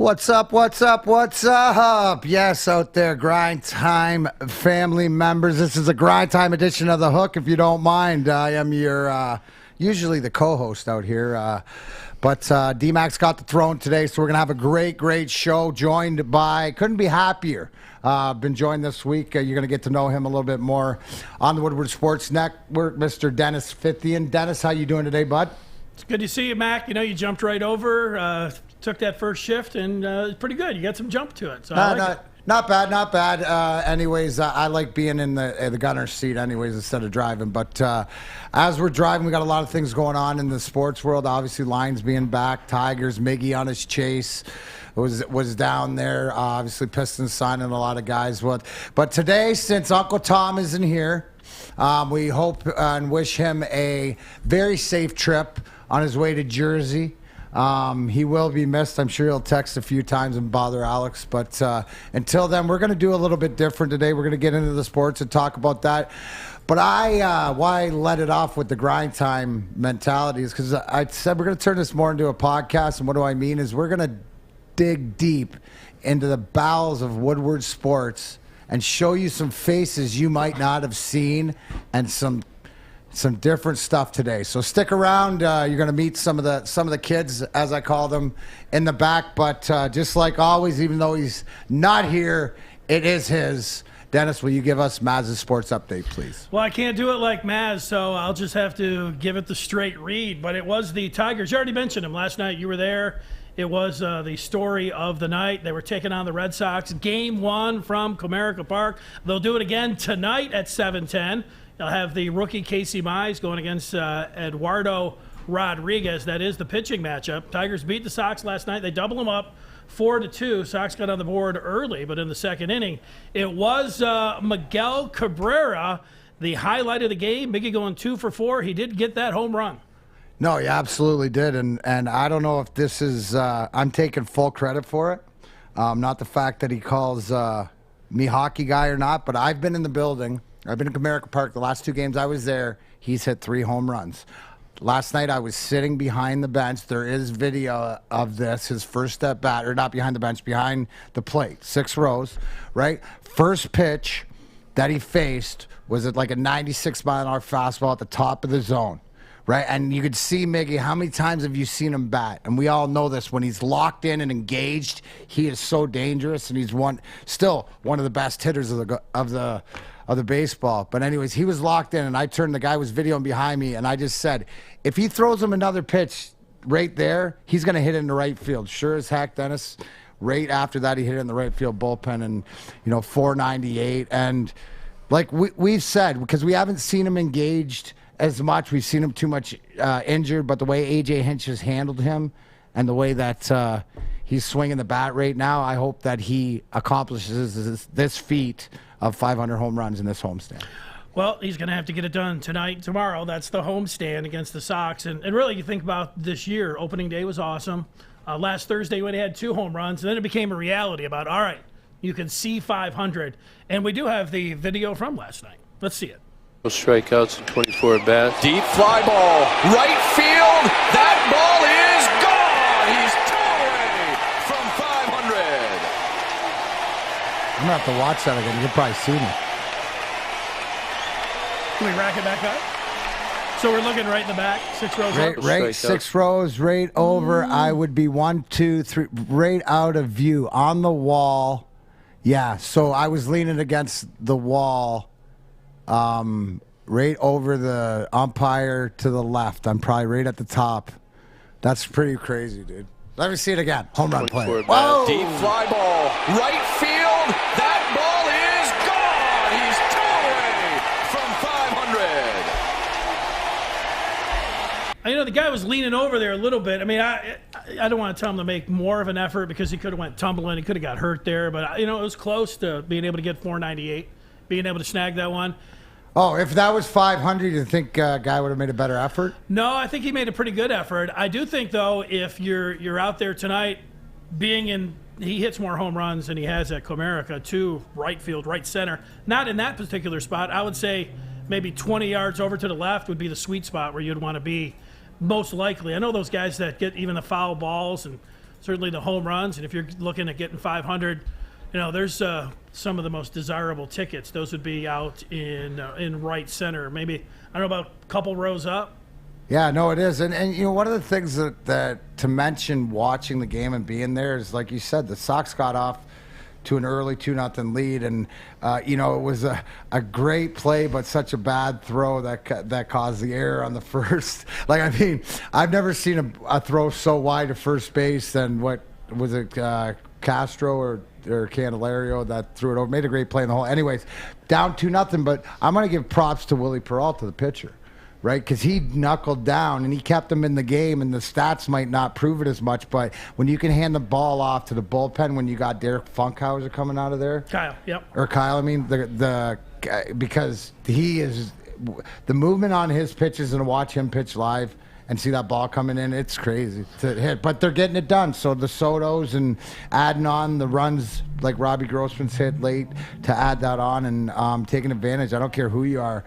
What's up, what's up, what's up? Yes, out there, Grind Time family members. This is a Grind Time edition of The Hook, if you don't mind. I am your, usually the co-host out here, but DMac's got the throne today, so we're going to have a great show, joined by, couldn't be happier. Been joined this week. You're going to get to know him a little bit more on the Woodward Sports Network, Mr. Dennis Fithian. Dennis, how you doing today, bud? It's good to see you, Mac. You know, you jumped right over, took that first shift, and it's pretty good. You got some jump to it. So Not bad. Anyways, I like being in the gunner's seat anyways instead of driving. But as we're driving, we got a lot of things going on in the sports world. Obviously, Lions being back, Tigers, Miggy on his chase was down there. Obviously, Pistons signing a lot of guys. But today, since Uncle Tom isn't here, we hope and wish him a very safe trip on his way to Jersey. He will be missed. I'm sure he'll text a few times and bother Alex. But until then, we're going to do a little bit different today. We're going to get into the sports and talk about that. But why I let it off with the grind time mentality is because I said we're going to turn this more into a podcast. And what do I mean is we're going to dig deep into the bowels of Woodward Sports and show you some faces you might not have seen and some different stuff today. So stick around. You're going to meet some of the kids, as I call them, in the back. But just like always, even though he's not here, it is his. Dennis, will you give us Maz's sports update, please? Well, I can't do it like Maz, so I'll just have to give it the straight read. But it was the Tigers. You already mentioned him last night. You were there. It was the story of the night. They were taking on the Red Sox. Game 1 from Comerica Park. They'll do it again tonight at 7:10. They'll have the rookie Casey Mize going against Eduardo Rodriguez. That is the pitching matchup. Tigers beat the Sox last night. They double them up 4-2. Sox got on the board early, but in the second inning, it was Miguel Cabrera, the highlight of the game. Mikey going 2 for 4. He did get that home run. No, he absolutely did. And I don't know if this is I'm taking full credit for it. Not the fact that he calls me hockey guy or not, but I've been in the building. I've been in Comerica Park. The last 2 games I was there, he's hit 3 home runs. Last night I was sitting behind the bench. There is video of this, his first at bat, or not behind the bench, behind the plate, 6 rows, right? First pitch that he faced was at like a 96-mile-an-hour fastball at the top of the zone, right? And you could see, Miggy, how many times have you seen him bat? And we all know this. When he's locked in and engaged, he is so dangerous, and he's still one of the best hitters of the baseball. But anyways, he was locked in, and I turned, the guy was videoing behind me, and I just said, if he throws him another pitch right there, he's going to hit it in the right field. Sure as heck, Dennis. Right after that, he hit it in the right field bullpen, and, 498. And like we've said, because we haven't seen him engaged as much, we've seen him too much injured, but the way A.J. Hinch has handled him and the way that he's swinging the bat right now, I hope that he accomplishes this feat of 500 home runs in this homestand. Well, he's going to have to get it done tonight and tomorrow. That's the homestand against the Sox. And really, you think about this year, opening day was awesome. Last Thursday when he had 2 home runs, and then it became a reality about, all right, you can see 500. And we do have the video from last night. Let's see it. Strikeouts and 24 at bats. Deep fly ball, right field. That ball is gone. He's 2 away from 500. I'm going to have to watch that again. You'll probably see me. Can we rack it back up? So we're looking right in the back, 6 rows up. Right 6 rows, right over. I would be 1, 2, 3, right out of view on the wall. Yeah, so I was leaning against the wall, right over the umpire to the left. I'm probably right at the top. That's pretty crazy, dude. Let me see it again. Home run play. Whoa! Deep fly ball, right field. That ball is gone. He's 2 away from 500. The guy was leaning over there a little bit. I mean, I don't want to tell him to make more of an effort because he could have went tumbling. He could have got hurt there. But, it was close to being able to get 498, being able to snag that one. Oh, if that was 500, you think guy would have made a better effort? No, I think he made a pretty good effort. I do think, though, if you're out there tonight, he hits more home runs than he has at Comerica, to right field, right center. Not in that particular spot. I would say maybe 20 yards over to the left would be the sweet spot where you'd want to be most likely. I know those guys that get even the foul balls and certainly the home runs. And if you're looking at getting 500, there's some of the most desirable tickets. Those would be out in right center. Maybe, I don't know, about a couple rows up. Yeah, no, it is. And one of the things that to mention watching the game and being there is, like you said, the Sox got off to an early 2-0 lead, and it was a great play, but such a bad throw that caused the error on the first. I've never seen a throw so wide to first base than what was it, Castro or Candelario that threw it over. Made a great play in the hole. Anyways, down 2-0, but I'm going to give props to Willie Peralta, the pitcher. Right, because he knuckled down and he kept them in the game, and the stats might not prove it as much, but when you can hand the ball off to the bullpen when you got Derek Funkhauser coming out of there, Kyle, I mean because he is the movement on his pitches, and to watch him pitch live and see that ball coming in, it's crazy to hit, but they're getting it done. So the Sotos and adding on the runs like Robbie Grossman's hit late to add that on and taking advantage. I don't care who you are.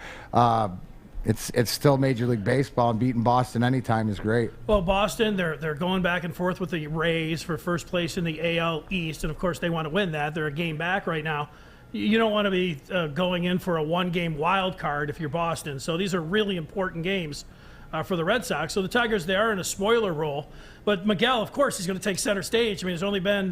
It's still Major League Baseball, and beating Boston anytime is great. Well, Boston, they're going back and forth with the Rays for first place in the AL East, and of course they want to win that. They're a game back right now. You don't want to be going in for a one-game wild card if you're Boston. So these are really important games for the Red Sox. So the Tigers, they are in a spoiler role. But Miguel, of course, he's going to take center stage. I mean, there's only been,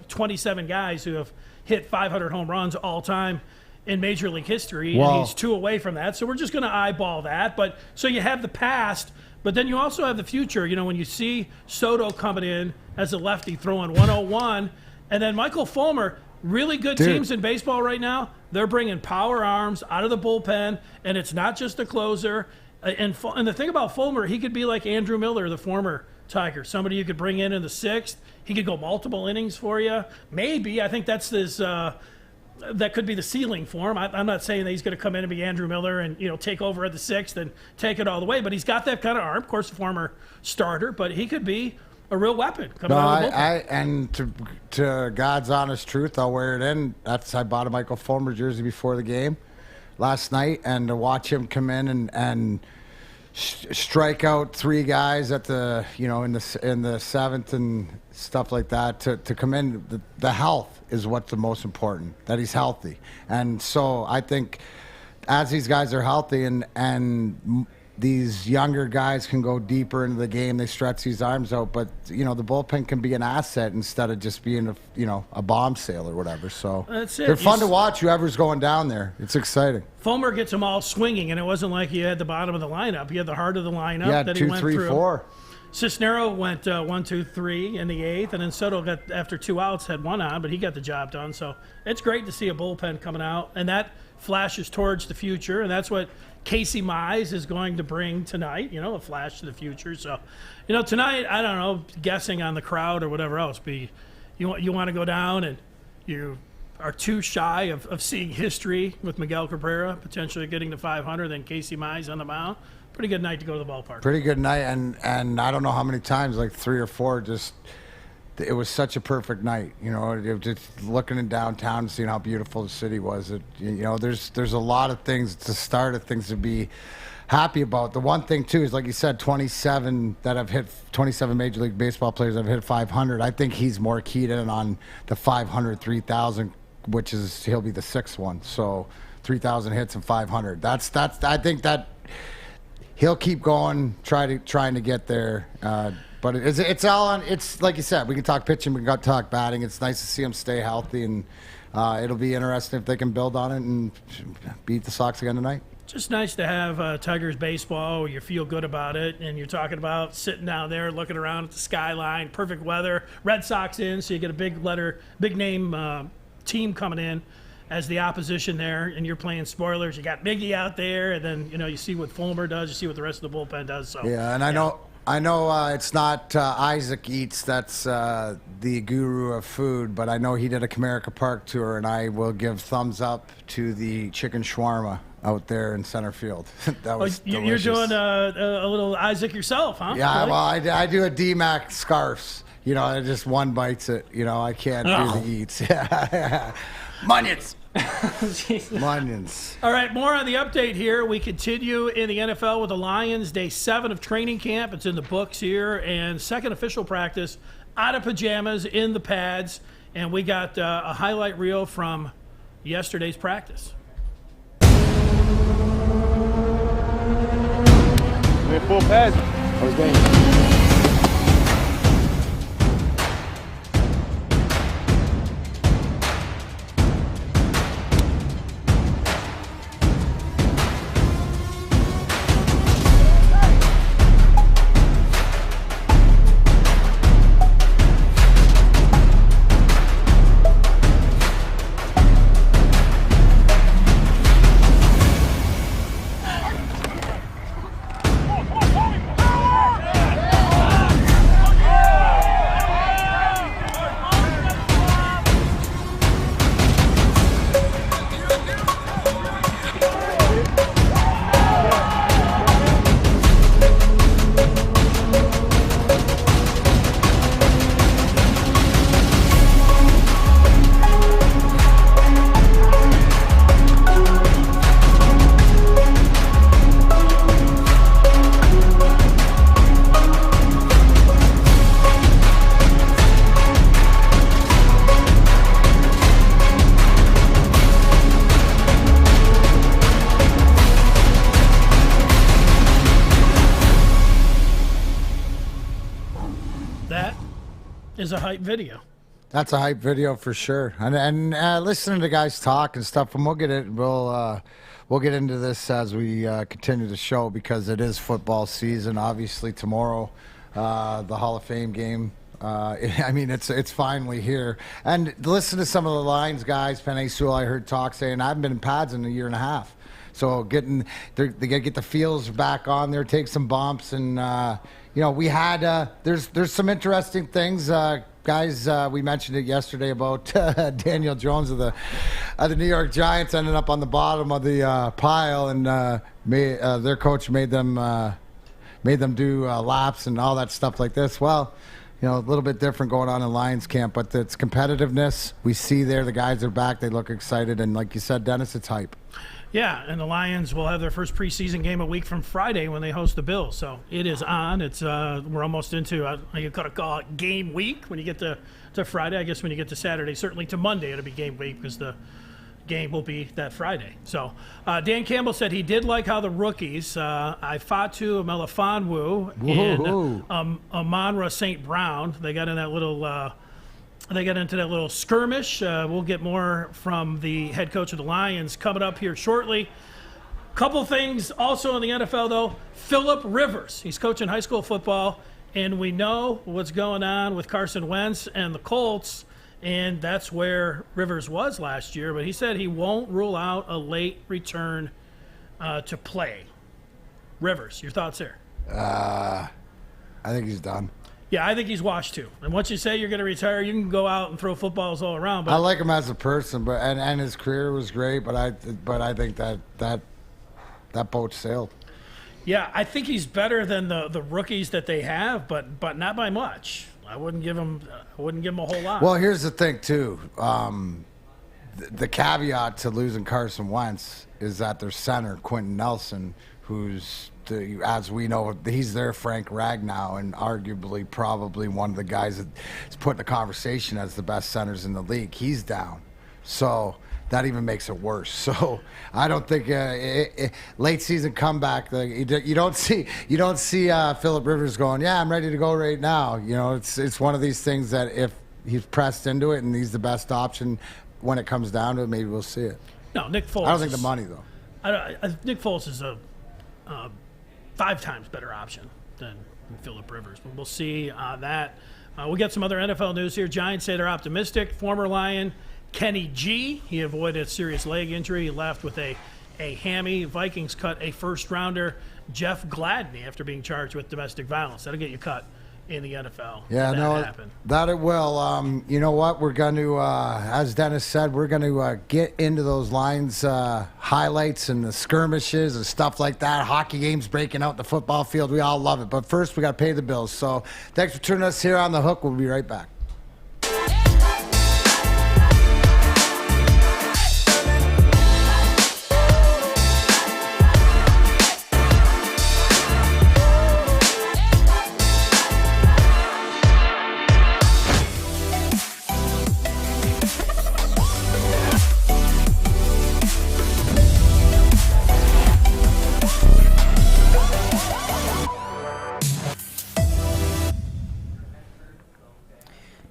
27 guys who have hit 500 home runs all time in Major League history, and he's 2 away from that. So we're just going to eyeball that. But so you have the past, but then you also have the future. When you see Soto coming in as a lefty throwing 101, and then Michael Fulmer, really good teams in baseball right now, they're bringing power arms out of the bullpen, and it's not just a closer. And the thing about Fulmer, he could be like Andrew Miller, the former Tiger, somebody you could bring in the 6th. He could go multiple innings for you. Maybe. I think that's this. That could be the ceiling for him. I'm not saying that he's going to come in and be Andrew Miller and take over at the 6th and take it all the way, but he's got that kind of arm. Of course, a former starter, but he could be a real weapon coming out of the bullpen. And to God's honest truth, I'll wear it in. I bought a Michael Fulmer jersey before the game last night, and to watch him come in and strike out 3 guys at the in the 7th and stuff like that, to come in, the health is what's the most important, that he's healthy. And so I think as these guys are healthy and these younger guys can go deeper into the game, they stretch these arms out, but the bullpen can be an asset instead of just being a bomb sale or whatever. So that's it. They're fun to watch, whoever's going down there. It's exciting. Fulmer gets them all swinging, and it wasn't like you had the bottom of the lineup. You had the heart of the lineup that he 2, went 3, through. 4. Cisnero went 1, 2, 3 in the 8th, and then Soto got, after 2 outs, had 1 on, but he got the job done. So it's great to see a bullpen coming out, and that flashes towards the future, and that's what Casey Mize is going to bring tonight, a flash to the future. So, tonight, I don't know, guessing on the crowd or whatever else, you want to go down and you are too shy of seeing history with Miguel Cabrera potentially getting to 500, then Casey Mize on the mound. Pretty good night to go to the ballpark. Pretty good night, and I don't know how many times, like 3 or 4, just it was such a perfect night. Just looking in downtown and seeing how beautiful the city was. There's a lot of things to start of things to be happy about. The one thing too is, like you said, 27 Major League Baseball players that have hit 500. I think he's more keyed in on the 500, 3,000, which is he'll be the 6th one. So 3,000 hits and 500. That's I think that. He'll keep going, trying to get there, but it's all on. It's like you said, we can talk pitching, we can talk batting. It's nice to see him stay healthy, and it'll be interesting if they can build on it and beat the Sox again tonight. Just nice to have Tigers baseball where you feel good about it, and you're talking about sitting down there looking around at the skyline, perfect weather. Red Sox in, so you get a big name team coming in as the opposition there, and you're playing spoilers. You got Miggy out there, and then you see what Fulmer does, you see what the rest of the bullpen does. So yeah, and I know it's not Isaac Eats that's the guru of food, but I know he did a Comerica Park tour, and I will give thumbs up to the chicken shawarma out there in center field. That was delicious. You're doing a little Isaac yourself, huh? Yeah, really? Well, I do a DMac scarfs. Just one bites it. I can't do the eats. Munions. Onions. All right, more on the update here. We continue in the NFL with the Lions. Day 7 of training camp. It's in the books here. And second official practice out of pajamas in the pads. And we got a highlight reel from yesterday's practice. Full pads. I was going. Is a hype video. That's a hype video for sure. And listening to guys talk and stuff, and we'll get into this as we continue the show because it is football season. Obviously tomorrow, the Hall of Fame game. I mean, it's finally here. And listen to some of the lines, guys. Penei Sewell, I heard talk saying, I haven't been in pads in a year and a half. So they gotta get the feels back on there, take some bumps, and we had there's some interesting things, guys. We mentioned it yesterday about Daniel Jones of the New York Giants ending up on the bottom of the pile, and their coach made them do laps and all that stuff like this. Well, a little bit different going on in Lions camp, but it's competitiveness. We see there the guys are back. They look excited, and like you said, Dennis, it's hype. Yeah, and the Lions will have their first preseason game a week from Friday when they host the Bills. So it is on. It's we're almost into you gotta call it game week when you get to Friday. I guess when you get to Saturday, certainly to Monday, it'll be game week because the game will be that Friday. So Dan Campbell said he did like how the rookies, Ifatu Melifonwu and Amon-Ra St. Brown, they got in that little. They got into that little skirmish. We'll get more from the head coach of the Lions coming up here shortly. Couple things also in the NFL, though. Phillip Rivers. He's coaching high school football, and we know what's going on with Carson Wentz and the Colts, and that's where Rivers was last year. But he said he won't rule out a late return to play. Rivers, your thoughts there? I think he's done. Yeah, I think he's washed too. And once you say you're going to retire, you can go out and throw footballs all around. But I like him as a person, but and his career was great. But I think that boat sailed. Yeah, I think he's better than the rookies that they have, but not by much. I wouldn't give him a whole lot. Well, here's the thing too. The caveat to losing Carson Wentz is that their center Quentin Nelson, who's as we know, he's their Frank Ragnow, and arguably probably one of the guys that's put in the conversation as the best centers in the league. He's down, so that even makes it worse. So I don't think late season comeback. You don't see Phillip Rivers going, yeah, I'm ready to go right now. It's one of these things that if he's pressed into it and he's the best option when it comes down to it, maybe we'll see it. No, Nick Foles. I don't think the money though. Nick Foles is a 5 times better option than Phillip Rivers. But we'll see that. We'll get some other NFL news here. Giants say they're optimistic. Former Lion Kenny G, he avoided a serious leg injury. He left with a hammy. Vikings cut a first-rounder, Jeff Gladney, after being charged with domestic violence. That'll get you cut in the NFL. Yeah, that it will. You know what? We're going to, as Dennis said, we're going to get into those Lions highlights and the skirmishes and stuff like that. Hockey games breaking out the football field. We all love it. But first, we got to pay the bills. So thanks for tuning us here on The Hook. We'll be right back.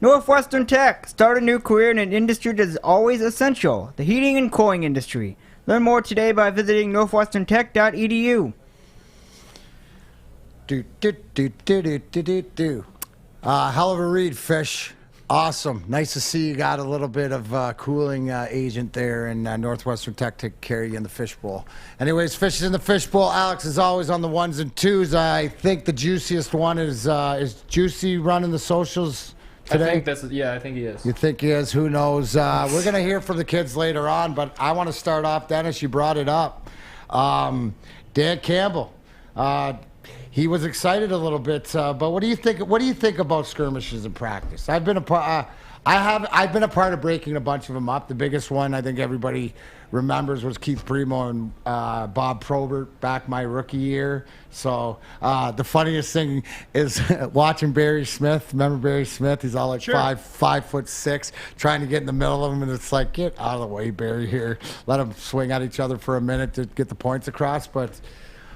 Northwestern Tech. Start a new career in an industry that is always essential, the heating and cooling industry. Learn more today by visiting northwesterntech.edu. Hell of a read, Fish. Awesome. Nice to see you got a little bit of cooling agent there, and Northwestern Tech take care of you in the fishbowl. Anyways, Fish is in the fishbowl. Alex is always on the ones and twos. I think the juiciest one is Juicy running the socials today. I think he is. You think he is? Who knows? We're going to hear from the kids later on, but I want to start off, Dennis, you brought it up. Dan Campbell. He was excited a little bit, but what do you think? What do you think about skirmishes in practice? I've been a part. I've been a part of breaking a bunch of them up. The biggest one I think everybody remembers was Keith Primo and Bob Probert back my rookie year. So the funniest thing is watching Barry Smith. Remember Barry Smith? He's all like Sure. 5'6", trying to get in the middle of them, and it's like, get out of the way, Barry. Here, let them swing at each other for a minute to get the points across. But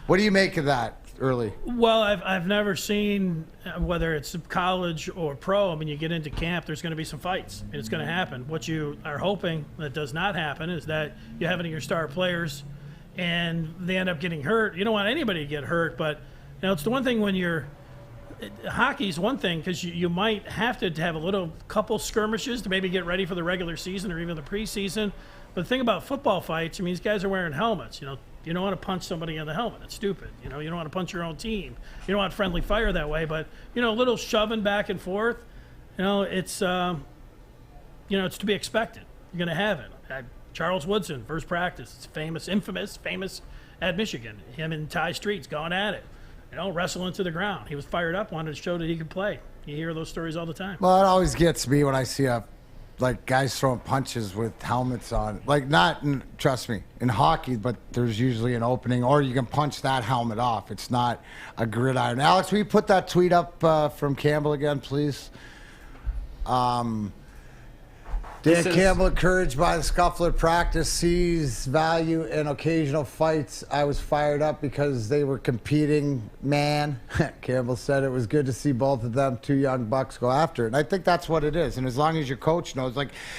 what do you make of that? Early. Well, I've never seen, whether it's college or pro, I mean, you get into camp, there's going to be some fights. And it's going to happen. What you are hoping that does not happen is that you have any of your star players and they end up getting hurt. You don't want anybody to get hurt, but it's the one thing when you're hockey's one thing, because you might have to have a little couple skirmishes to maybe get ready for the regular season or even the preseason. But the thing about football fights, I mean, these guys are wearing helmets. You don't want to punch somebody in the helmet. It's stupid. You don't want to punch your own team. You don't want friendly fire that way. But a little shoving back and forth, it's it's to be expected. You're going to have it. Charles Woodson, first practice, it's infamous at Michigan. Him and Ty Streets going at it, wrestling to the ground. He was fired up, wanted to show that he could play. You hear those stories all the time. Well, it always gets me when I see guys throwing punches with helmets on. Trust me, in hockey, but there's usually an opening, or you can punch that helmet off. It's not a gridiron. Alex, will you put that tweet up from Campbell again, please? Dan Campbell, encouraged by the scuffle at practice, sees value in occasional fights. I was fired up because they were competing, man. Campbell said it was good to see both of them, two young bucks, go after it. And I think that's what it is. And as long as your coach knows,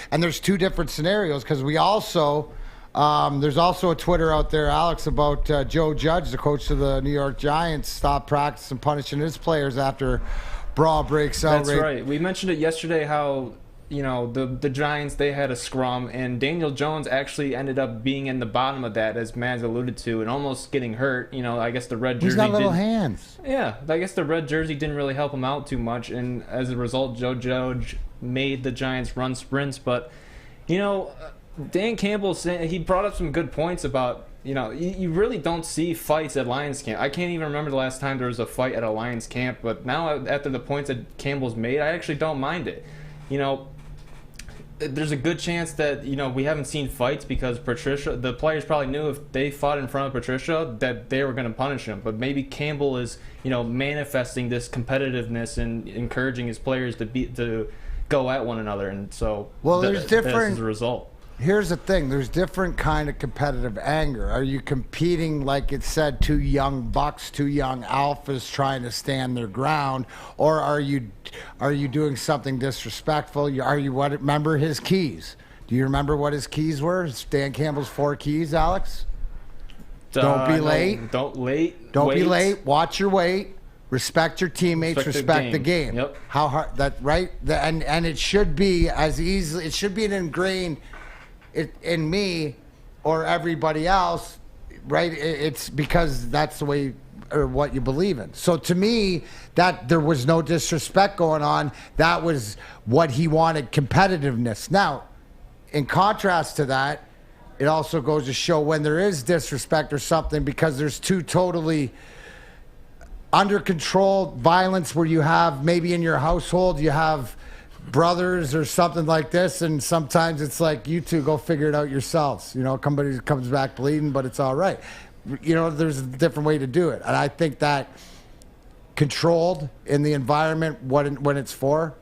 and there's two different scenarios, because we also, there's also a Twitter out there, Alex, about Joe Judge, the coach of the New York Giants, stopped practicing punishing his players after brawl breaks out. That's right. We mentioned it yesterday how the Giants, they had a scrum, and Daniel Jones actually ended up being in the bottom of that, as Maz alluded to, and almost getting hurt. I guess the red jersey. He's got little hands. Yeah, I guess the red jersey didn't really help him out too much, and as a result, Joe Judge made the Giants run sprints. But, Dan Campbell, he brought up some good points about, you really don't see fights at Lions camp. I can't even remember the last time there was a fight at a Lions camp, but now after the points that Campbell's made, I actually don't mind it. There's a good chance that we haven't seen fights because the players probably knew if they fought in front of Patricia that they were going to punish him. But maybe Campbell is manifesting this competitiveness and encouraging his players to go at one another, and so there's different. That's the result. Here's the thing. There's different kind of competitive anger. Are you competing, like it said, two young bucks, two young alphas trying to stand their ground, or are you doing something disrespectful? Remember his keys? Do you remember what his keys were? Dan Campbell's 4 keys, Alex? Don't be late. Don't be late. Watch your weight. Respect your teammates. Respect the game. Yep. How hard that right? And it should be as easily. It should be an ingrained in me or everybody else, right? It's because that's the way or what you believe in. So to me, that there was no disrespect going on. That was what he wanted, competitiveness. Now, in contrast to that, it also goes to show when there is disrespect or something, because there's two totally under control violence where you have maybe in your household you have brothers or something like this, and sometimes it's like, you two go figure it out yourselves. Somebody comes back bleeding, but it's all right. There's a different way to do it, and I think that controlled in the environment when it's for,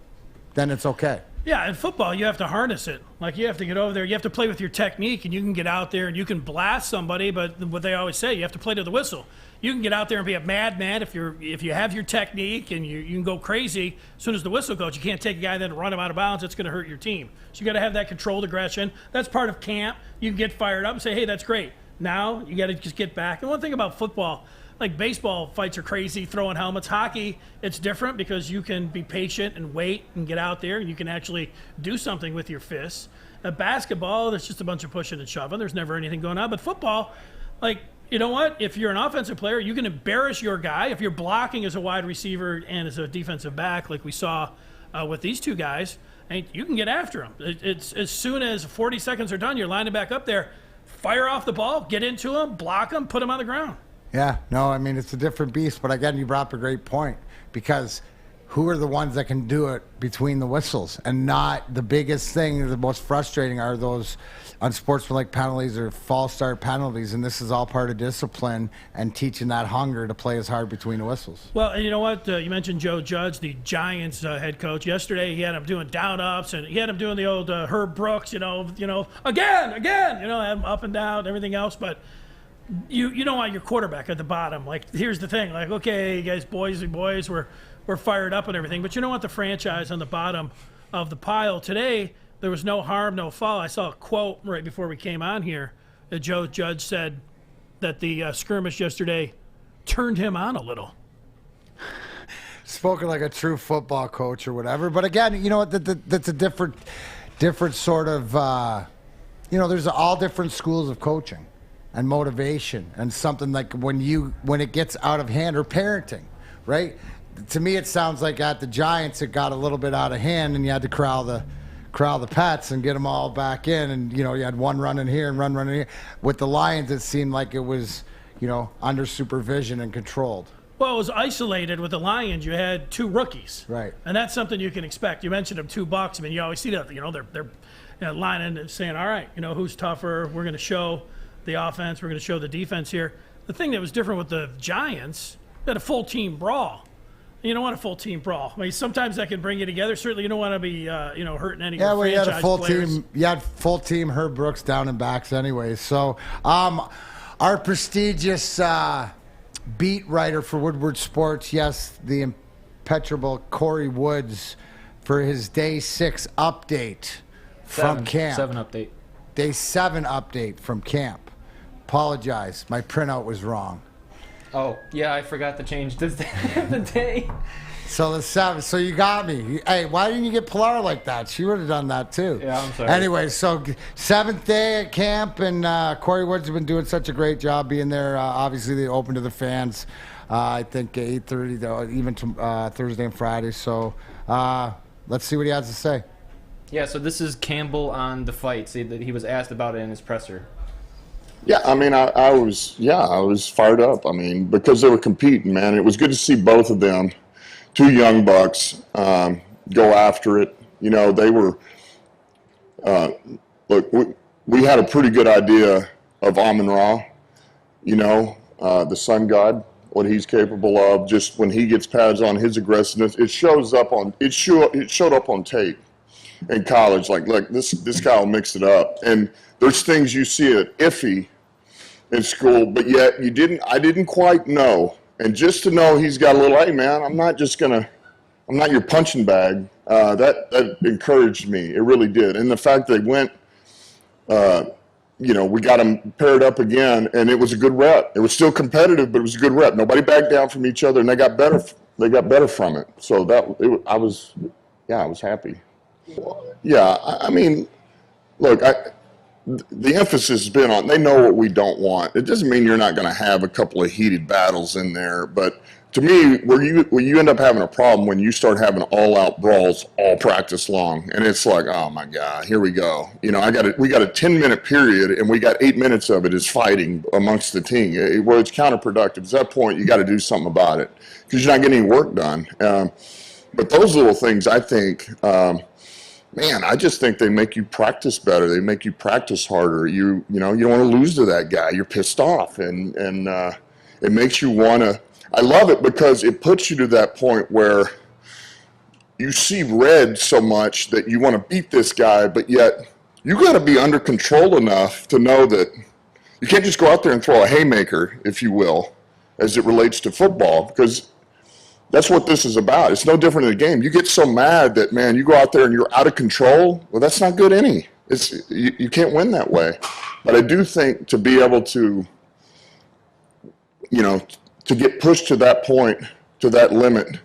then it's okay. Yeah, in football, you have to harness it. You have to get over there. You have to play with your technique, and you can get out there and you can blast somebody, but what they always say, you have to play to the whistle. you can get out there and be a madman if you have your technique and you can go crazy. As soon as the whistle goes, you can't take a guy then run him out of bounds. It's going to hurt your team. So you got to have that controlled aggression. That's part of camp. You can get fired up and say, hey, that's great. Now you got to just get back. And one thing about football, like baseball fights are crazy, throwing helmets. Hockey, it's different because you can be patient and wait and get out there and you can actually do something with your fists. Basketball, there's just a bunch of pushing and shoving. There's never anything going on. But football, like, you know what? If you're an offensive player, you can embarrass your guy. If you're blocking as a wide receiver and as a defensive back, like we saw with these two guys, and you can get after them. It's as soon as 40 seconds are done, you're lining back up there, fire off the ball, get into them, block them, put them on the ground. Yeah, no, I mean, it's a different beast. But again, you brought up a great point because who are the ones that can do it between the whistles and not the biggest thing, the most frustrating are those unsportsmanlike penalties or false start penalties. And this is all part of discipline and teaching that hunger to play as hard between the whistles. Well, and you know what? You mentioned Joe Judge, the Giants head coach. Yesterday, he had him doing down ups and he had him doing the old Herb Brooks, again, had him up and down, everything else. But you don't want your quarterback at the bottom. Like, here's the thing. Like, okay, you guys, boys, we're fired up and everything. But you don't want the franchise on the bottom of the pile. Today, there was no harm, no foul. I saw a quote right before we came on here that Joe Judge said that the skirmish yesterday turned him on a little. Spoken like a true football coach or whatever. But again, you know what? That's a different sort of, there's all different schools of coaching and motivation and something like when it gets out of hand or parenting, right? To me, it sounds like at the Giants, it got a little bit out of hand and you had to corral the pets and get them all back in. And, you had one running here and one running here. With the Lions, it seemed like it was, under supervision and controlled. Well, it was isolated with the Lions. You had two rookies. Right. And that's something you can expect. You mentioned them $2. I mean, you always see that, they're lining and saying, all right, who's tougher? We're going to show the offense. We're going to show the defense here. The thing that was different with the Giants, they had a full team brawl. You don't want a full team brawl. I mean, sometimes that can bring you together. Certainly, you don't want to be, hurting any of your franchise you had a full players. team. You had full team Herb Brooks down and backs anyways. So, our prestigious beat writer for Woodward Sports, yes, the impeccable Corey Woods, for his Day 6 update from camp. 7 update. Day 7 update from camp. Apologize, my printout was wrong. Oh, yeah, I forgot to change the day. So the 7th. So you got me. Hey, why didn't you get Pilar like that? She would have done that too. Yeah, I'm sorry. Anyway, so 7th day at camp, and Corey Woods has been doing such a great job being there. Obviously, they open to the fans. I think 8:30, though, even to, Thursday and Friday. So let's see what he has to say. Yeah, so this is Campbell on the fight. See that he was asked about it in his presser. Yeah, I mean, I was fired up. I mean, because they were competing, man. It was good to see both of them, two young bucks, go after it. They were. Look, we had a pretty good idea of Amon-Ra. The sun god, what he's capable of. Just when he gets pads on, his aggressiveness, it showed up on tape in college. Like, look, this guy will mix it up. And there's things you see at iffy in school, but yet I didn't quite know. And just to know he's got a little, hey man, I'm not your punching bag. That encouraged me. It really did. And the fact they went, we got them paired up again, and it was a good rep. It was still competitive, but it was a good rep. Nobody backed down from each other, and they got better. They got better from it. So I was happy. Yeah, I mean, look, the emphasis has been on, they know what we don't want. It doesn't mean you're not going to have a couple of heated battles in there, but to me, where you end up having a problem when you start having all-out brawls all practice long, and it's like, oh my God, here we go. We got a 10-minute period, and we got 8 minutes of it is fighting amongst the team, where it's counterproductive. At that point, you got to do something about it because you're not getting any work done. But those little things, I think. Man, I just think they make you practice better. They make you practice harder. You don't want to lose to that guy. You're pissed off, and it makes you want to. I love it because it puts you to that point where you see red so much that you want to beat this guy, but yet you got to be under control enough to know that you can't just go out there and throw a haymaker, if you will, as it relates to football, because that's what this is about. It's no different in a game. You get so mad that, man, you go out there and you're out of control. Well, that's not good any. You can't win that way. But I do think to be able to, to get pushed to that point, to that limit,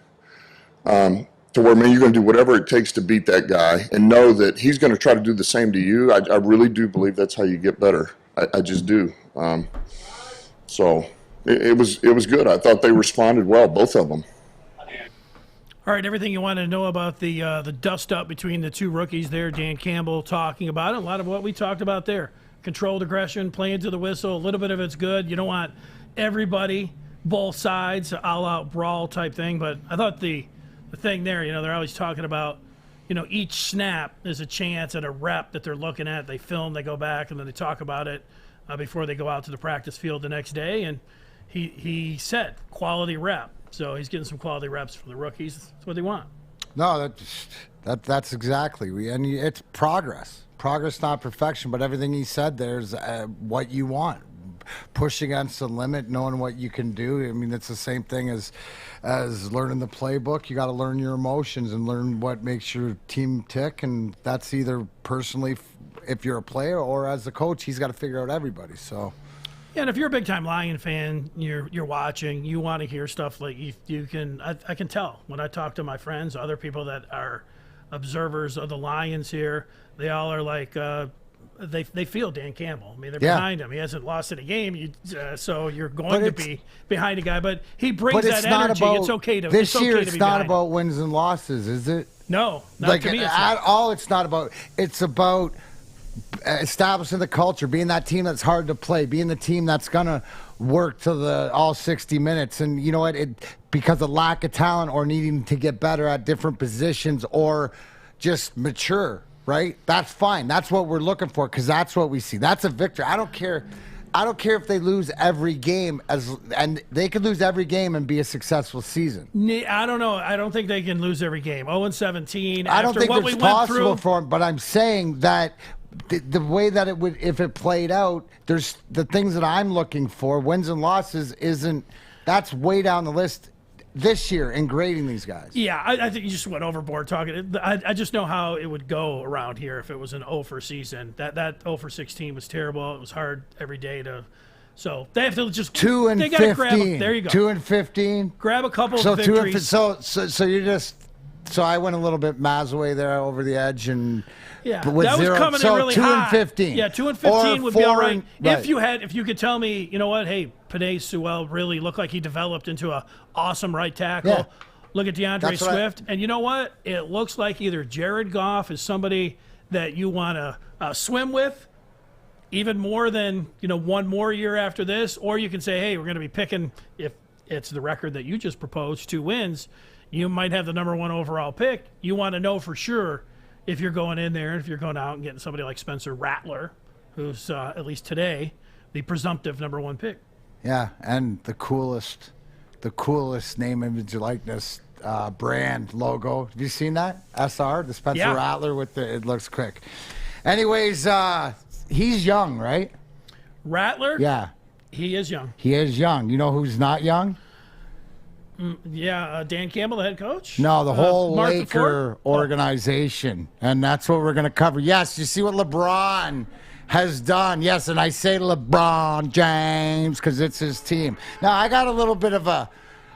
to where, man, you're going to do whatever it takes to beat that guy and know that he's going to try to do the same to you. I really do believe that's how you get better. I just do. So it was good. I thought they responded well, both of them. All right, everything you wanted to know about the dust-up between the two rookies there, Dan Campbell talking about it. A lot of what we talked about there. Controlled aggression, playing to the whistle. A little bit of it's good. You don't want everybody, both sides, all-out brawl type thing. But I thought the thing there, they're always talking about, each snap is a chance at a rep that they're looking at. They film, they go back, and then they talk about it before they go out to the practice field the next day. And he said quality rep. So he's getting some quality reps from the rookies. That's what they want. No, that's exactly. And it's progress. Progress, not perfection. But everything he said there's what you want. Push against the limit, knowing what you can do. I mean, it's the same thing as learning the playbook. You got to learn your emotions and learn what makes your team tick. And that's either personally, if you're a player, or as a coach, he's got to figure out everybody. So. Yeah, and if you're a big-time Lion fan, you're watching, you want to hear stuff like you can. I can tell when I talk to my friends, other people that are observers of the Lions here. They all are like they feel Dan Campbell. I mean, they're behind him. He hasn't lost in a game, so you're going to be behind a guy. But he brings that energy. It's okay to this year. It's not about wins and losses, is it? No, not to me. At all. It's not about. It's about establishing the culture, being that team that's hard to play, being the team that's gonna work to the all 60 minutes. And you know what? Because of lack of talent or needing to get better at different positions or just mature, right? That's fine. That's what we're looking for, because that's what we see. That's a victory. I don't care if they lose every game, and they could lose every game and be a successful season. I don't know. I don't think they can lose every game. 0-17. I don't think it's possible for them, but I'm saying that the way that it would, if it played out, there's the things that I'm looking for. Wins and losses that's way down the list this year in grading these guys. Yeah, I think you just went overboard talking. I just know how it would go around here if it was an 0-for season. That 0-for-16 was terrible. It was hard every day to. So they have to just 2 and they 15. Grab there you go. 2 and 15. Grab a couple of victories. So you're just. So I went a little bit Mazaway there over the edge, and yeah, that was coming in really 2 high. 2 and 15. Yeah, 2 and 15 would be all right. Right. If you could tell me, you know what? Hey, Penei Sewell really looked like he developed into an awesome right tackle. Yeah. Look at DeAndre Swift, and you know what? It looks like either Jared Goff is somebody that you want to swim with, even more than one more year after this, or you can say, hey, we're going to be picking if it's the record that you just proposed, 2 wins. You might have the number 1 overall pick. You want to know for sure if you're going in there, if you're going out and getting somebody like Spencer Rattler, who's at least today the presumptive number 1 pick. Yeah, and the coolest name, image, likeness brand logo. Have you seen that? SR, the Spencer Rattler with it looks quick. Anyways, he's young, right? Rattler? Yeah. He is young. He is young. You know who's not young? Dan Campbell, the head coach? No, the whole Mark Laker organization. And that's what we're going to cover. Yes, you see what LeBron has done. Yes, and I say LeBron James because it's his team. Now, I got a little bit of I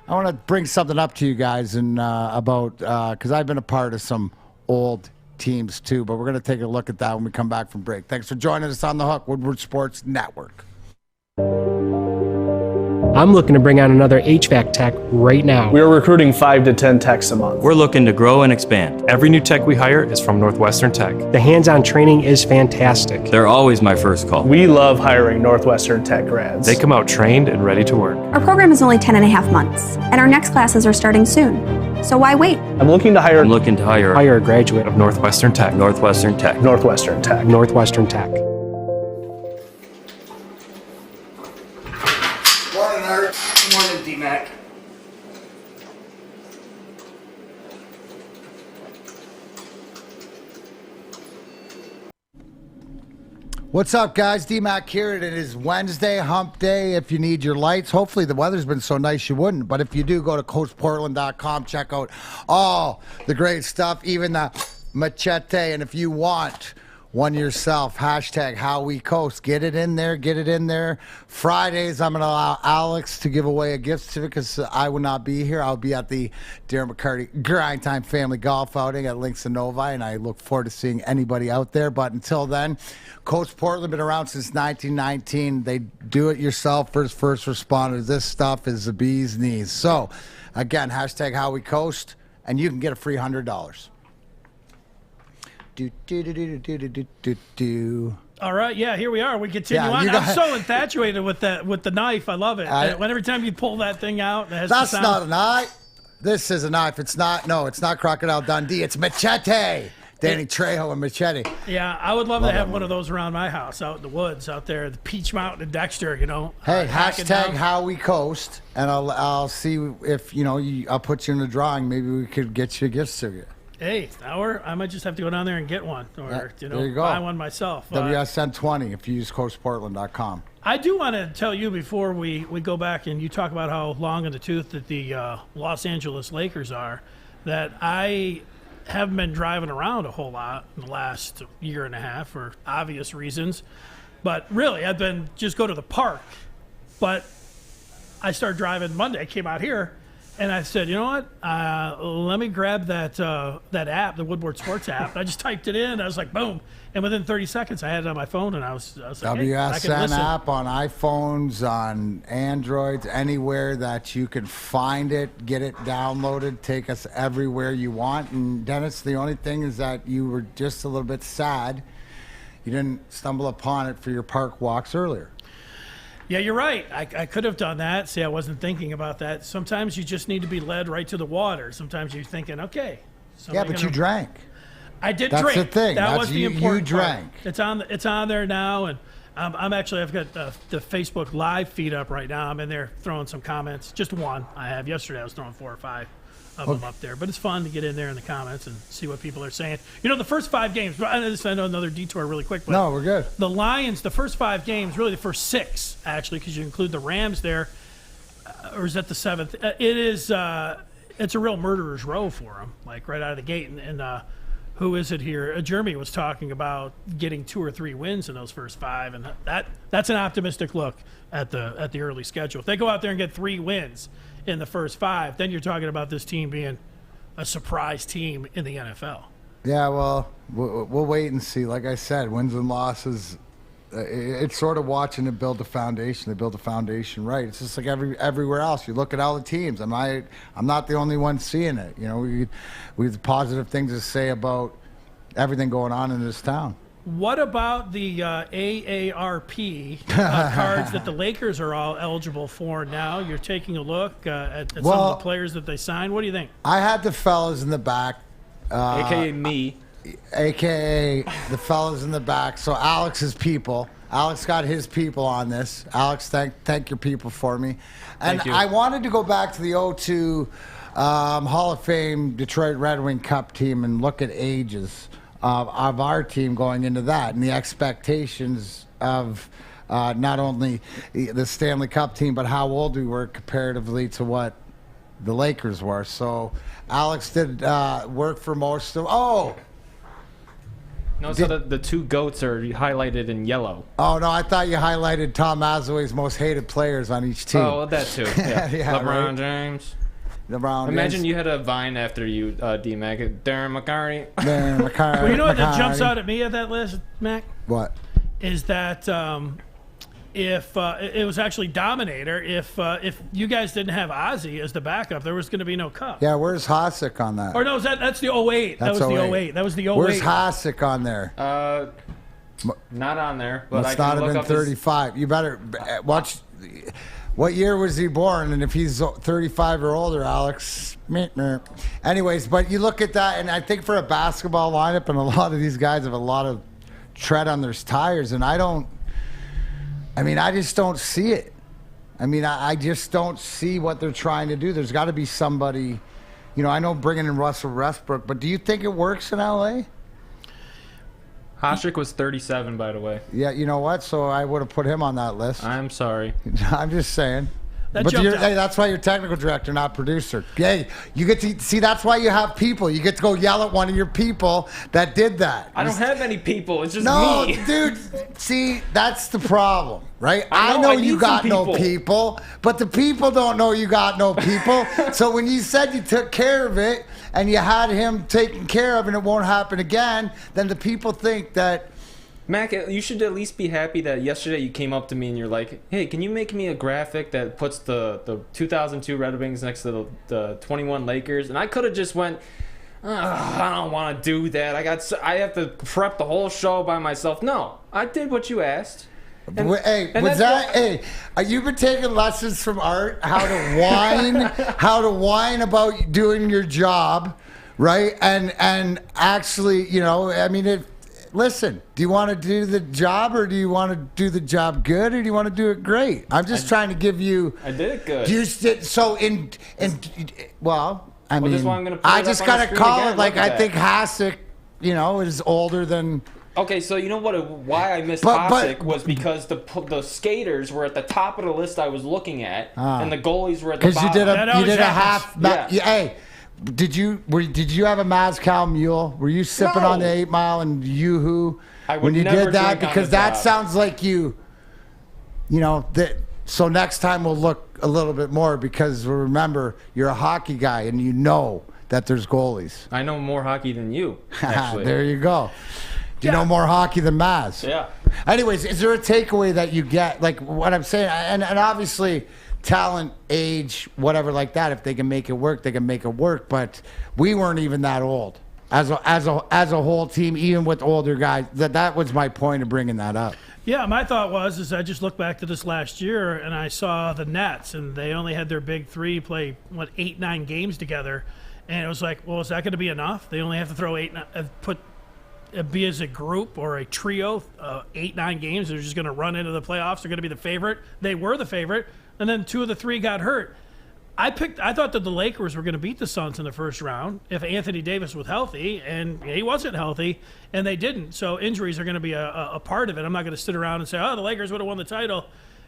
want to bring something up to you guys and about, because I've been a part of some old teams too, but we're going to take a look at that when we come back from break. Thanks for joining us on The Hook, Woodward Sports Network. I'm looking to bring on another HVAC tech right now. We are recruiting 5 to 10 techs a month. We're looking to grow and expand. Every new tech we hire is from Northwestern Tech. The hands-on training is fantastic. They're always my first call. We love hiring Northwestern Tech grads. They come out trained and ready to work. Our program is only 10.5 months, and our next classes are starting soon. So why wait? I'm looking to hire a graduate of Northwestern Tech. Northwestern Tech. Northwestern Tech. Northwestern Tech. Morning, Art. Morning, DMac. What's up, guys? DMac here. It is Wednesday, hump day. If you need your lights, hopefully the weather's been so nice you wouldn't. But if you do, go to coachportland.com. Check out all the great stuff, even the machete. And if you want one yourself, hashtag how we coast. Get it in there. Get it in there. Fridays, I'm going to allow Alex to give away a gift certificate because I will not be here. I'll be at the Darren McCarty Grind Time Family Golf Outing at Links and Novi, and I look forward to seeing anybody out there. But until then, Coach Portland been around since 1919. They do it yourself for first responders. This stuff is the bee's knees. So, again, hashtag how we coast, and you can get a free $100. All right, yeah, here we are. We continue on. I'm so infatuated with the knife. I love it. Every time you pull that thing out, it has that's not a knife. This is a knife. It's not. No, it's not Crocodile Dundee. It's machete. Danny Trejo and machete. Yeah, I would love to have one of those around my house, out in the woods, out there, the Peach Mountain and Dexter. You know. Hey, hashtag how we coast, and I'll see if I'll put you in the drawing. Maybe we could get you a gift certificate. Hey, I might just have to go down there and get one, or there you go. buy one myself. WSN 20 if you use coachportland.com. I do want to tell you before we go back and you talk about how long in the tooth that the Los Angeles Lakers are, that I haven't been driving around a whole lot in the last year and a half for obvious reasons. But really, I've been just go to the park. But I started driving Monday. I came out here. And I said, you know what? Let me grab that app, the Woodward Sports app. And I just typed it in. I was like, boom. And within 30 seconds, I had it on my phone. And I was like, WSN app on iPhones, on Androids, anywhere that you can find it, get it downloaded, take us everywhere you want. And Dennis, the only thing is that you were just a little bit sad you didn't stumble upon it for your park walks earlier. Yeah, you're right. I could have done that. See, I wasn't thinking about that. Sometimes you just need to be led right to the water. Sometimes you're thinking, okay. Yeah, but you drank. I did drink. That's the thing. That was the important You drank. Part. It's on there now, and I've got the Facebook Live feed up right now. I'm in there throwing some comments. Just one I have. Yesterday I was throwing 4 or 5 of them up there. But it's fun to get in there in the comments and see what people are saying. The first 5 games, I know another detour really quick. But no, we're good. The Lions, the first 5 games, really the first 6, actually, because you include the Rams there, or is that the 7th? It's a real murderer's row for them, like right out of the gate. And who is it here? Jeremy was talking about getting 2 or 3 wins in those first 5, and that's an optimistic look at the early schedule. If they go out there and get 3 wins in the first 5, then you're talking about this team being a surprise team in the NFL. Yeah, well, we'll wait and see. Like I said, wins and losses, it's sort of watching it build a foundation. They build a foundation right. It's just like everywhere else. You look at all the teams. I'm not the only one seeing it. We have positive things to say about everything going on in this town. What about the AARP cards that the Lakers are all eligible for now? You're taking a look at some of the players that they signed. What do you think? I had the fellas in the back. A.K.A. me. A.K.A. the fellas in the back. So Alex's people. Alex got his people on this. Alex, thank your people for me. And I wanted to go back to the 2002 Hall of Fame Detroit Red Wing Cup team and look at ages of our team going into that and the expectations of not only the Stanley Cup team, but how old we were comparatively to what the Lakers were. So Alex did work for most of... No, so the 2 goats are highlighted in yellow. Oh, no, I thought you highlighted Tom Mazaway's most hated players on each team. Oh, well, that too. Yeah. LeBron James. Imagine you had a vine after you, D-Mac. Darren McCarty. Well, you know what that jumps out at me at that list, Mac? What? Is that if it was actually Dominator, if you guys didn't have Ozzy as the backup, there was going to be no cup. Yeah, where's Hasek on that? Or no, that's the 08. That was the 08. That was the 08. Where's Hasek on there? Not on there. But must not have been 35. You better watch... What year was he born? And if he's 35 or older, Alex. Anyways, but you look at that, and I think for a basketball lineup, and a lot of these guys have a lot of tread on their tires, and I just don't see it. I just don't see what they're trying to do. There's got to be somebody, I know bringing in Russell Westbrook, but do you think it works in L.A.? Hasek was 37, by the way. Yeah, you know what? So I would have put him on that list. I'm sorry. I'm just saying. That But jumped out. hey, that's why you're technical director, not producer. Hey, you get to see. That's why you have people. You get to go yell at one of your people that did that. I don't have any people. It's just No, me. dude. See, that's the problem, right? I I know, know I you need got some no people. people, but the people don't know you got no people. So when you said you took care of it and you had him taken care of and it won't happen again, then the people think that. Mac, you should at least be happy that yesterday you came up to me and you're like, hey, can you make me a graphic that puts the 2002 Red Wings next to the 21 Lakers? And I could have just went, I don't want to do that. I have to prep the whole show by myself. No, I did what you asked. Hey, you've been taking lessons from Art how to whine about doing your job, right? And actually, you know, I mean, listen, do you want to do the job or do you want to do the job good or do you want to do it great? I'm just trying to give you. I did it good. I mean, that's why I'm gonna put I it just up on the gotta screen call again. it like Look at I think Hasek, you know, is older than. Okay, so you know why I missed But- Hasek was because the skaters were at the top of the list I was looking at, and the goalies were at the Because bottom. you did a half. Yeah. Hey, did you have a Mezcal mule? Were you sipping on the 8 Mile and Yoo-Hoo I would when you never did that? drink on Because the that job. sounds like you know that. So next time we'll look a little bit more because remember you're a hockey guy and you know that there's goalies. I know more hockey than you, actually. There you go. You know more hockey than Maz. Yeah. Anyways, is there a takeaway that you get? Like what I'm saying, and obviously talent, age, whatever like that, if they can make it work, they can make it work. But we weren't even that old as a whole team, even with older guys. That was my point of bringing that up. Yeah, my thought was I just looked back to this last year and I saw the Nets and they only had their big three play 8-9 games together, and it was like, well, is that going to be enough? They only have to throw be as a group or a trio 8-9 games. They're just going to run into the playoffs. They're going to be the favorite. They were the favorite, and then 2 of the 3 got hurt. I thought that the Lakers were going to beat the Suns in the first round if Anthony Davis was healthy, and he wasn't healthy, and they didn't. So injuries are going to be a part of it. I'm not going to sit around and say, oh, the Lakers would have won the title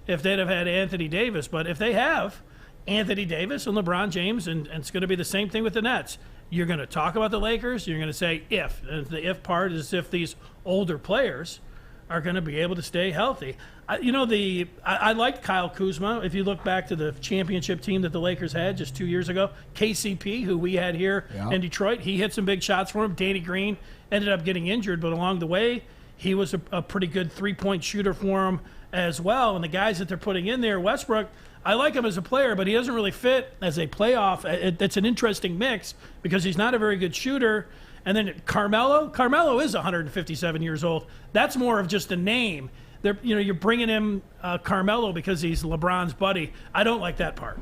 if they'd have had Anthony Davis. But if they have Anthony Davis and LeBron James, and it's going to be the same thing with the Nets. You're going to talk about the Lakers. You're going to say if. And the if part is if these older players are going to be able to stay healthy. I liked Kyle Kuzma. If you look back to the championship team that the Lakers had just 2 years ago, KCP, who we had here in Detroit, he hit some big shots for him. Danny Green ended up getting injured, but along the way, he was a pretty good three-point shooter for him as well. And the guys that they're putting in there, Westbrook, I like him as a player, but he doesn't really fit as a playoff. It's an interesting mix because he's not a very good shooter. And then Carmelo is 157 years old. That's more of just a name. You're bringing him Carmelo because he's LeBron's buddy. I don't like that part.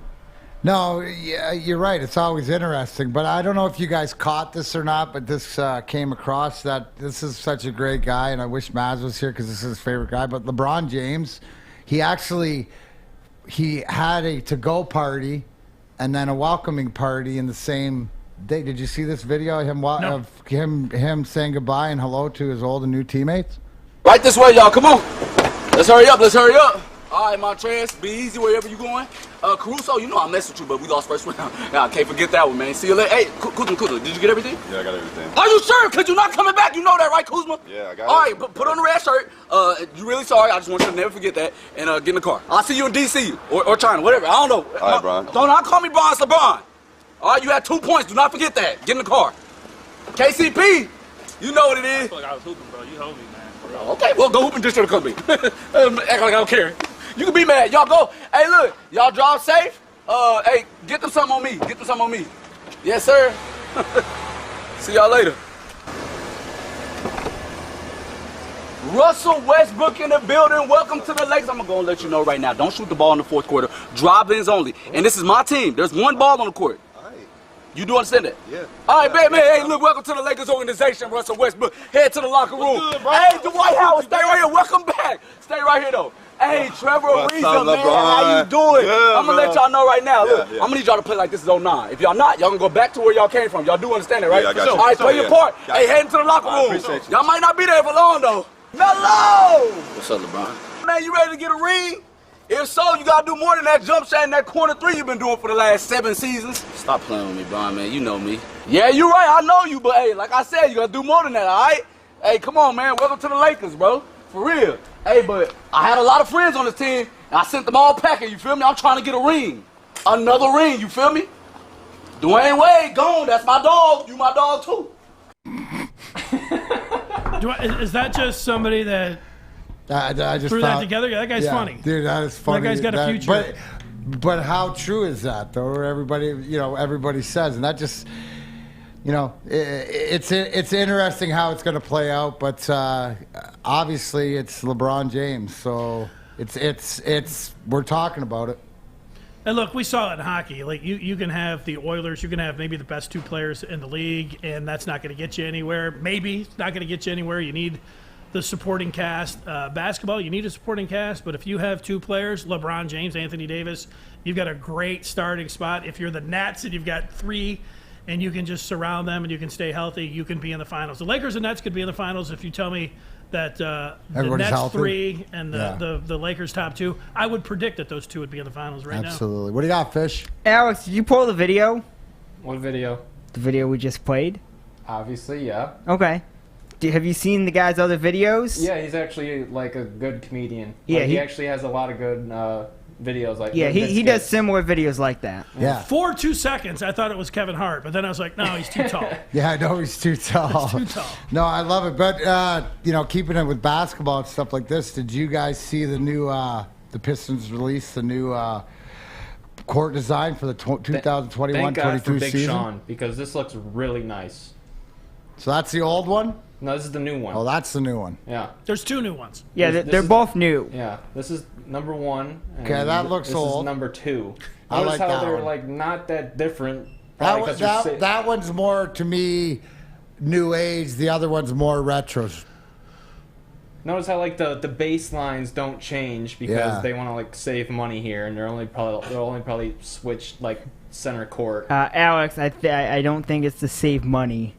No, yeah, you're right. It's always interesting. But I don't know if you guys caught this or not, but this came across that this is such a great guy, and I wish Maz was here because this is his favorite guy. But LeBron James, he had a to-go party and then a welcoming party in the same day. Did you see this video of him saying goodbye and hello to his old and new teammates? Right this way, y'all. Come on. Let's hurry up. All right, Montrez, be easy wherever you going. Caruso, you know I mess with you, but we lost first round. I can't forget that one, man. See you later. Hey, Kuzma, did you get everything? Yeah, I got everything. Are you sure? Because you're not coming back. You know that, right, Kuzma? Yeah, I got All right, put on the red shirt. You really sorry. I just want you to never forget that. And get in the car. I'll see you in D.C. or China, whatever. I don't know. All right, Bron. Don't call me Bron, it's LeBron. All right, you had 2 points. Do not forget that. Get in the car. KCP, you know what it is. I feel like I was hooping, bro. You hold me, man. Okay, well, go hoop and dish to the company. Act like I don't care. You can be mad. Y'all go. Hey, look. Y'all drive safe. Hey, get them something on me. Yes, sir. See y'all later. Russell Westbrook in the building. Welcome to the Lakers. I'm going to go and let you know right now. Don't shoot the ball in the fourth quarter. Drive-ins only. And this is my team. There's one ball on the court. You do understand that? Yeah. All right, man. Hey, look, welcome to the Lakers organization, Russell Westbrook. Head to the locker room. Hey, Dwight Howard, stay right here. Welcome back. Stay right here, though. Hey, Trevor Ariza, man, how you doing? Yeah, I'm gonna let y'all know right now. Look, Yeah. I'm gonna need y'all to play like this is 09. If y'all not, y'all gonna go back to where y'all came from. Y'all do understand that, right? Yeah, I got you. All right, play your part. Got Hey, you. head into the locker room. appreciate you. Y'all might not be there for long, though. Melo! What's up, LeBron? Man, you ready to get a ring? If so, you gotta do more than that jump shot and that corner three you've been doing for the last 7 seasons. Stop playing with me, Brian, man. You know me. Yeah, you right. I know you, but hey, like I said, you gotta do more than that, all right? Hey, come on, man. Welcome to the Lakers, bro. For real. Hey, but I had a lot of friends on this team, and I sent them all packing, you feel me? I'm trying to get a ring. Another ring, you feel me? Dwayne Wade, gone. That's my dog. You my dog, too. Is that just somebody that I just threw that found- together? Yeah, that guy's funny. Dude, that is funny. That guy's got a future. But how true is that, though? Everybody says, and that just, it's interesting how it's going to play out. But obviously, it's LeBron James, so it's we're talking about it. And look, we saw it in hockey. Like you can have the Oilers, you can have maybe the best 2 players in the league, and that's not going to get you anywhere. Maybe it's not going to get you anywhere. You need the supporting cast. Basketball, you need a supporting cast, but if you have 2 players, LeBron James, Anthony Davis, you've got a great starting spot. If you're the Nets and you've got 3 and you can just surround them and you can stay healthy, you can be in the finals. The Lakers and Nets could be in the finals if you tell me that the Everybody's Nets healthy. 3 and the Lakers top 2. I would predict that those 2 would be in the finals right now. Absolutely. What do you got, Fish? Alex, did you pull the video? What video? The video we just played? Obviously, yeah. Okay. Have you seen the guy's other videos? Yeah, he's actually like a good comedian. Yeah, Like, he he- actually has a lot of good videos. Like Yeah, good he does skits. similar videos like that. Yeah. For 2 seconds, I thought it was Kevin Hart, but then I was like, no, he's too tall. Yeah, I know he's too tall. He's too tall. No, I love it. But, keeping it with basketball and stuff like this, did you guys see the new, the Pistons release the new court design for the 2021-22 Thank God for Big season? Sean, because this looks really nice. So that's the old one? No, this is the new one. Oh, that's the new one. Yeah. There's 2 new ones. Yeah, This they're is- both new. Yeah, this is number 1. and Okay, that looks this old. is number 2. I Notice like how that they're one. like not that different. That, probably one, 'cause they're that one's more, to me, new age. The other one's more retro. Notice how like the baselines don't change because Yeah. they want to like save money here, and they'll only probably switch like center court. Alex, I don't think it's to save money.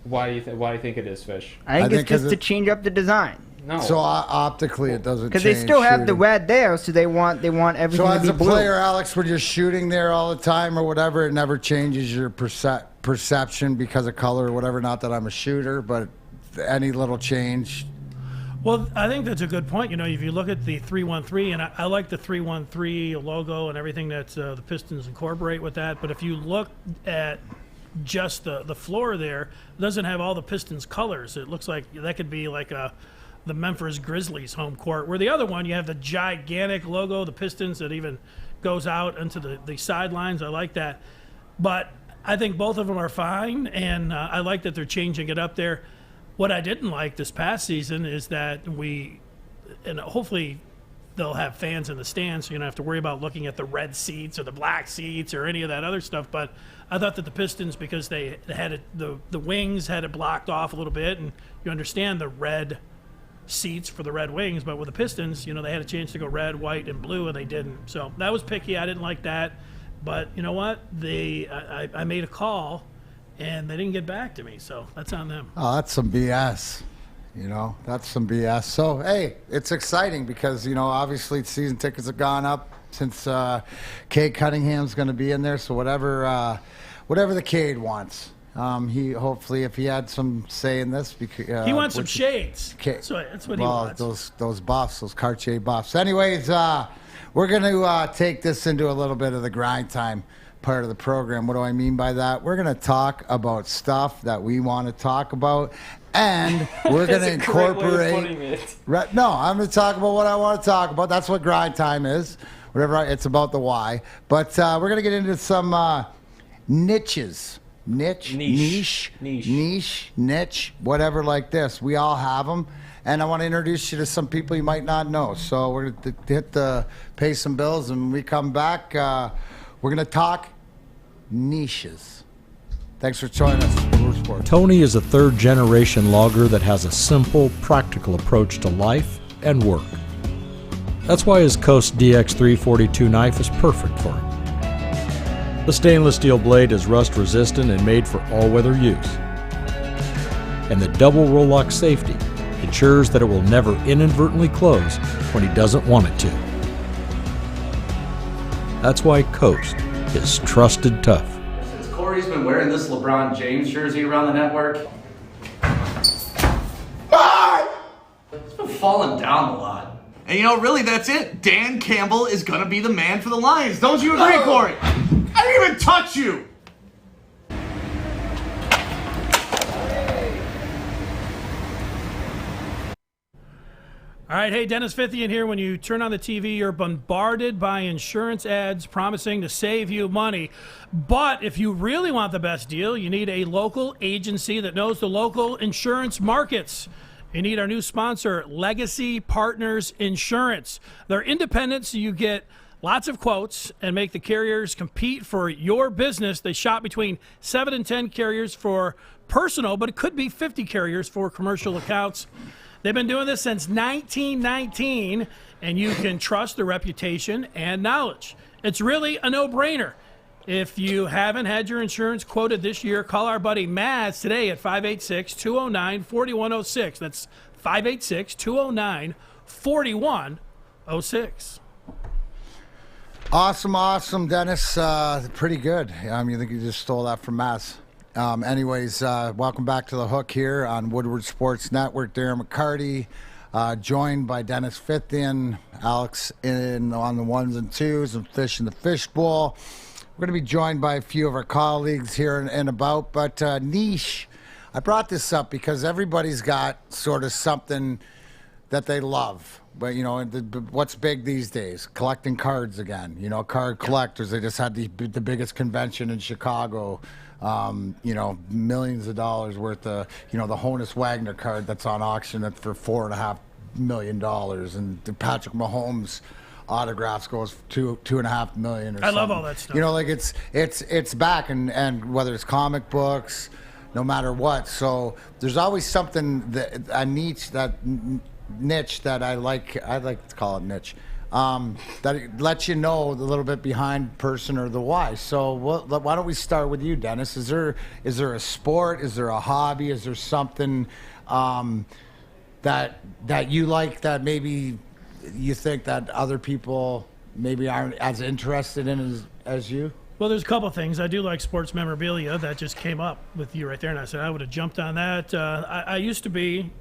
Why do you think it is, Fish? I think I it's think 'cause just to it- change up the design. No. So optically, it doesn't Because change. they still have the shooting. red there, so they want everything So to as be a blue. player, Alex, when you're shooting there all the time or whatever, it never changes your perception because of color or whatever. Not that I'm a shooter, but any little change. Well, I think that's a good point. If you look at the 313, and I like the 313 logo and everything that the Pistons incorporate with that, but if you look at just the floor there, it doesn't have all the Pistons colors. It looks like that could be like the Memphis Grizzlies home court, where the other one, you have the gigantic logo, the Pistons, that even goes out into the sidelines. I like that. But I think both of them are fine, and I like that they're changing it up there. What I didn't like this past season is that and hopefully they'll have fans in the stands, so you don't have to worry about looking at the red seats or the black seats or any of that other stuff. But I thought that the Pistons, because they had it, the wings had it blocked off a little bit, and you understand the red seats for the Red Wings, but with the Pistons, they had a chance to go red, white, and blue, and they didn't. So that was picky. I didn't like that. But you know what? I made a call, and they didn't get back to me, so that's on them. Oh, that's some BS. That's some BS. So, hey, it's exciting because, obviously season tickets have gone up since Cade Cunningham's going to be in there. So whatever the Cade wants. He hopefully, if he had some say in this, because He wants some shades. That's what he wants. Those buffs, those Cartier buffs. Anyways, we're going to take this into a little bit of the grind time part of the program. What do I mean by that? We're going to talk about stuff that we want to talk about, and we're going to incorporate. No, I'm going to talk about what I want to talk about. That's what grind time is. It's about the why. But we're going to get into some niches. Niche, whatever like this. We all have them. And I want to introduce you to some people you might not know. So we're going to pay some bills, and when we come back, we're going to talk niches. Thanks for joining us. Woodward Sports. Tony is a third-generation logger that has a simple, practical approach to life and work. That's why his Coast DX342 knife is perfect for him. The stainless steel blade is rust-resistant and made for all-weather use. And the double roll-lock safety ensures that it will never inadvertently close when he doesn't want it to. That's why Coast is trusted tough. Since Corey's been wearing this LeBron James jersey around the network, it's been falling down a lot. And you know, really, that's it. Dan Campbell is going to be the man for the Lions. Don't you agree, Corey? I didn't even touch you. All right, hey, Dennis Fithian here. When you turn on the TV, you're bombarded by insurance ads promising to save you money. But if you really want the best deal, you need a local agency that knows the local insurance markets. You need our new sponsor, Legacy Partners Insurance. They're independent, so you get lots of quotes and make the carriers compete for your business. They shop between 7 and 10 carriers for personal, but it could be 50 carriers for commercial accounts. They've been doing this since 1919, and you can trust their reputation and knowledge. It's really a no-brainer. If you haven't had your insurance quoted this year, call our buddy Maz today at 586-209-4106. That's 586-209-4106. Awesome, Dennis. Pretty good. You think you just stole that from Maz. Anyways, welcome back to The Hook here on Woodward Sports Network. Darren McCarty, joined by Dennis Fithian, Alex on the ones and twos, and Fish in the Fishbowl. We're going to be joined by a few of our colleagues here and about, but niche. I brought this up because everybody's got sort of something that they love. But, you know, what's big these days? Collecting cards again. You know, card collectors. They just had the biggest convention in Chicago. You know, millions of dollars worth of, you know, the Honus Wagner card that's on auction for $4.5 million. And the Patrick Mahomes autographs goes $2.5 million or something. I love all that stuff. You know, like it's back, and whether it's comic books, no matter what. So there's always something a niche that I like to call it niche. That it lets you know a little bit behind person or the why. So why don't we start with you, Dennis? Is there a sport? Is there a hobby? Is there something that you like that maybe you think that other people maybe aren't as interested in as you? Well, there's a couple things. I do like sports memorabilia. That just came up with you right there, and I said I would have jumped on that. I used to be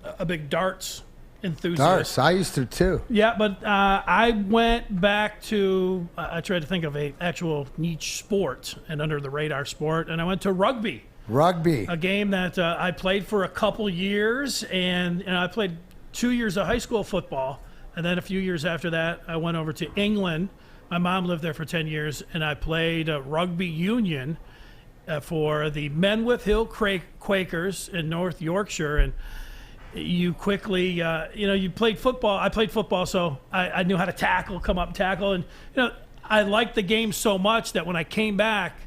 a big darts enthusiast. Darts, I used to too. Yeah, but I went back to, I tried to think of a actual niche sport and under the radar sport, and I went to rugby. Rugby. A game that I played for a couple years, and I played 2 years of high school football, and then a few years after that, I went over to England. My mom lived there for 10 years, and I played rugby union for the Menwith Hill Quakers in North Yorkshire, and you quickly, you played football. I played football, so I knew how to tackle, come up and tackle. And, I liked the game so much that when I came back,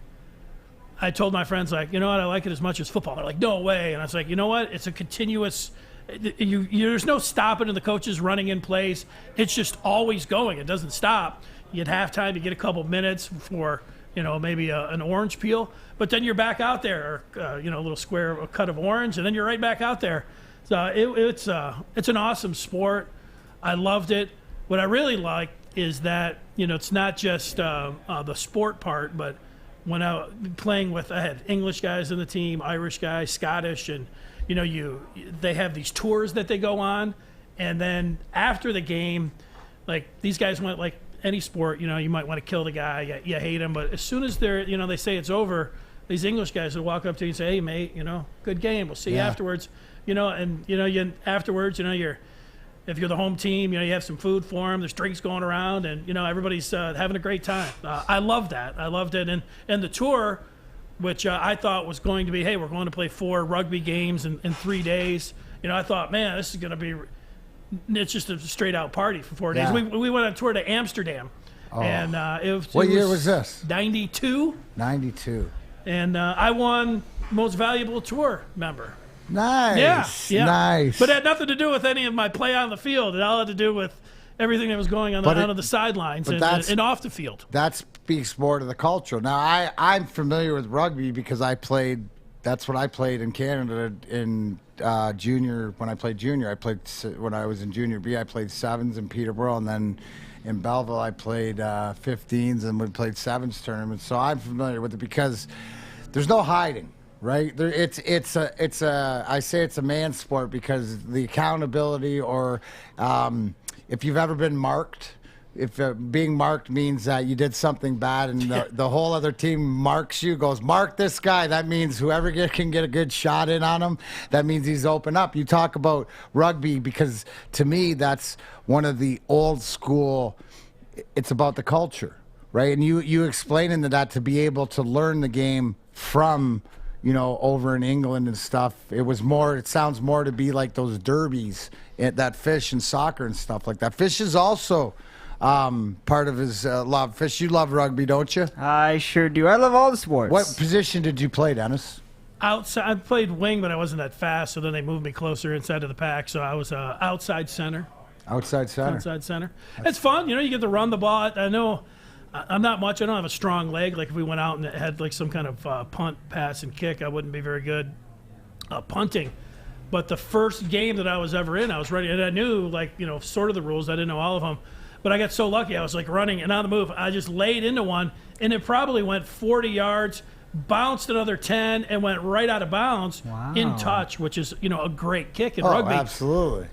I told my friends, like, you know what, I like it as much as football. They're like, no way. And I was like, you know what, it's a continuous, there's no stopping and the coaches running in plays. It's just always going. It doesn't stop. You get halftime, you get a couple minutes for, maybe an orange peel. But then you're back out there, a little square, a cut of orange, and then you're right back out there. So it's an awesome sport. I loved it. What I really like is that it's not just the sport part, but when I was playing with, I had English guys in the team, Irish guys, Scottish, and they have these tours that they go on, and then after the game, like these guys went like any sport, you might want to kill the guy, you hate him, but as soon as they say it's over, these English guys will walk up to you and say, hey mate, good game, we'll see you afterwards. Afterwards, if you're the home team, you have some food for them. There's drinks going around, and everybody's having a great time. I love that. I loved it, and the tour, which I thought was going to be, hey, we're going to play 4 rugby games in 3 days. I thought, man, this is going to be. It's just a straight out party for 4 days. Yeah. We went on tour to Amsterdam, and what year was this? 92. 92. And I won Most Valuable Tour member. Nice. Yeah. Nice. But it had nothing to do with any of my play on the field. It all had to do with everything that was going on on the sidelines and off the field. That speaks more to the culture. Now, I'm familiar with rugby because that's what I played in Canada in junior. When I played junior, when I was in junior B, I played sevens in Peterborough, and then in Belleville, I played 15s, and we played sevens tournaments. So I'm familiar with it because there's no hiding, right? I say it's a man's sport because the accountability, or if you've ever been marked. If being marked means that you did something bad and the whole other team marks you, goes, mark this guy. That means whoever can get a good shot in on him, that means he's open up. You talk about rugby because, to me, that's one of the old school, it's about the culture, right? And you explain into that to be able to learn the game from, over in England and stuff. It sounds more to be like those derbies that Fish and soccer and stuff like that. Fish is also... part of his love. Fish, you love rugby, don't you? I sure do. I love all the sports. What position did you play, Dennis? Outside. I played wing, but I wasn't that fast, so then they moved me closer inside of the pack, so I was outside center. Outside center. Outside center. It's fun. You get to run the ball. I know I'm not much. I don't have a strong leg. Like if we went out and had like some kind of punt, pass, and kick, I wouldn't be very good punting. But the first game that I was ever in, I was ready, and I knew sort of the rules. I didn't know all of them. But I got so lucky. I was running and on the move. I just laid into one, and it probably went 40 yards, bounced another 10, and went right out of bounds in touch, which is a great kick in rugby. Absolutely.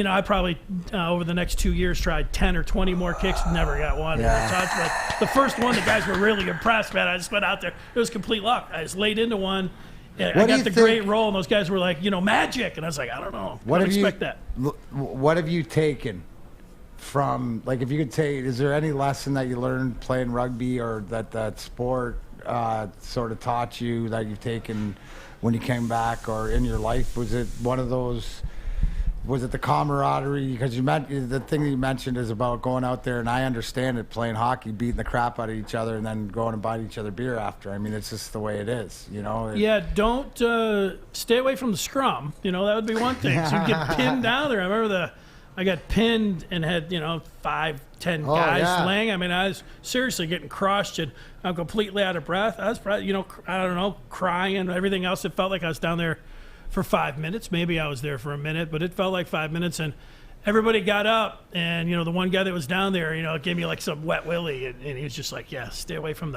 I probably over the next 2 years tried 10 or 20 more kicks, never got one in touch. But the first one, the guys were really impressed, man. I just went out there. It was complete luck. I just laid into one. I got the great roll, and those guys were like, magic. And I was like, I don't know. I don't expect that. What have you taken from, if you could take, is there any lesson that you learned playing rugby or that sport sort of taught you that you've taken when you came back or in your life? Was it one of those, was it the camaraderie? Because the thing that you mentioned is about going out there, and I understand it, playing hockey, beating the crap out of each other, and then going and buying each other beer after. I mean, it's just the way it is, Yeah, don't stay away from the scrum. That would be one thing. So you get pinned down there. I remember I got pinned and had 5-10 guys laying. I mean, I was seriously getting crushed, and I'm completely out of breath. I was probably I don't know, crying and everything else. It felt like I was down there for 5 minutes. Maybe I was there for a minute, but it felt like 5 minutes. And everybody got up, and the one guy that was down there, gave me some wet willy, and he was just like, yeah, stay away from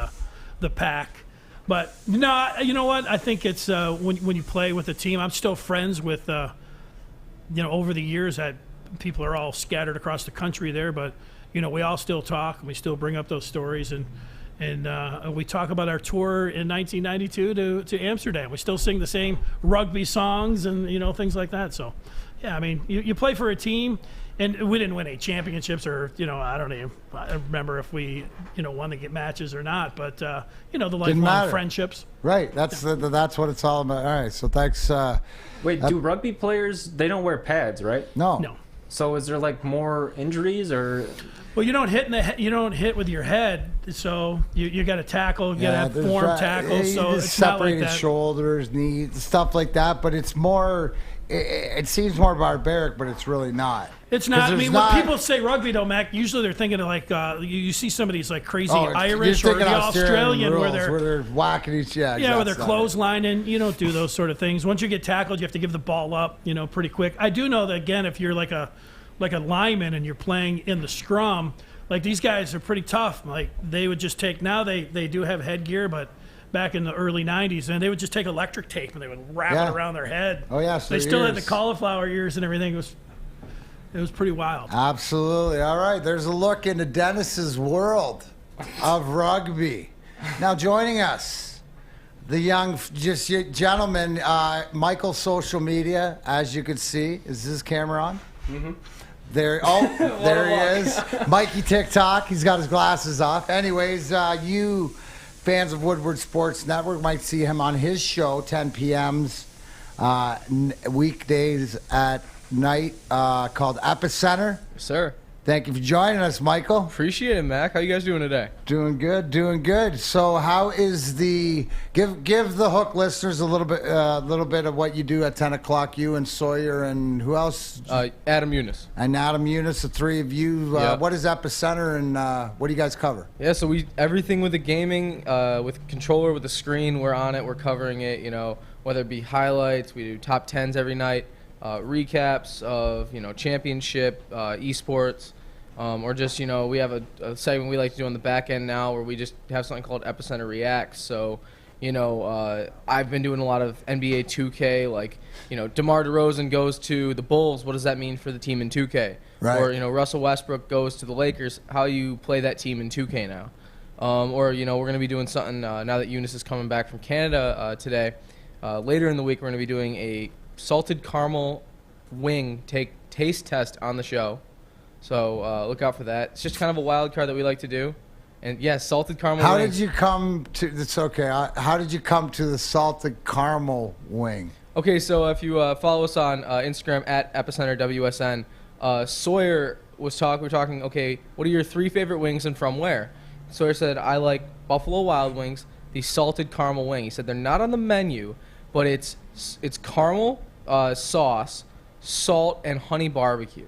the pack. But no, you know what? I think it's when you play with a team. I'm still friends with over the years people are all scattered across the country there, but we all still talk, and we still bring up those stories, and we talk about our tour in 1992 to Amsterdam. We still sing the same rugby songs and things like that. So yeah, I mean, you play for a team, and we didn't win any championships, or I don't remember if we won the matches or not, but the lifelong friendships. Right, that's what it's all about. All right, so thanks. Wait, do rugby players, they don't wear pads, right? No. So is there more injuries, or? Well, you don't hit with your head, so you got to tackle. You got to have form tackles. So it's not like that. Shoulders, knees, stuff like that. But it's more. It seems more barbaric, but it's really not. It's not. I mean, when people say rugby, though, Mac, usually they're thinking of you see some of these crazy Irish or the Australian rules, where they're whacking each other. Yeah, where they're clotheslining. You don't do those sort of things. Once you get tackled, you have to give the ball up, pretty quick. I do know that, again, if you're like a lineman and you're playing in the scrum, these guys are pretty tough. They would just take, now they do have headgear, but back in the early 90s, and they would just take electric tape and they would wrap it around their head. Oh, yeah. So they still had the cauliflower ears and everything. It was pretty wild. Absolutely. All right. There's a look into Dennis's world of rugby. Now, joining us, the young gentleman, Michael's social media, as you can see. Is his camera on? Mm-hmm. There he is. Mikey TikTok. He's got his glasses off. Anyways, you fans of Woodward Sports Network might see him on his show, 10 p.m.s, weekdays at night, called EpEcenter. Sir. Thank you for joining us, Michael. Appreciate it, Mac. How you guys doing today? Doing good, doing good. So, how is the give the Hook listeners a little bit of what you do at 10 o'clock? You and Sawyer and who else? Adam Eunice. And Adam Eunice, the three of you. Yep. What is EpEcenter and what do you guys cover? Yeah, so we everything with the gaming, with controller, with the screen. We're on it. We're covering it. You know, whether it be highlights, we do top 10s every night, recaps of championship, esports. Or just, we have a segment we like to do on the back end now where we just have something called EpEcenter Reacts. So, I've been doing a lot of NBA 2K, like, DeMar DeRozan goes to the Bulls. What does that mean for the team in 2K? Right. Or, Russell Westbrook goes to the Lakers. How you play that team in 2K now? Or, we're going to be doing something now that Eunice is coming back from Canada today. Later in the week, we're going to be doing a salted caramel wing taste test on the show. So look out for that. It's just kind of a wild card that we like to do. And yes, salted caramel How wings. did you come to? It's okay. How did you come to the salted caramel wing? Okay, so if you follow us on Instagram at EpEcenter WSN, Sawyer was we're talking. Okay, what are your 3 favorite wings and from where? Sawyer said, I like Buffalo Wild Wings, the salted caramel wing. He said they're not on the menu, but it's caramel sauce, salt, and honey barbecue.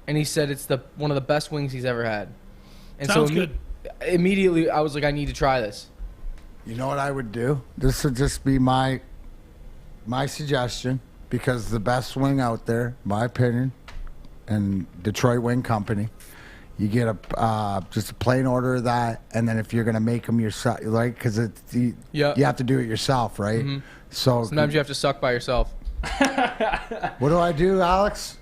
And he said it's one of the best wings he's ever had. And Sounds good. Immediately, I was like, I need to try this. You know what I would do? This would just be my suggestion, because the best wing out there, my opinion, and Detroit Wing Company, you get just a plain order of that, and then if you're going to make them yourself, like, because you have to do it yourself, right? Mm-hmm. So sometimes you have to suck by yourself. What do I do, Alex?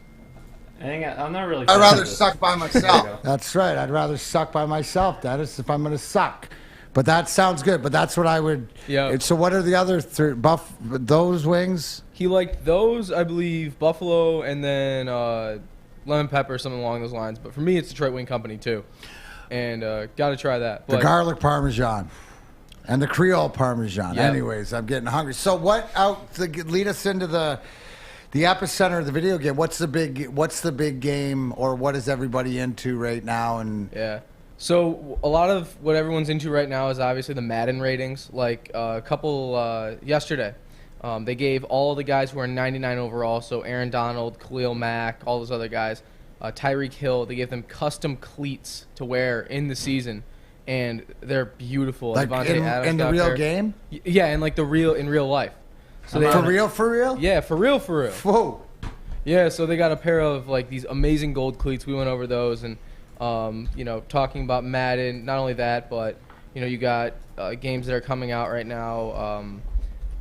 I'm not really. I'd rather suck by myself. That's right. I'd rather suck by myself. That is, if I'm going to suck. But that sounds good. But that's what I would. Yeah. So what are the other those wings? He liked those, I believe, buffalo, and then lemon pepper, something along those lines. But for me, it's Detroit Wing Company too, and got to try that. The garlic parmesan. And the Creole Parmesan. Yep. Anyways, I'm getting hungry. So lead us into the EpEcenter of the video game. What's the big game, or what is everybody into right now? And yeah. So a lot of what everyone's into right now is obviously the Madden ratings. Like a couple yesterday, they gave all the guys who are 99 overall, so Aaron Donald, Khalil Mack, all those other guys, Tyreek Hill, they gave them custom cleats to wear in the season. And they're beautiful. Like in the real game? Yeah, in real life. So for real? Yeah, for real. Whoa. Yeah, so they got a pair of like these amazing gold cleats. We went over those and talking about Madden. Not only that, but you got games that are coming out right now.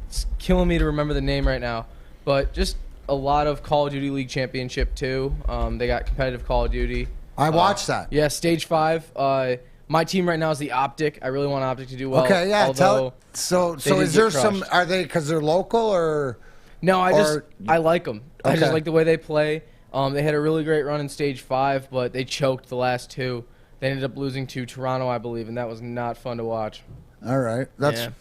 It's killing me to remember the name right now, but just a lot of Call of Duty League Championship 2. They got competitive Call of Duty. I watched that. Yeah, Stage 5. My team right now is the Optic. I really want Optic to do well. Okay, yeah. So is there some? crushed. Are they because they're local or? No, I like them. I just Okay. like the way they play. They had a really great run in Stage 5, but they choked the last 2. They ended up losing to Toronto, I believe, and that was not fun to watch. All right, that's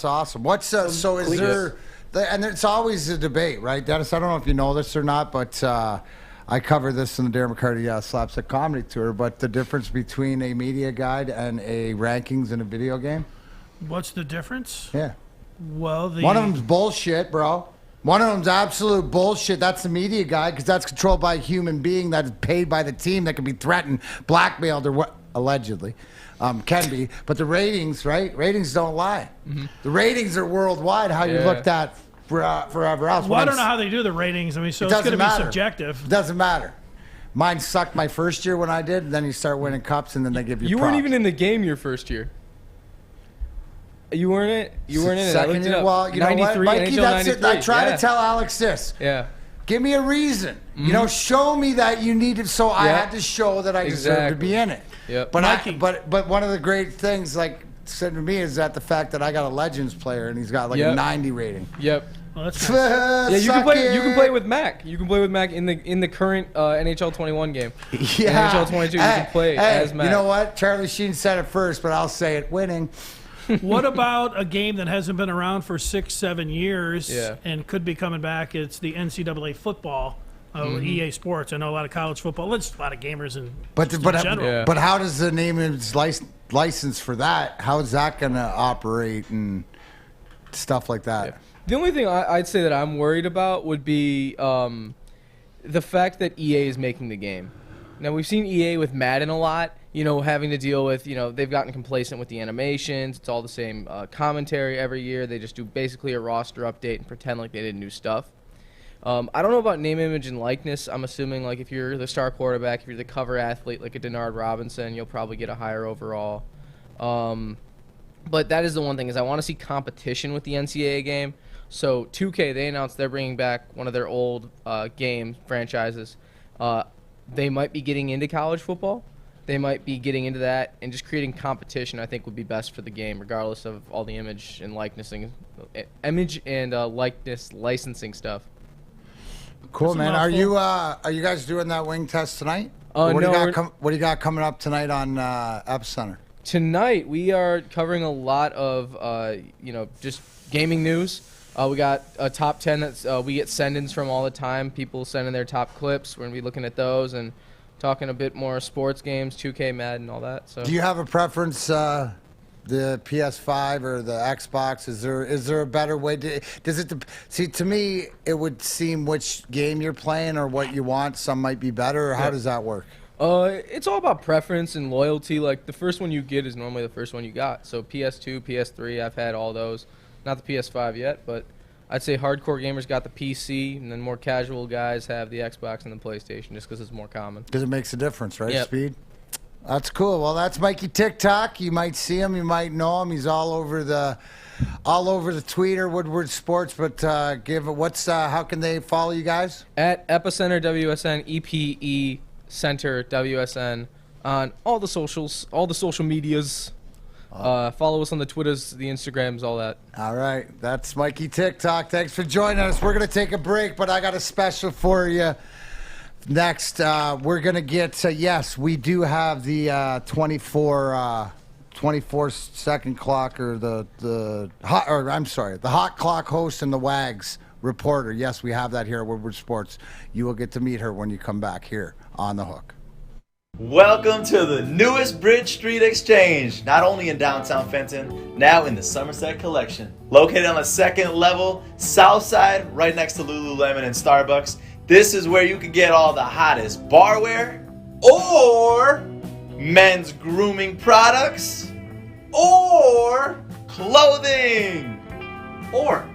awesome. What's so is there? And it's always a debate, right, Dennis? I don't know if you know this or not, but I cover this in the Darren McCarty Slapstick Comedy Tour. But the difference between a media guide and a rankings in a video game? What's the difference? Yeah. Well, one of them's bullshit, bro. One of them's absolute bullshit. That's the media guide because that's controlled by a human being that is paid by the team that can be threatened, blackmailed, or what allegedly can be. But the ratings, right? Ratings don't lie. Mm-hmm. The ratings are worldwide. How you looked at forever else. Well, I don't know how they do the ratings. I mean, so it's going to be subjective. It doesn't matter. Mine sucked my first year when I did. Then you start winning cups, and then they give you. You props. weren't even in the game your first year. You weren't in it. You weren't in it. Second year. Well, you know what, Mikey? NHL That's 93. it. I try to tell Alex this. Yeah. Give me a reason. Mm-hmm. Show me that you needed. So I had to show that I deserved to be in it. Yep. But but one of the great things, like said to me, is that the fact that I got a Legends player and he's got like a 90 rating. Yep. Well, that's nice. Yeah, you can play. You can play with Mac. You can play with Mac in the current NHL 21 game. Yeah. NHL 22, you can play as Mac. You know what? Charlie Sheen said it first, but I'll say it: winning. What about a game that hasn't been around for 6-7 years Yeah. and could be coming back? It's the NCAA football of EA Sports. I know a lot of college football, just a lot of gamers in general. But how does the name and license for that? How is that going to operate and stuff like that? Yeah. The only thing I'd say that I'm worried about would be the fact that EA is making the game. Now, we've seen EA with Madden a lot, having to deal with, they've gotten complacent with the animations. It's all the same commentary every year. They just do basically a roster update and pretend like they did new stuff. I don't know about name, image, and likeness. I'm assuming, like, if you're the star quarterback, if you're the cover athlete, like a Denard Robinson, you'll probably get a higher overall. But that is the one thing, is I want to see competition with the NCAA game. So 2K, they announced they're bringing back one of their old game franchises. They might be getting into college football. They might be getting into that, and just creating competition, I think, would be best for the game, regardless of all the image and likeness licensing stuff. Cool, man. Are you guys doing that wing test tonight? No. What do you got coming up tonight on EpEcenter? Tonight we are covering a lot of just gaming news. We got a top 10 that we get send-ins from all the time. People send in their top clips. We're going to be looking at those and talking a bit more sports games, 2K, Madden, all that. So. Do you have a preference, the PS5 or the Xbox? Is there a better way? To me, it would seem which game you're playing or what you want. Some might be better. Or how does that work? It's all about preference and loyalty. Like, the first one you get is normally the first one you got. So PS2, PS3, I've had all those. Not the PS5 yet, but I'd say hardcore gamers got the PC, and then more casual guys have the Xbox and the PlayStation, just because it's more common. Because it makes a difference, right? Yep. Speed. That's cool. Well, that's Mikey TikTok. You might see him, you might know him. He's all over the Twitter, Woodward Sports. But how can they follow you guys? At EpEcenter WSN, EpEcenter WSN on all the socials, all the social medias. Follow us on the Twitters, the Instagrams, all that. All right. That's Mikey TikTok. Thanks for joining us. We're going to take a break, but I got a special for you. Next, we're going to get, yes, we do have the 24-second clock, or the hot clock host and the WAGs reporter. Yes, we have that here at Woodward Sports. You will get to meet her when you come back here on The Hook. Welcome to the newest Bridge Street Exchange, not only in downtown Fenton, now in the Somerset Collection. Located on the second level, south side, right next to Lululemon and Starbucks. This is where you can get all the hottest barware, or men's grooming products, or clothing, or,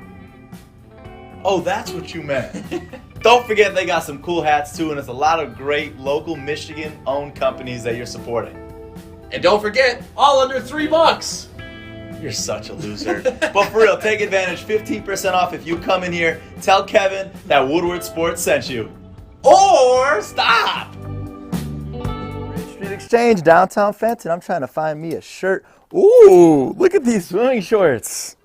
oh, that's what you meant. Don't forget they got some cool hats too, and there's a lot of great local Michigan-owned companies that you're supporting. And don't forget, all under $3. You're such a loser. But for real, take advantage, 15% off if you come in here. Tell Kevin that Woodward Sports sent you. Or stop! Bridge Street Exchange, downtown Fenton. I'm trying to find me a shirt. Ooh, look at these swimming shorts.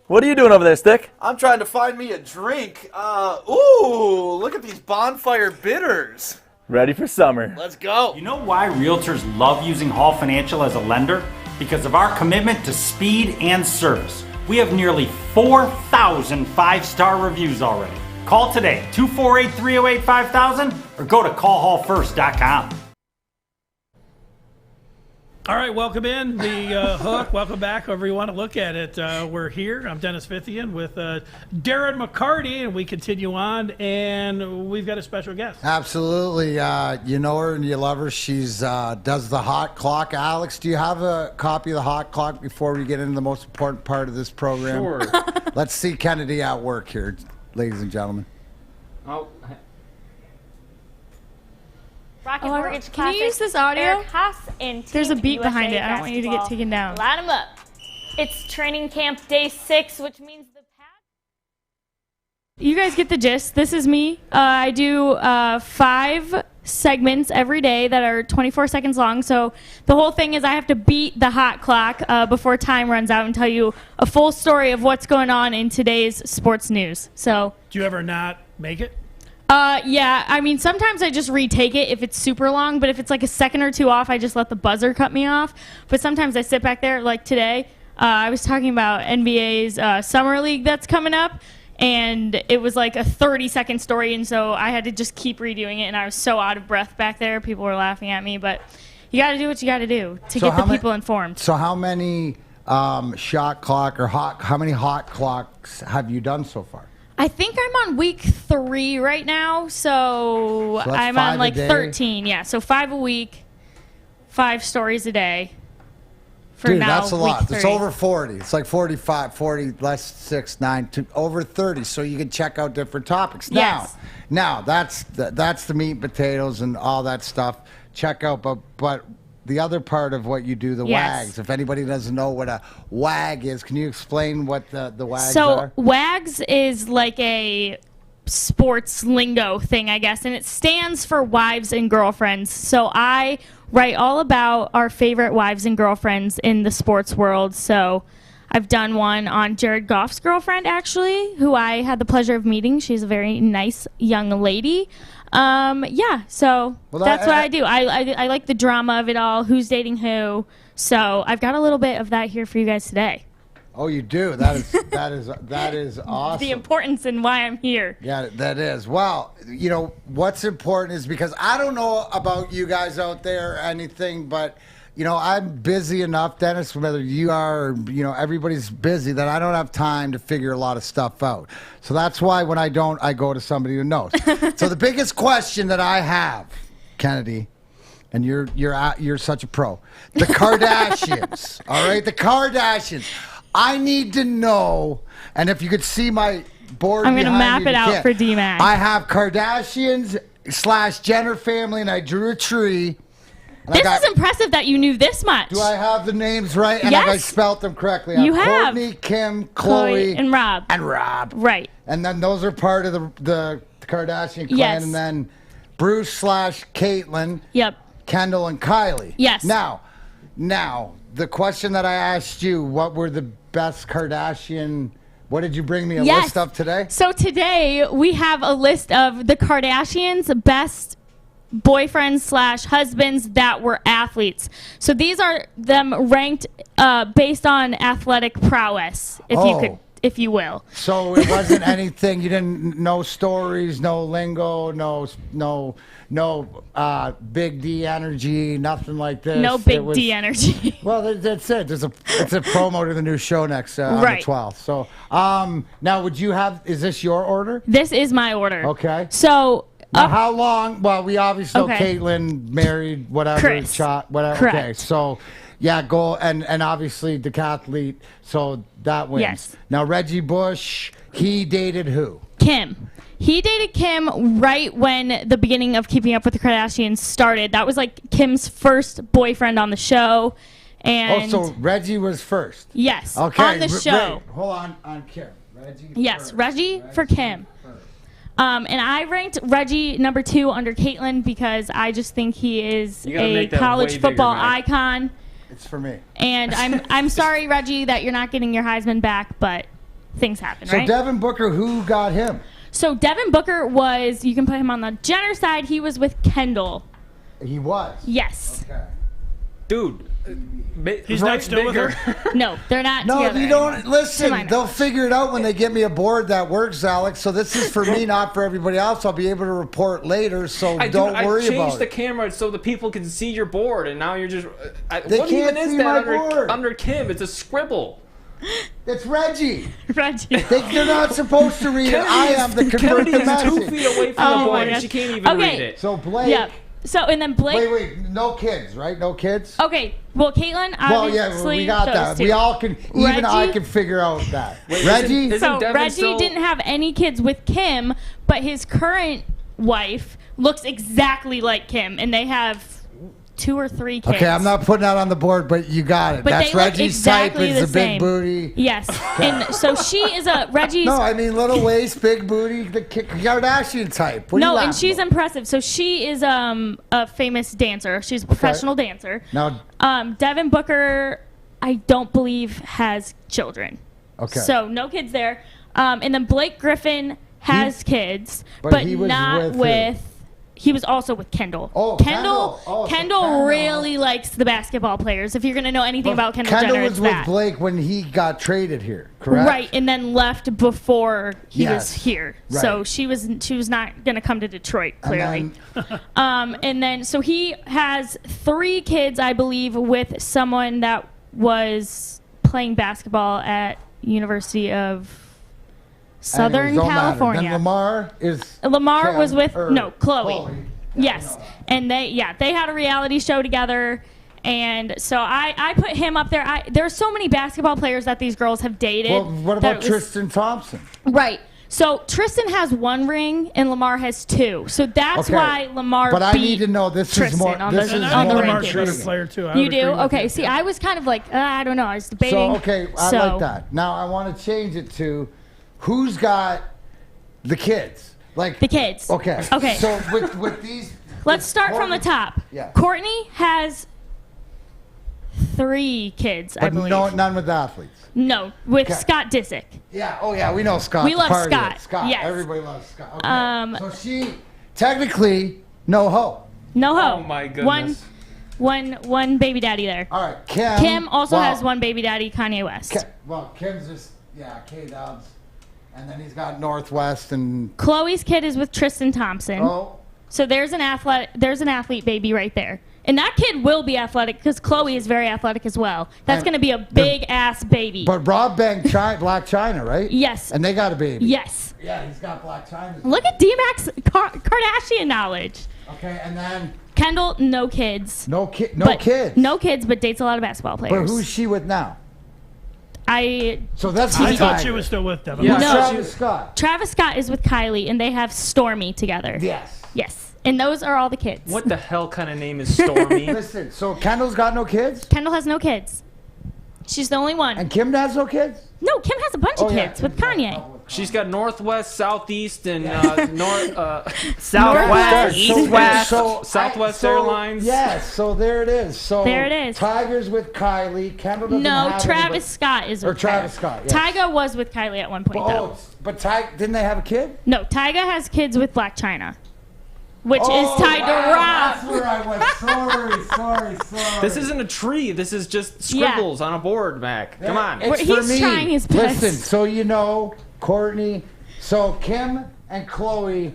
What are you doing over there, Stick? I'm trying to find me a drink. Ooh, look at these bonfire bitters. Ready for summer. Let's go. You know why realtors love using Hall Financial as a lender? Because of our commitment to speed and service. We have nearly 4,000 five-star reviews already. Call today, 248-308-5000, or go to callhallfirst.com. All right, welcome in the Hook. Welcome back, however you want to look at it. We're here. I'm Dennis Fithian with Darren McCarty, and we continue on, and we've got a special guest. Absolutely. You know her and you love her. She's does the hot clock. Alex, do you have a copy of the hot clock before we get into the most important part of this program? Sure. Let's see Kennedy at work here, ladies and gentlemen. Oh. Rocket Mortgage Can you use this audio? There's a beat behind it. I don't want you to get taken down. Line them up. It's training camp day 6, which means the You guys get the gist. This is me. I do 5 segments every day that are 24 seconds long. So the whole thing is I have to beat the hot clock before time runs out and tell you a full story of what's going on in today's sports news. So do you ever not make it? Yeah, I mean, sometimes I just retake it if it's super long, but if it's like a second or two off, I just let the buzzer cut me off. But sometimes I sit back there, like today, I was talking about NBA's Summer League that's coming up, and it was like a 30-second story, and so I had to just keep redoing it, and I was so out of breath back there. People were laughing at me, but you got to do what you got to do to get the people informed. So how many shot clock or how many hot clocks have you done so far? I think I'm on week 3 right now, so I'm on like 13. Yeah, so 5 a week, 5 stories a day. Dude, that's a lot. It's over 40. It's like 45, 40, less 6, 9, over 30. So you can check out different topics. Yes. Now that's the meat and potatoes and all that stuff. Check out, but the other part of what you do, the WAGs. If anybody doesn't know what a WAG is, can you explain what the WAGs are? So WAGs is like a sports lingo thing, I guess, and it stands for wives and girlfriends. So I write all about our favorite wives and girlfriends in the sports world. So I've done one on Jared Goff's girlfriend, actually, who I had the pleasure of meeting. She's a very nice young lady. So that's what I do. I like the drama of it all, who's dating who. So I've got a little bit of that here for you guys today. Oh, you do? That is awesome. The importance and why I'm here. Yeah, that is. Well, you know, what's important is because I don't know about you guys out there or anything, but, you know, I'm busy enough, Dennis, whether you are or, you know, everybody's busy, that I don't have time to figure a lot of stuff out. So that's why when I don't, I go to somebody who knows. So the biggest question that I have, Kennedy, and you're such a pro, the Kardashians, all right? The Kardashians. I need to know, and if you could see my board, I'm going to map it out for DMac. I have Kardashians / Jenner family, and I drew a tree. This is impressive that you knew this much. Do I have the names right? And yes. have I spelt them correctly? You have. Kourtney, Kim, Khloe, and Rob. Right. And then those are part of the Kardashian clan. Yes. And then Bruce / Caitlyn. Yep. Kendall and Kylie. Yes. Now, the question that I asked you, what were the best Kardashian... What did you bring me a list of today? So today we have a list of the Kardashians' best boyfriends / husbands that were athletes. So these are them ranked based on athletic prowess, if you will. So it wasn't anything. You didn't no stories, no lingo, no big D energy, nothing like this. No big D energy. Well, that's it. It's a promo to the new show next on the 12th. So now would you have? Is this your order? This is my order. Okay. So. Now, how long? Well, we obviously know Caitlyn married whatever Chris. shot whatever. Correct. Okay, so yeah, go and obviously decathlete, so that wins. Yes. Now Reggie Bush, he dated who? Kim. He dated Kim right when the beginning of Keeping Up with the Kardashians started. That was like Kim's first boyfriend on the show. And so Reggie was first. Yes. Okay. On the show. Hold on Kim. Reggie. Yes, first. Reggie for Kim. And I ranked Reggie number 2 under Caitlyn because I just think he is a college football icon. It's for me. And I'm sorry, Reggie, that you're not getting your Heisman back, but things happen, right? So Devin Booker, who got him? So Devin Booker was, you can put him on the Jenner side, he was with Kendall. He was? Yes. Okay. Dude. He's not still with her? No, they're not No, together. you don't. Listen, they'll figure it out when they get me a board that works, Alex. So this is for me, not for everybody else. I'll be able to report later, so don't worry about it. I changed the camera so the people can see your board, and now you're just... They what can't even is see that my board. under Kim? It's a scribble. It's Reggie. Reggie. They're not supposed to read it. I am the convert Kennedy the is message. 2 feet away from the board, and she can't even read it. So Blake... Yeah. So, and then Blake... Wait, no kids, right? No kids? Okay, well, Caitlyn, obviously, well, yeah, we got that. Two. We all can... Even Reggie, I can figure out that. Reggie? Reggie didn't have any kids with Kim, but his current wife looks exactly like Kim, and they have 2 or 3 kids. Okay, I'm not putting that on the board, but you got it. But That's they look Reggie's exactly type. the It's a big same. booty. Yes, and so she is a Reggie's... No, I mean little waist, big booty, the Kardashian type. What are you No, and laughing she's about? impressive. So she is a famous dancer. She's a professional dancer. Now, Devin Booker, I don't believe, has children. Okay. So no kids there. And then Blake Griffin has kids, but he was not with who? with... he was also with Kendall. Oh, Kendall Kendall really likes the basketball players. If you're going to know anything about Kendall Kendall Jenner, was it's with that. Blake when he got traded here, correct? Right, and then left before he Yes. was here. Right. So she was not going to come to Detroit, clearly. And And then so he has 3 kids, I believe, with someone that was playing basketball at University of Southern California. Then Lamar is. Lamar Kim, was with or Chloe. Yes, and they had a reality show together, and so I put him up there. There's so many basketball players that these girls have dated. Well, what that about it was- Tristan Thompson? Right. So Tristan has 1 ring and Lamar has 2. So that's Okay. why Lamar. But I beat need to know this Tristan is more. on This the, is on the more Lamar's a better rankings. player too. I You would do? agree with Okay. you. See, I was kind of like, I don't know. I was debating. So okay, I like that. Now I want to change it to who's got the kids. Like the kids. Okay. Okay. So with these. Let's start from the top. Yeah. Courtney has 3 kids, I But believe. none with athletes. No, with Okay. Scott Disick. Yeah. Oh yeah, we know Scott. We the love party Scott. is. Scott. Yes. Everybody loves Scott. Okay. So she technically no ho. No ho. Oh my goodness. One baby daddy there. All right, Kim. Kim also well, has 1 baby daddy, Kanye West. Well, Kim's just K-Dubs, and then he's got Northwest and. Chloe's kid is with Tristan Thompson. Oh. So there's an athlete baby right there. And that kid will be athletic because Chloe is very athletic as well. That's going to be a big ass baby. But Rob banged Black China, right? Yes. And they got a baby. Yes. Yeah, he's got Black China. Look at DMac's Kardashian knowledge. Okay, and then Kendall, no kids. no But- kids. No kids, but dates a lot of basketball players. But who's she with now? So that's I thought she was still with them. Yeah, no, Travis Scott. Travis Scott is with Kylie, and they have Stormy together. Yes. Yes. And those are all the kids. What the hell kind of name is Stormy? Listen, so Kendall's got no kids? Kendall has no kids. She's the only one. And Kim has no kids? No, Kim has a bunch of kids with Kanye. She's got Northwest, Southeast, and Southwest, East-West. Southwest Airlines. Yes, so there it is. So There it is. Tiger's with Kylie. Kendall doesn't No, have Travis Scott is with Travis Tyga. Scott, yes. Tyga was with Kylie at one point, though. But didn't they have a kid? No, Tyga has kids with Black China, which is tied to That's Rob. where I was. Sorry. This isn't a tree. This is just scribbles on a board, Mac. Come on. It's He's for me. trying his best. Listen, so you know, Courtney, so Kim and Chloe,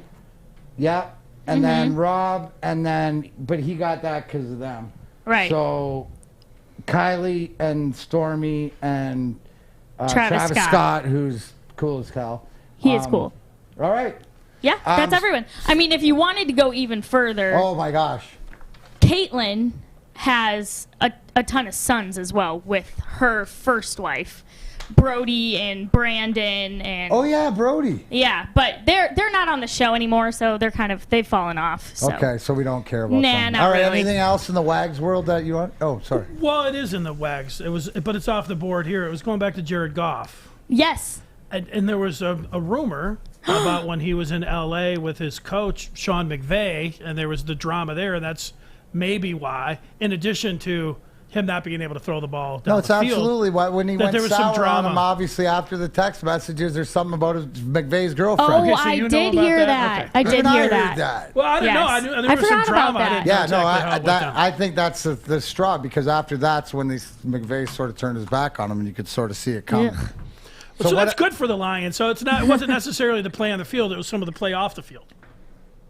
yeah, and then Rob, and then, but he got that because of them. Right. So Kylie and Stormy and Travis Scott. who's cool as hell. He is cool. All right. Yeah, that's everyone. I mean, if you wanted to go even further, Oh my gosh. Caitlyn has a ton of sons as well with her first wife, Brody and Brandon and. Oh yeah, Brody. Yeah, but they're not on the show anymore, so they've fallen off. So. Okay, so we don't care about Nah, them. not All right, really. anything else in the WAGs world that you want? Oh, sorry. Well, it is in the WAGs. But it's off the board here. It was going back to Jared Goff. Yes. And there was a rumor about when he was in L.A. with his coach, Sean McVay, and there was the drama there, and that's maybe why, in addition to him not being able to throw the ball down No, it's the field, absolutely why when he that went there was some sour on drama. him, obviously after the text messages, there's something about his McVay's girlfriend. Oh, Okay, so I you know did about hear that? that. Okay. I did Even I hear heard that. that. Well, I didn't know. Yes. I knew there I was some forgot drama. about I that. didn't know Yeah, exactly no, how it went down. I think that's the straw because after that's when McVay sort of turned his back on him, and you could sort of see it coming. Yeah. So that's good for the Lions. So it wasn't necessarily the play on the field; it was some of the play off the field.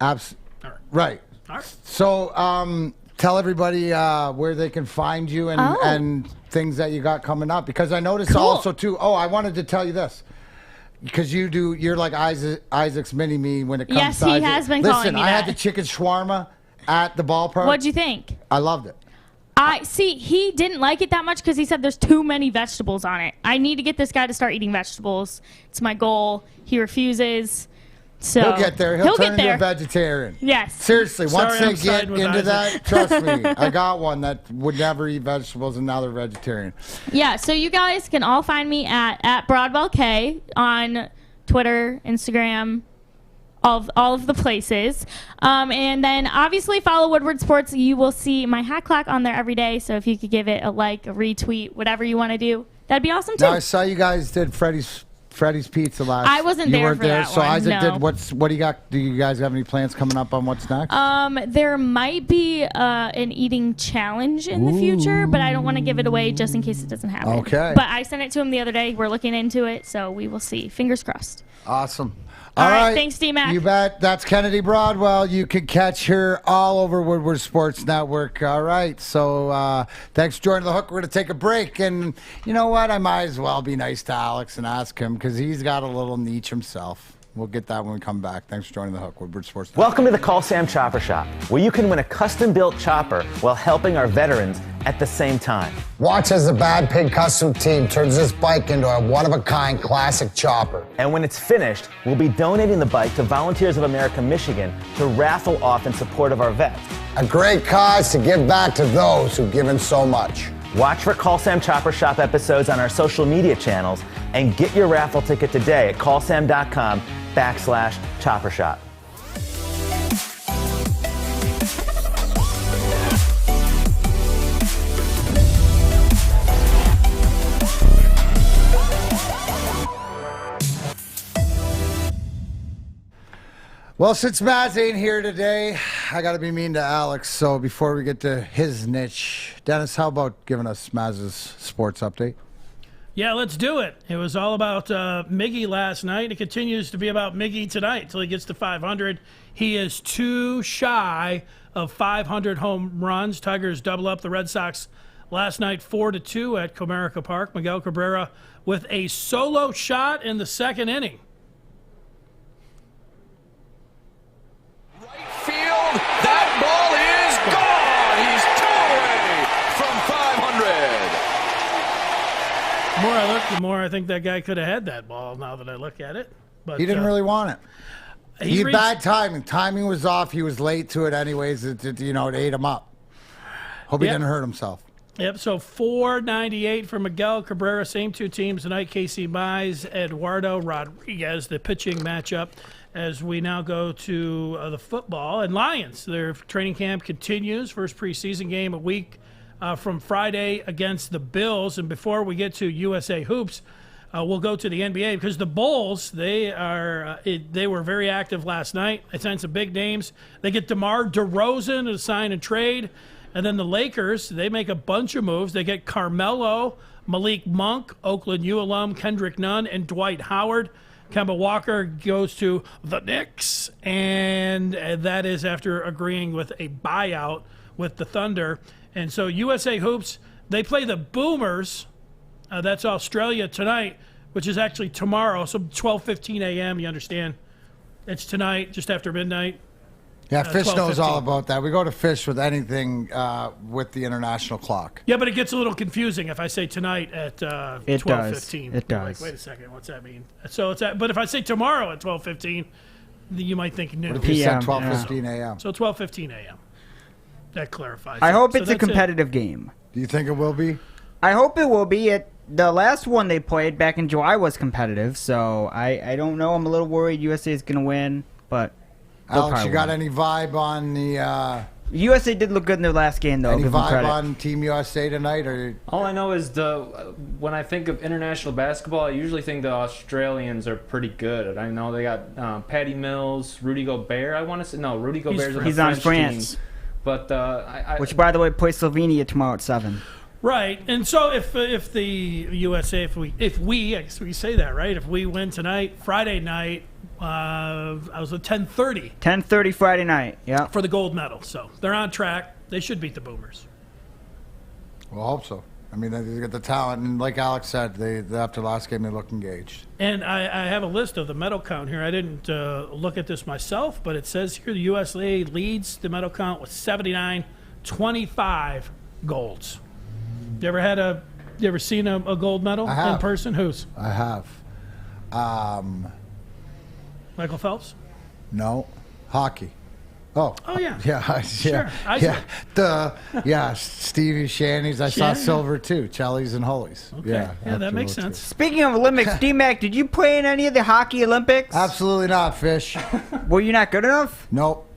Right. All right. So, tell everybody where they can find you and things that you got coming up. Because I noticed also, too, I wanted to tell you this. Because you're like Isaac's mini-me when it comes Yes, to he Isaac. has been Listen, calling me I had that. the chicken shawarma at the ballpark. What'd you think? I loved it. He didn't like it that much because he said there's too many vegetables on it. I need to get this guy to start eating vegetables. It's my goal. He refuses. So He'll get there. He'll turn get there. into a vegetarian. Yes. Seriously, once Sorry, they I'm get siding with into Isaac. that, trust me, I got one that would never eat vegetables, and now they're vegetarian. Yeah, so you guys can all find me at Broadwell K on Twitter, Instagram, all of the places. And then obviously follow Woodward Sports. You will see my hat clock on there every day. So if you could give it a like, a retweet, whatever you want to do, that'd be awesome too. Now, I saw you guys did Freddie's Freddy's Pizza last. I wasn't you there weren't for there. that So one, Isaac no. did. What do you got? Do you guys have any plans coming up on what's next? There might be an eating challenge in the future, but I don't want to give it away just in case it doesn't happen. Okay. But I sent it to him the other day. We're looking into it, so we will see. Fingers crossed. Awesome. All right, thanks, DMac. You bet. That's Kennedy Broadwell. You can catch her all over Woodward Sports Network. All right. So thanks for joining the hook. We're going to take a break. And you know what? I might as well be nice to Alex and ask him because he's got a little niche himself. We'll get that when we come back. Thanks for joining the hook. Woodward Sports Network. Welcome to the Call Sam Chopper Shop, where you can win a custom-built chopper while helping our veterans at the same time. Watch as the Bad Pig Custom Team turns this bike into a one-of-a-kind classic chopper. And when it's finished, we'll be donating the bike to Volunteers of America Michigan to raffle off in support of our vets. A great cause to give back to those who've given so much. Watch for Call Sam Chopper Shop episodes on our social media channels and get your raffle ticket today at callsam.com/chopper shop. Well, since Maz ain't here today, I got to be mean to Alex. So before we get to his niche, Dennis, how about giving us Maz's sports update? Yeah, let's do it. It was all about Miggy last night. It continues to be about Miggy tonight until he gets to 500. He is too shy of 500 home runs. Tigers double up the Red Sox last night 4-2 at Comerica Park. Miguel Cabrera with a solo shot in the second inning. Field, that ball is gone. He's 2 away from 500. The more I look, the more I think that guy could have had that ball now that I look at it. But he didn't really want it. He had reached- bad timing. Timing was off. He was late to it anyways. It ate him up. Hope he Yep. didn't hurt himself. Yep, so 498 for Miguel Cabrera. Same two teams tonight. Casey Mize, Eduardo Rodriguez, the pitching matchup. As we now go to the football. And Lions, their training camp continues. First preseason game a week from Friday against the Bills. And before we get to USA Hoops, we'll go to the NBA because the Bulls, they were very active last night. They signed some big names. They get DeMar DeRozan to sign and trade. And then the Lakers, they make a bunch of moves. They get Carmelo, Malik Monk, Oakland U alum, Kendrick Nunn, and Dwight Howard. Kemba Walker goes to the Knicks, and that is after agreeing with a buyout with the Thunder. And so USA Hoops, they play the Boomers. That's Australia tonight, which is actually tomorrow, so 12:15 a.m., you understand. It's tonight, just after midnight. Yeah, Fish knows 12:15. all about that. We go to Fish with anything with the international clock. Yeah, but it gets a little confusing if I say tonight at 12:15. It does. Like, wait a second, what's that mean? So it's but if I say tomorrow at 12:15, you might think noon. What if you said 12:15 a.m.? So 12:15 a.m. That clarifies. I it. hope So it's a that's it. competitive game. Do you think it will be? I hope it will be. The last one they played back in July was competitive, so I don't know. I'm a little worried USA is going to win, but they'll Alex, probably you got win. any vibe on the USA did look good in their last game, though. any Give them vibe credit. on Team USA tonight? Or All I know is when I think of international basketball, I usually think the Australians are pretty good. I know they got Patty Mills, Rudy Gobert. I want to say Rudy Gobert's He's on on the France. team. But Which, by the way, plays Slovenia tomorrow at 7. Right, and so if the USA, if we I guess we say that right, if we win tonight, Friday night, I was at 10:30. 10:30 Friday night. Yeah. For the gold medal, so they're on track. They should beat the Boomers. Well, I hope so. I mean, they get the talent, and like Alex said, they after last game they look engaged. And I have a list of the medal count here. I didn't look at this myself, but it says here the USA leads the medal count with 79, 25 golds. You ever seen a gold medal in person? Whose? I have. Michael Phelps? No, hockey. Oh yeah. Yeah. Sure. Yeah. Stevie Shanny's. I saw silver too. Chellies and Hollies. Okay. Yeah. That makes sense. Speaking of Olympics, DMac, did you play in any of the hockey Olympics? Absolutely not, Fish. Were you not good enough? Nope.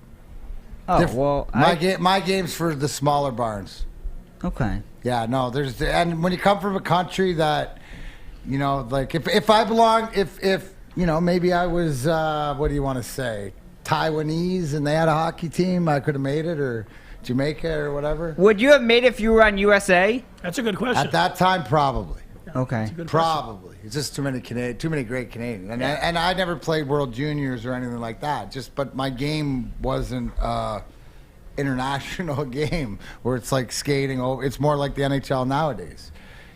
Oh, well, my game's for the smaller barns. Okay. Yeah, no, and when you come from a country that, You know, like if I belong, if you know, maybe I was, what do you want to say, Taiwanese, and they had a hockey team, I could have made it, or Jamaica or whatever. Would you have made it if you were on USA? That's a good question. At that time, probably. Okay. Probably. It's just too many great Canadians, and I never played World Juniors or anything like that. But my game wasn't international game where it's like skating over. It's more like the NHL nowadays.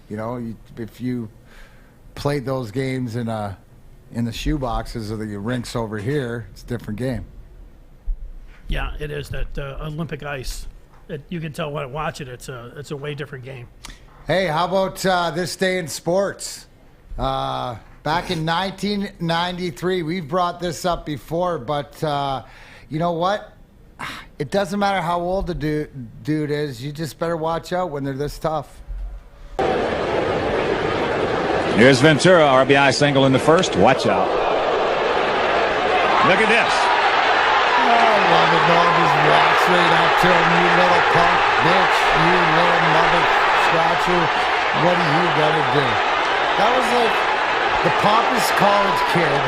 You know, if you played those games in the shoe boxes or the rinks over here, it's a different game. Yeah, it is that Olympic ice. You can tell when I watch it. It's a way different game. Hey, how about this day in sports? Back in 1993, we've brought this up before, but you know what? It doesn't matter how old the dude is. You just better watch out when they're this tough. Here's Ventura, RBI single in the first. Watch out. Look at this. Oh, I love it. No, just walks right up to him. You little punk bitch. You little mother scratcher. What are you gonna do? That was like the pompous college kid,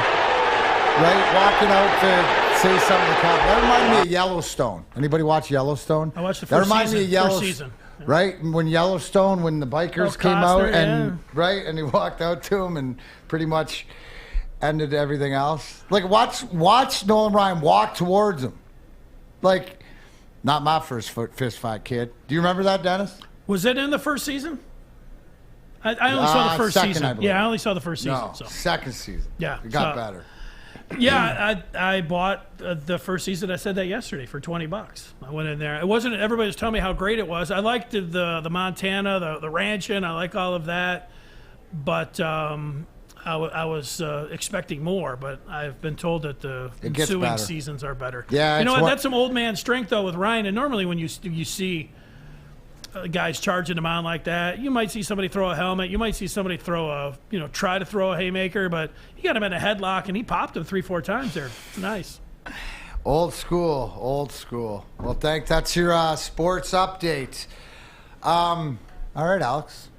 right? Walking out to say something to cop. That reminded me of Yellowstone. Anybody watch Yellowstone? I watched the that first reminds season. Me of Yellowstone. First season. Right? When Yellowstone, when the bikers came Costner, out and right, and he walked out to him and pretty much ended everything else. Like watch Nolan Ryan walk towards him. Like, not my first fist fight, kid. Do you remember that, Dennis? Was it in the first season? I only saw the first second, season. Yeah, I only saw the first season. No, So. second season. Yeah, it got better. Yeah, I bought the first season. I said that yesterday for $20. I went in there. It wasn't. Everybody was telling me how great it was. I liked the Montana, the ranching. I like all of that, but I was expecting more. But I've been told that the ensuing seasons are better. Yeah, you know what? That's some old man strength though with Ryan. And normally when you see guys charging him on like that, you might see somebody throw a helmet. You might see somebody try to throw a haymaker, but he got him in a headlock and he popped him 3-4 times there. It's nice. Old school. Well, that's your sports update. All right, Alex.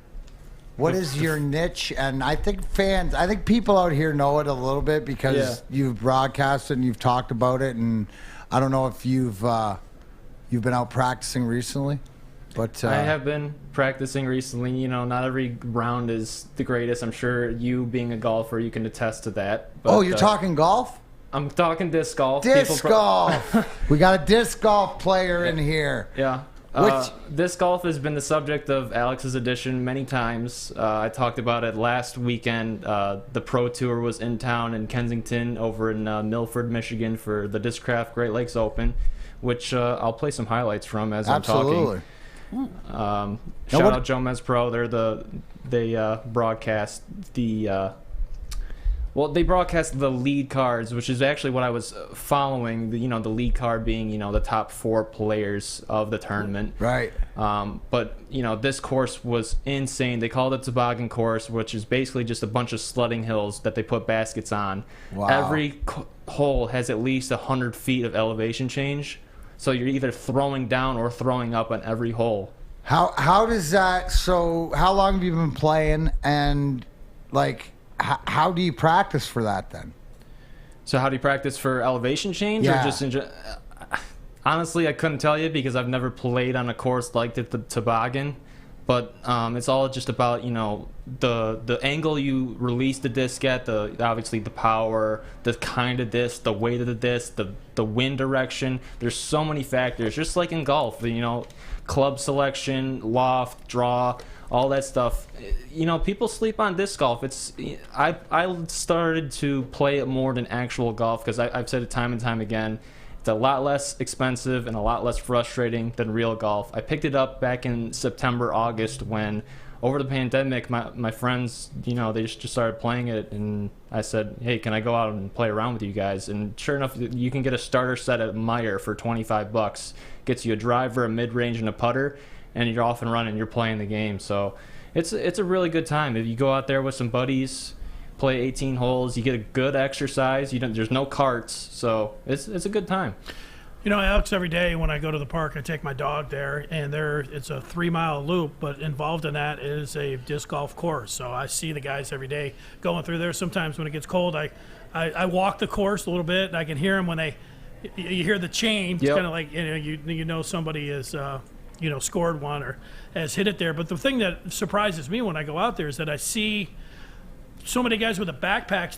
What is your niche? And I think people out here know it a little bit because you've broadcasted and you've talked about it. And I don't know if you've been out practicing recently. But I have been practicing recently. You know, not every round is the greatest. I'm sure you, being a golfer, you can attest to that. But, you're talking golf? I'm talking disc golf. Disc golf. We got a disc golf player in here. Yeah. Disc golf has been the subject of Alex's edition many times. I talked about it last weekend. The Pro Tour was in town in Kensington over in Milford, Michigan for the Discraft Great Lakes Open, which I'll play some highlights from as I'm talking. Shout out Joe Mez Pro. They broadcast they broadcast the lead cards, which is actually what I was following. The lead card being the top 4 players of the tournament. Right. But this course was insane. They called it toboggan course, which is basically just a bunch of sledding hills that they put baskets on. Wow. Every hole has at least 100 feet of elevation change. So you're either throwing down or throwing up on every hole. How does that? So how long have you been playing, and like how do you practice for that then? So how do you practice for elevation change, or just honestly, I couldn't tell you because I've never played on a course like the toboggan. But it's all just about the angle you release the disc at, obviously the power, the kind of disc, the weight of the disc, the wind direction. There's so many factors, just like in golf. Club selection, loft, draw, all that stuff. People sleep on disc golf. I started to play it more than actual golf because I've said it time and time again. It's a lot less expensive and a lot less frustrating than real golf. I picked it up back in September, August when, over the pandemic, my friends, they just started playing it, and I said, hey, can I go out and play around with you guys? And sure enough, you can get a starter set at Meijer for $25. Gets you a driver, a mid-range, and a putter, and you're off and running. You're playing the game. So it's a really good time. If you go out there with some buddies, play 18 holes, you get a good exercise. There's no carts, so it's a good time. You know, Alex, every day when I go to the park, I take my dog there, and it's a 3-mile loop, but involved in that is a disc golf course. So I see the guys every day going through there. Sometimes when it gets cold, I walk the course a little bit, and I can hear them when you hear the chain. It's kind of like, you know somebody is scored one or has hit it there. But the thing that surprises me when I go out there is that I see so many guys with the backpacks.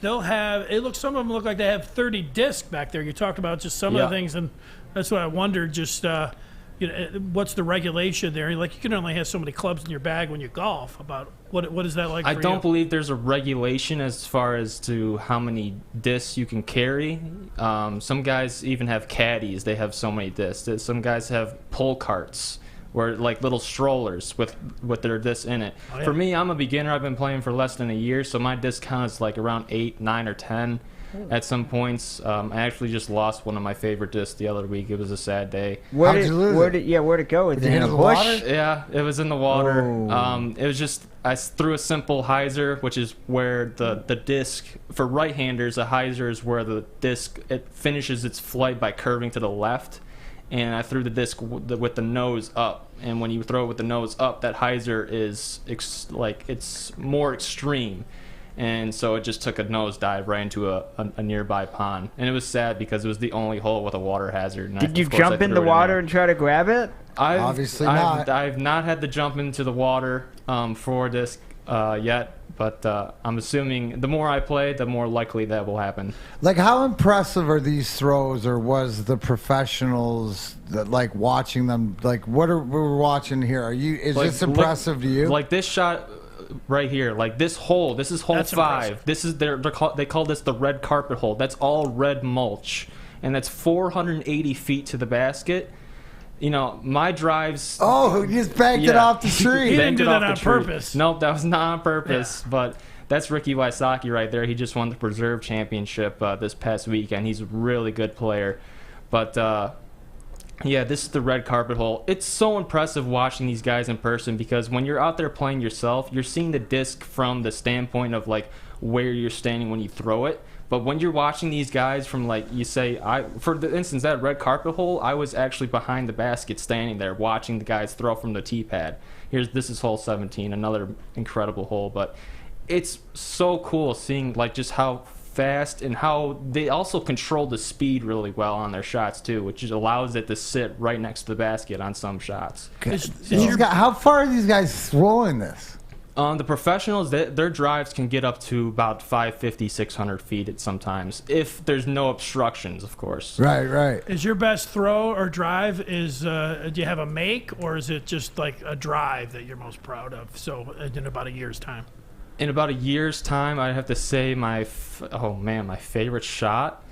Some of them look like they have 30 discs back there. You talked about just some of the things, and that's what I wondered. Just what's the regulation there? Like, you can only have so many clubs in your bag when you golf. About what is that like? I for don't you? believe there's a regulation as far as to how many discs you can carry. Some guys even have caddies. They have so many discs. Some guys have pull carts, where like little strollers with their discs in it. Oh, yeah. For me, I'm a beginner. I've been playing for less than a year, so my disc count is like around 8, 9, or 10 at some points. I actually just lost one of my favorite discs the other week. It was a sad day. Where'd it go? Is it in a bush? Yeah, it was in the water. It was just, I threw a simple hyzer, which is where the disc, for right-handers, a hyzer is where the disc, it finishes its flight by curving to the left. And I threw the disc with the nose up. And when you throw it with the nose up, that hyzer is it's more extreme. And so it just took a nosedive right into a nearby pond. And it was sad because it was the only hole with a water hazard. And Did you jump in the water and try to grab it? Obviously not. I've not had to jump into the water for this yet. But I'm assuming the more I play, the more likely that will happen. Like, how impressive are these throws, or was the professionals that like watching them? Like, what are we watching here? Is this impressive to you? Like this shot right here, like this hole. This is hole That's 5. This is they call this the red carpet hole. That's all red mulch, and that's 480 feet to the basket. You know, my drives... Oh, you just banked it off the tree. He didn't do that on purpose. Nope, that was not on purpose. Yeah. But that's Ricky Wysocki right there. He just won the Preserve Championship this past weekend. He's a really good player. But, yeah, this is the red carpet hole. It's so impressive watching these guys in person because when you're out there playing yourself, you're seeing the disc from the standpoint of, like, where you're standing when you throw it. But when you're watching these guys from, like, you say, for instance, that red carpet hole, I was actually behind the basket standing there watching the guys throw from the tee pad. This is hole 17, another incredible hole. But it's so cool seeing, like, just how fast and how they also control the speed really well on their shots, too, which allows it to sit right next to the basket on some shots. How far are these guys throwing this? The professionals, their drives can get up to about 550, 600 feet at sometimes, if there's no obstructions, of course. Right. Is your best throw or drive, do you have a make, or is it just like a drive that you're most proud of, so in about a year's time? In about a year's time, I'd have to say my favorite shot.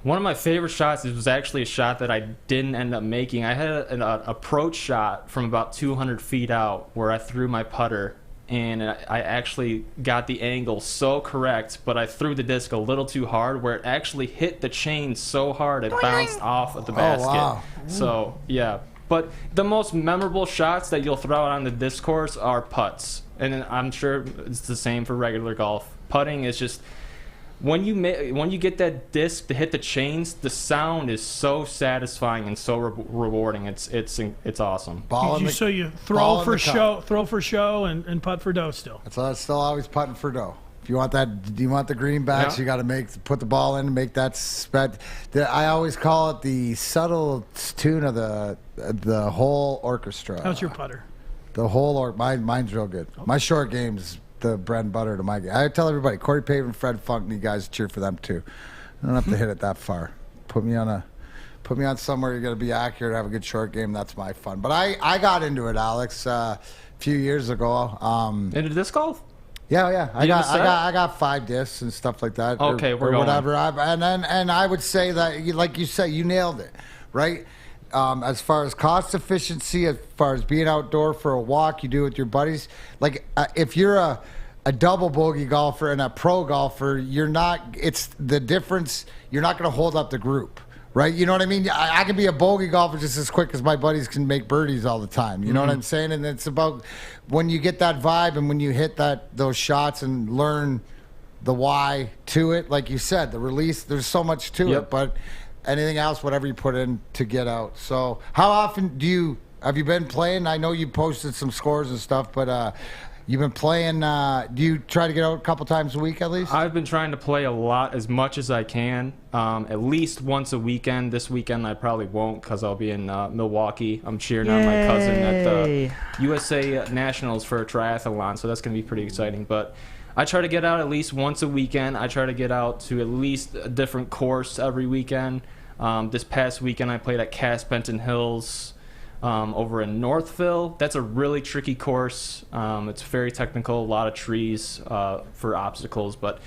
One of my favorite shots was actually a shot that I didn't end up making. I had an approach shot from about 200 feet out where I threw my putter, and I actually got the angle so correct, but I threw the disc a little too hard where it actually hit the chain so hard it bounced off of the basket. Wow. So, yeah. But the most memorable shots that you'll throw out on the disc course are putts. And I'm sure it's the same for regular golf. Putting is just... When you get that disc to hit the chains, the sound is so satisfying and so rewarding. It's awesome. So you throw for show, and putt for dough still. That's still always putting for dough. If you want that, do you want the greenbacks? Yeah. You got to put the ball in and make that spread. I always call it the subtle tune of the whole orchestra. How's your putter? The whole mine's real good. Okay. My short game's the bread and butter to my game. I tell everybody, Corey Pavin, Fred Funk, you guys cheer for them too. I don't have to hit it that far. Put me on somewhere you're gonna be accurate, have a good short game. That's my fun. But I got into it, Alex, a few years ago. Into disc golf? Yeah. I got 5 discs and stuff like that. Okay, or whatever. And I would say that, like you said, you nailed it, right? As far as cost efficiency, as far as being outdoor for a walk, you do it with your buddies. Like if you're a double bogey golfer and a pro golfer, it's the difference. You're not going to hold up the group, right? You know what I mean? I can be a bogey golfer just as quick as my buddies can make birdies all the time. You know what I'm saying? And it's about when you get that vibe and when you hit those shots and learn the why to it. Like you said, the release, there's so much to it, but anything else, whatever you put in to get out. So how often have you been playing? I know you posted some scores and stuff, but you've been playing. Do you try to get out a couple times a week at least? I've been trying to play a lot, as much as I can, at least once a weekend. This weekend I probably won't because I'll be in Milwaukee. I'm cheering on my cousin at the USA Nationals for a triathlon, so that's going to be pretty exciting. But I try to get out at least once a weekend. I try to get out to at least a different course every weekend. This past weekend I played at Cass Benton Hills over in Northville. That's a really tricky course. It's very technical, a lot of trees for obstacles. But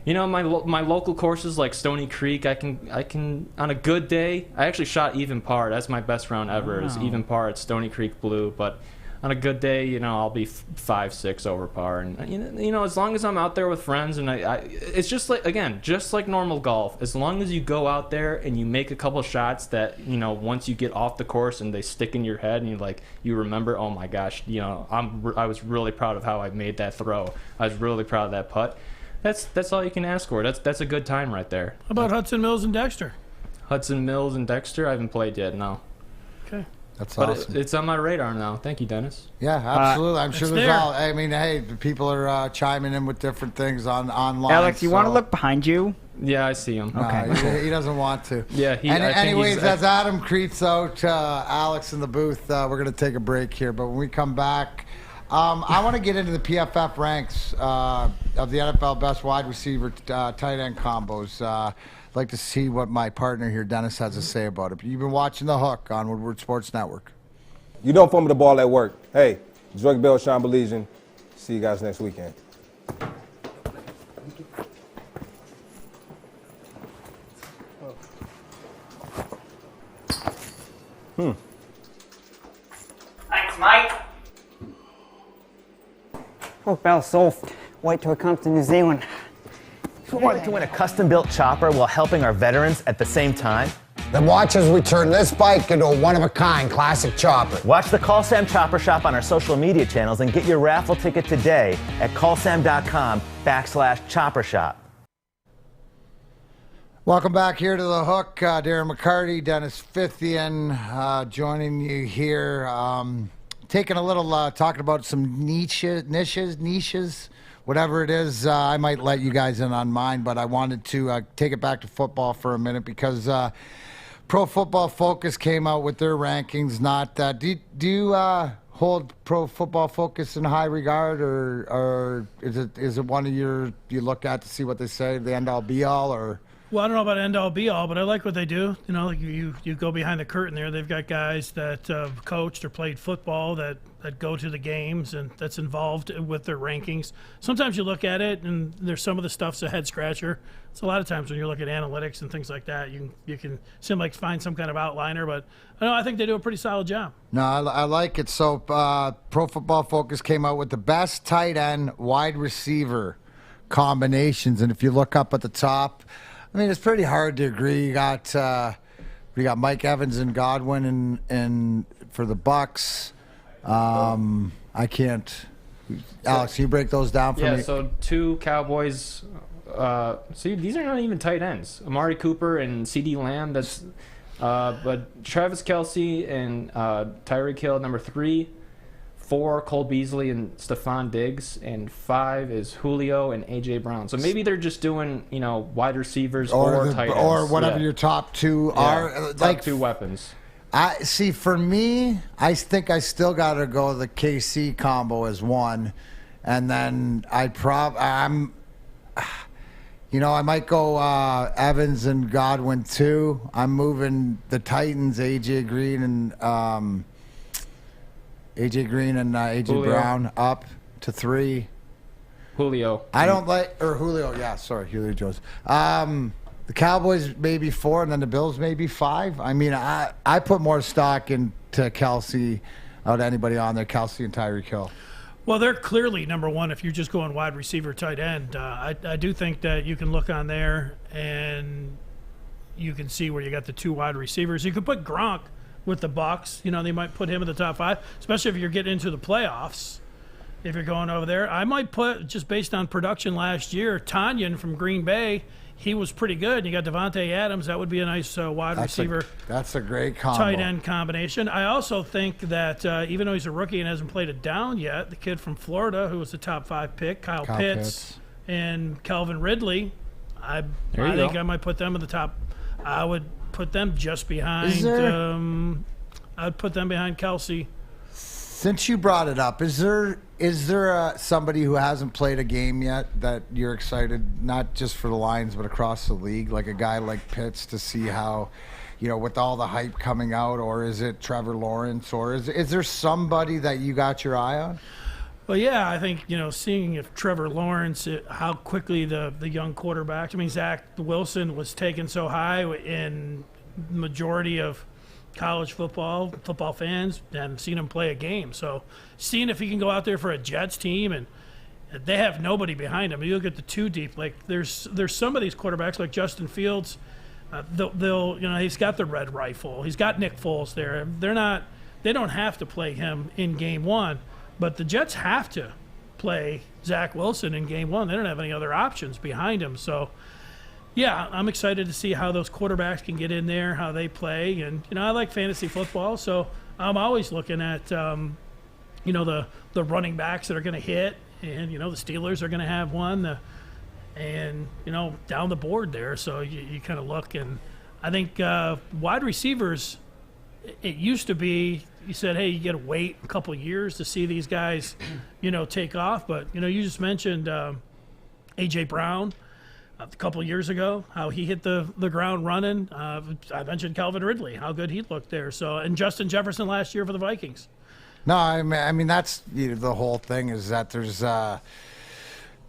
you know, my local courses like Stony Creek, I can on a good day, I actually shot even par. That's my best round ever. Is even par at Stony Creek Blue. But on a good day, you know, I'll be 5-6 over par, and you know, as long as I'm out there with friends, and it's just like normal golf. As long as you go out there and you make a couple shots that, you know, once you get off the course and they stick in your head, and you remember, oh my gosh, you know, I was really proud of how I made that throw. I was really proud of that putt. That's all you can ask for. That's a good time right there. How about Hudson Mills and Dexter? Hudson Mills and Dexter, I haven't played yet. No. Okay. That's awesome. But it's on my radar now. Thank you, Dennis. Yeah, absolutely. I'm sure there's all. I mean, hey, people are chiming in with different things online. Alex, you want to look behind you? Yeah, I see him. Okay. He doesn't want to. Yeah. Anyways, as Adam greets out Alex in the booth, we're going to take a break here. But when we come back, I want to get into the PFF ranks of the NFL best wide receiver tight end combos. I'd like to see what my partner here, Dennis, has to say about it. You've been watching The Hook on Woodward Sports Network. You don't fumble the ball at work. Hey, Drake Bell, Sean Baligian. See you guys next weekend. Thanks, Mike. Oh, Bell's soft. Wait till it comes to New Zealand. Who wanted to win a custom-built chopper while helping our veterans at the same time? Then watch as we turn this bike into a one-of-a-kind classic chopper. Watch the Call Sam Chopper Shop on our social media channels and get your raffle ticket today at callsam.com/chopper shop. Welcome back here to The Hook. Darren McCarty, Dennis Fithian joining you here. Taking a little, talking about some niches, whatever it is. I might let you guys in on mine, but I wanted to take it back to football for a minute because Pro Football Focus came out with their rankings. Do you hold Pro Football Focus in high regard, or is it one of you look at to see what they say, the end all be all, or? Well, I don't know about end all be all, but I like what they do. You know, like you go behind the curtain there. They've got guys that coached or played football that go to the games and that's involved with their rankings. Sometimes you look at it and there's some of the stuff's a head scratcher. It's a lot of times when you look at analytics and things like that, you can seem like find some kind of outliner, but I think they do a pretty solid job. No, I like it. So Pro Football Focus came out with the best tight end wide receiver combinations, and if you look up at the top, I mean, it's pretty hard to agree. We got Mike Evans and Godwin and for the Bucks. I can't. Alex, can you break those down for me? Yeah, so 2 Cowboys. See, these are not even tight ends. Amari Cooper and CeeDee Lamb. That's but Travis Kelce and Tyreek Hill, number 3. 4, Cole Beasley and Stephon Diggs, and 5 is Julio and A.J. Brown. So maybe they're just doing, wide receivers or tight ends. Or whatever your top 2 are. Top 2 weapons. For me, I think I still got to go the KC combo as 1. And then I might go Evans and Godwin 2. I'm moving the Titans, A.J. Green and A.J. Brown up to 3. Julio. Julio, yeah, sorry, Julio Jones. The Cowboys maybe 4, and then the Bills maybe 5. I mean, I put more stock into Kelce out of anybody on there, Kelce and Tyreek Hill. Well, they're clearly number 1 if you're just going wide receiver, tight end. I do think that you can look on there and you can see where you got the 2 wide receivers. You could put Gronk with the Bucks. They might put him in the top 5, especially if you're getting into the playoffs. If you're going over there, I might put, just based on production last year, Tanyan from Green Bay. he was pretty good. You got Devontae Adams. That would be a nice wide receiver. That's a great combo. Tight end combination. I also think that even though he's a rookie and hasn't played it down yet, the kid from Florida who was the top 5 pick, Kyle Pitts, and Calvin Ridley, I think I might put them in the top. I would put them just behind. I'd put them behind Kelsey. Since you brought it up, is there somebody who hasn't played a game yet that you're excited, not just for the Lions but across the league, like a guy like Pitts, to see how, with all the hype coming out, or is it Trevor Lawrence, or is there somebody that you got your eye on? Well, yeah, I think, seeing if Trevor Lawrence, how quickly the young quarterbacks, I mean, Zach Wilson was taken so high in majority of college football fans, haven't seen him play a game. So seeing if he can go out there for a Jets team, and they have nobody behind him. You look at the 2 deep, like there's some of these quarterbacks like Justin Fields, they'll he's got the red rifle. He's got Nick Foles there. They don't have to play him in game 1. But the Jets have to play Zach Wilson in game 1. They don't have any other options behind him. So, yeah, I'm excited to see how those quarterbacks can get in there, how they play. And, I like fantasy football, so I'm always looking at, the running backs that are going to hit. And, the Steelers are going to have one. Down the board there. So you kind of look. And I think wide receivers, it used to be, you said, hey, you got to wait a couple of years to see these guys, take off. But, you just mentioned A.J. Brown a couple of years ago, how he hit the ground running. I mentioned Calvin Ridley, how good he looked there. So, and Justin Jefferson last year for the Vikings. No, I mean that's the whole thing is that there's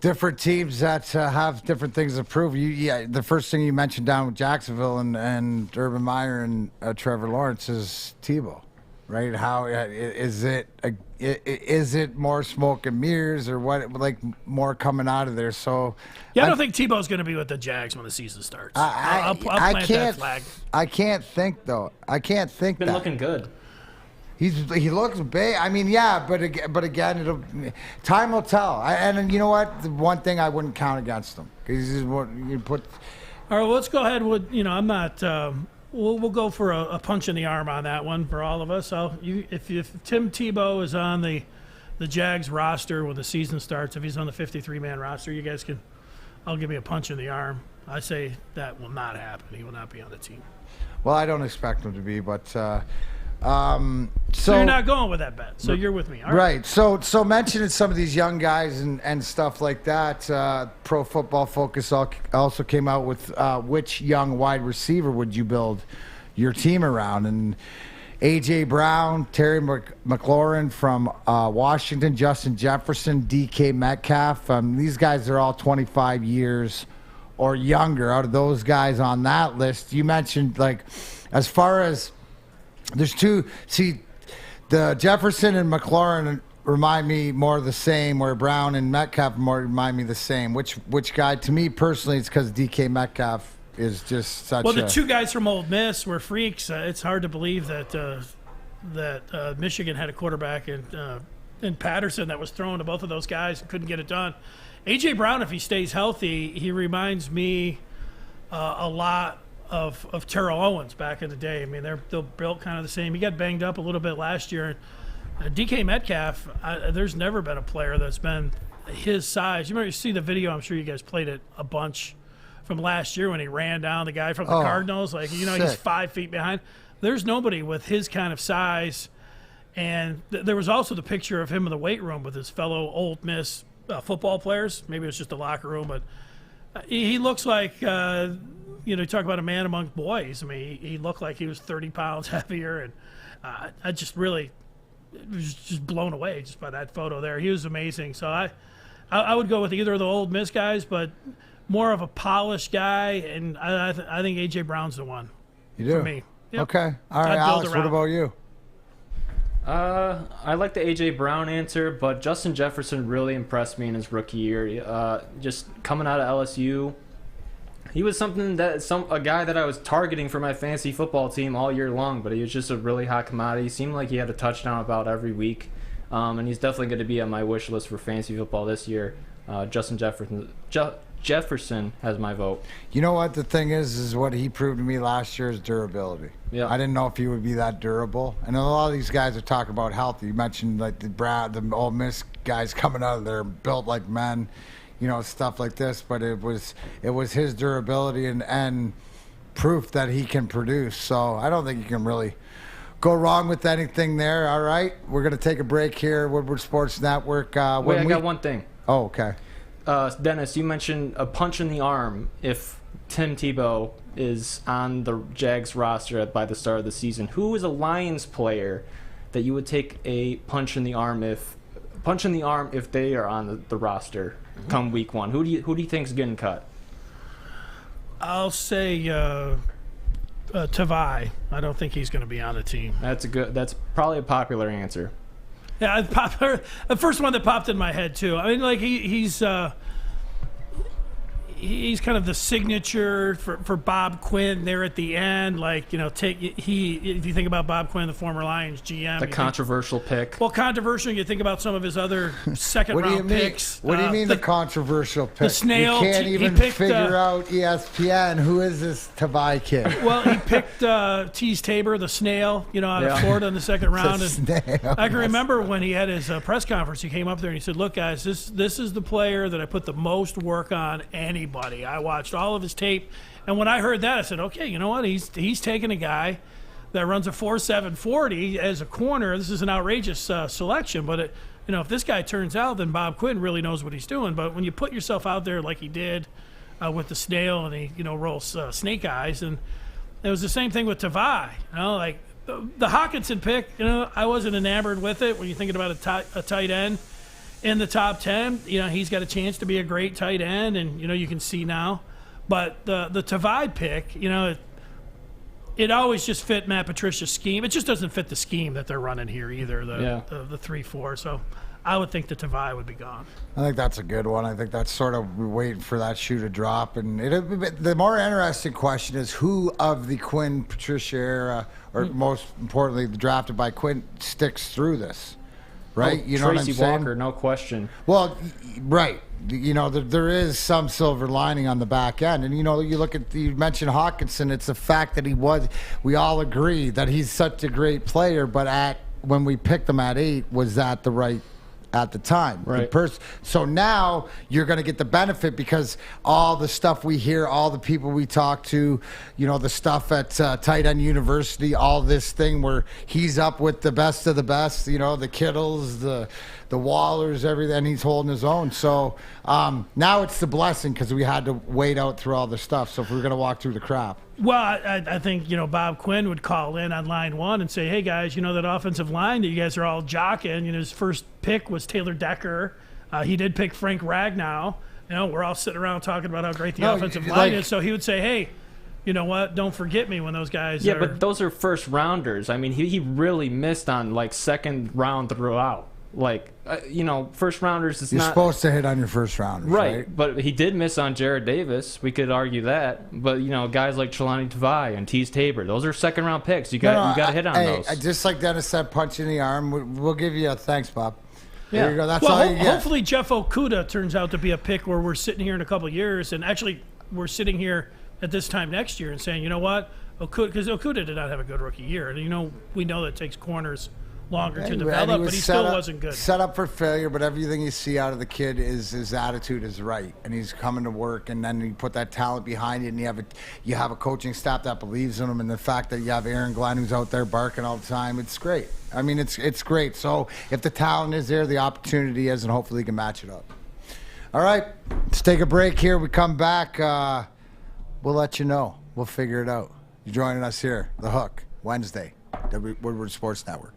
different teams that have different things to prove. The first thing you mentioned down with Jacksonville and Urban Meyer and Trevor Lawrence is Tebow. Right? How is it? Is it more smoke and mirrors, or what? Like more coming out of there? So, yeah, I don't think Tebow's going to be with the Jags when the season starts. I'll plant that flag. I can't think though. I can't think. Been looking good. He looks big. I mean, yeah, but again, time will tell. And you know what? The one thing I wouldn't count against him because he's what you put. All right, well, let's go ahead with I'm not. We'll go for a punch in the arm on that one for all of us. If Tim Tebow is on the Jags roster when the season starts, if he's on the 53-man roster, you guys I'll give you a punch in the arm. I say that will not happen. He will not be on the team. Well, I don't expect him to be, but so you're not going with that bet. So you're with me. All right. Right. So mentioning some of these young guys and stuff like that, Pro Football Focus also came out with which young wide receiver would you build your team around? And A.J. Brown, Terry McLaurin from Washington, Justin Jefferson, DK Metcalf. These guys are all 25 years or younger. Out of those guys on that list, you mentioned, like, as far as there's 2. See, the Jefferson and McLaurin remind me more of the same, where Brown and Metcalf more remind me the same. Which guy? To me personally, it's because DK Metcalf is just such. Well, the 2 guys from Ole Miss were freaks. It's hard to believe that Michigan had a quarterback in Patterson that was throwing to both of those guys and couldn't get it done. A.J. Brown, if he stays healthy, he reminds me a lot of Terrell Owens back in the day. I mean, they're built kind of the same. He got banged up a little bit last year. DK Metcalf, there's never been a player that's been his size. You remember, you see the video, I'm sure you guys played it a bunch, from last year when he ran down the guy from the Cardinals. Like, he's 5 feet behind. There's nobody with his kind of size. And there was also the picture of him in the weight room with his fellow Ole Miss football players. Maybe it was just the locker room, but he looks like you talk about a man among boys. I mean, he looked like he was 30 pounds heavier, and I just really was just blown away just by that photo there. He was amazing. So I would go with either of the Ole Miss guys, but more of a polished guy, and I think A.J. Brown's the one. You do? For me. Yep. Okay. All right, Alex, what about you? I like the A.J. Brown answer, but Justin Jefferson really impressed me in his rookie year. Just coming out of LSU, he was a guy that I was targeting for my fantasy football team all year long, but he was just a really hot commodity. He seemed like he had a touchdown about every week, and he's definitely going to be on my wish list for fantasy football this year. Justin Jefferson Jefferson has my vote. You know what the thing is what he proved to me last year is durability. Yeah. I didn't know if he would be that durable. And a lot of these guys are talking about health. You mentioned like the Ole Miss guys coming out of there built like men, stuff like this. But it was his durability and proof that he can produce. So I don't think you can really go wrong with anything there. All right, we're gonna take a break here. Woodward Sports Network. Wait, I got one thing. Oh, okay. Dennis, you mentioned a punch in the arm if Tim Tebow is on the Jags roster by the start of the season. Who is a Lions player that you would take a punch in the arm if they are on the roster come week 1? Who do you think is getting cut? I'll say Tavai. I don't think he's going to be on the team. That's probably a popular answer. Yeah, the first one that popped in my head too. I mean, like he's kind of the signature for Bob Quinn there at the end. Like, if you think about Bob Quinn, the former Lions GM, the controversial pick. Well, controversial. You think about some of the other second-round picks. What do you mean the controversial pick? The snail. You can't even figure out ESPN. Who is this Tavai kid? Well, he picked Tease Tabor, the snail, out of Florida in the second round. I can remember when he had his press conference. He came up there and he said, "Look, guys, this is the player that I put the most work on anybody. I watched all of his tape, and when I heard that, I said, okay, you know what? He's taking a guy that runs a 4.7 40 as a corner. This is an outrageous selection, but if this guy turns out, then Bob Quinn really knows what he's doing. But when you put yourself out there like he did with the snail, and he rolls snake eyes, and it was the same thing with Tavai. Like the Hawkinson pick, I wasn't enamored with it. When you're thinking about a tight end in the top 10, he's got a chance to be a great tight end, and you can see now. But the Tavai pick, it always just fit Matt Patricia's scheme. It just doesn't fit the scheme that they're running here either, the 3-4. So I would think the Tavai would be gone. I think that's a good one. I think that's sort of waiting for that shoe to drop. And the more interesting question is who of the Quinn Patricia era, or most importantly, drafted by Quinn, sticks through this. Right? Oh, Tracy Walker, no question. Well, right. There is some silver lining on the back end. And, you mentioned Hawkinson. It's the fact that we all agree that he's such a great player, but when we picked him at 8, was that the right at the time? Right. So now you're going to get the benefit because all the stuff we hear, all the people we talk to, the stuff at Tight End University, all this thing where he's up with the best of the best, the Kittles, the Wallers, everything, and he's holding his own. So now it's the blessing because we had to wait out through all the stuff. So if we're going to walk through the crap. Well, I think, Bob Quinn would call in on line 1 and say, hey, guys, that offensive line that you guys are all jocking, his first pick was Taylor Decker. He did pick Frank Ragnow. We're all sitting around talking about how great the offensive line is. So he would say, hey, you know what? Don't forget me when those guys Yeah, but those are first rounders. I mean, he really missed on, second round throughout. First rounders is You're not... supposed to hit on your first rounders, right? But he did miss on Jared Davis. We could argue that. But, guys like Trelawney Tavai and Tease Tabor, those are second-round picks. You got to hit on those. Just like Dennis said, punch in the arm. We'll give you a thanks, Bob. Yeah. There you go. That's all you get. Hopefully Jeff Okudah turns out to be a pick where we're sitting here in a couple of years, and actually we're sitting here at this time next year and saying, you know what, because Okudah did not have a good rookie year. And, we know that it takes corners longer to develop, but he still wasn't good. Set up for failure, but everything you see out of the kid is his attitude is right, and he's coming to work, and then you put that talent behind it, and you have a coaching staff that believes in him, and the fact that you have Aaron Glenn who's out there barking all the time, it's great. I mean, it's great. So if the talent is there, the opportunity is, and hopefully he can match it up. All right, let's take a break here. We come back, we'll let you know. We'll figure it out. You're joining us here, The Hook, Wednesday, Woodward Sports Network.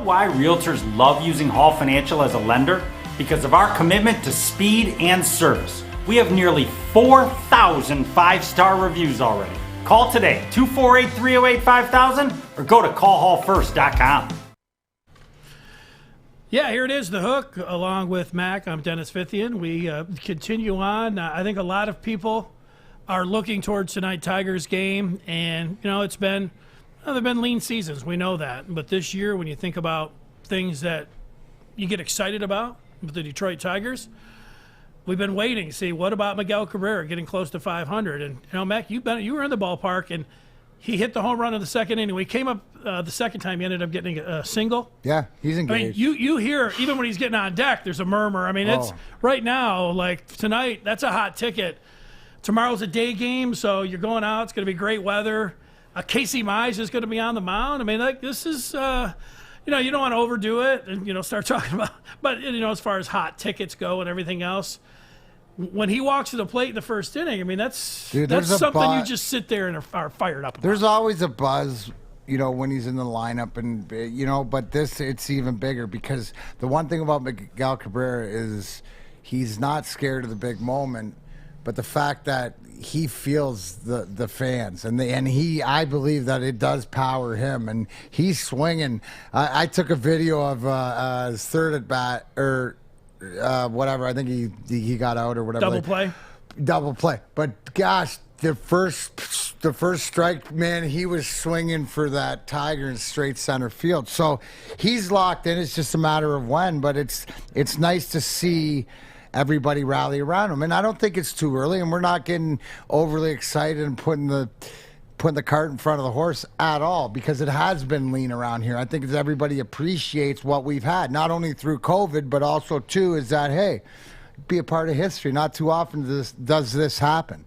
Why realtors love using Hall Financial as a lender? Because of our commitment to speed and service. We have nearly 4,000 5-star reviews already. Call today, 248-308-5000, or go to callhallfirst.com. Yeah, here it is, The Hook, along with Mac. I'm Dennis Fithian. We continue on. I think a lot of people are looking towards tonight Tigers game, and it's been they've been lean seasons. We know that, but this year, when you think about things that you get excited about with the Detroit Tigers, we've been waiting to see what about Miguel Cabrera getting close to 500. And Mac, you were in the ballpark, and he hit the home run in the second inning. We came up the second time. He ended up getting a single. Yeah, he's engaged. I mean, you hear, even when he's getting on deck, there's a murmur. I mean, it's right now, like tonight, that's a hot ticket. Tomorrow's a day game, so you're going out. It's going to be great weather. Casey Mize is going to be on the mound. I mean, like this is, you don't want to overdo it and, start talking about, but, as far as hot tickets go and everything else, when he walks to the plate in the first inning, I mean, that's something you just sit there and are fired up about. There's always a buzz, when he's in the lineup, and, but it's even bigger because the one thing about Miguel Cabrera is he's not scared of the big moment, but the fact that he feels the fans, and I believe that it does power him, and he's swinging. I took a video of his third at bat, or whatever. I think he got out or whatever. Double play. But gosh, the first strike, man, he was swinging for that Tiger in straight center field. So he's locked in. It's just a matter of when. But it's nice to see everybody rally around him, and I don't think it's too early, and we're not getting overly excited and putting the cart in front of the horse at all, because it has been lean around here. I think everybody appreciates what we've had, not only through COVID, but also too is that, hey, be a part of history. Not too often does this happen.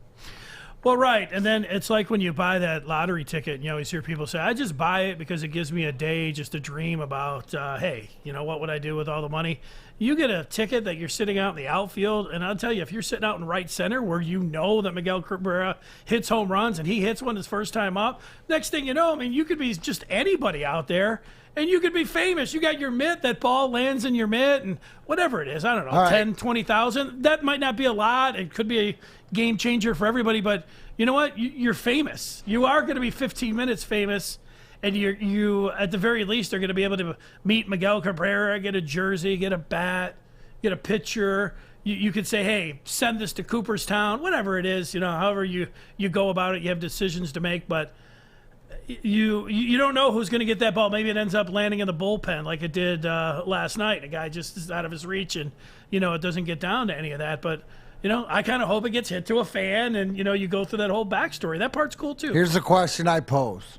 Well, right, and then it's like when you buy that lottery ticket, and you always hear people say, I just buy it because it gives me a day just to dream about, hey, what would I do with all the money? You get a ticket that you're sitting out in the outfield, and I'll tell you, if you're sitting out in right center where you know that Miguel Cabrera hits home runs and he hits one his first time up, next thing you know, I mean, you could be just anybody out there, and you could be famous. You got your mitt, that ball lands in your mitt, and whatever it is, I don't know, all 10, 20,000. That might not be a lot. It could be a game changer for everybody, but you know what? You're famous. You are going to be 15 minutes famous. And you at the very least are going to be able to meet Miguel Cabrera, get a jersey, get a bat, get a pitcher. You could say, hey, send this to Cooperstown, whatever it is. However you go about it, you have decisions to make. But you don't know who's going to get that ball. Maybe it ends up landing in the bullpen like it did last night. A guy just is out of his reach, and it doesn't get down to any of that. But I kind of hope it gets hit to a fan, and you go through that whole backstory. That part's cool too. Here's the question I pose.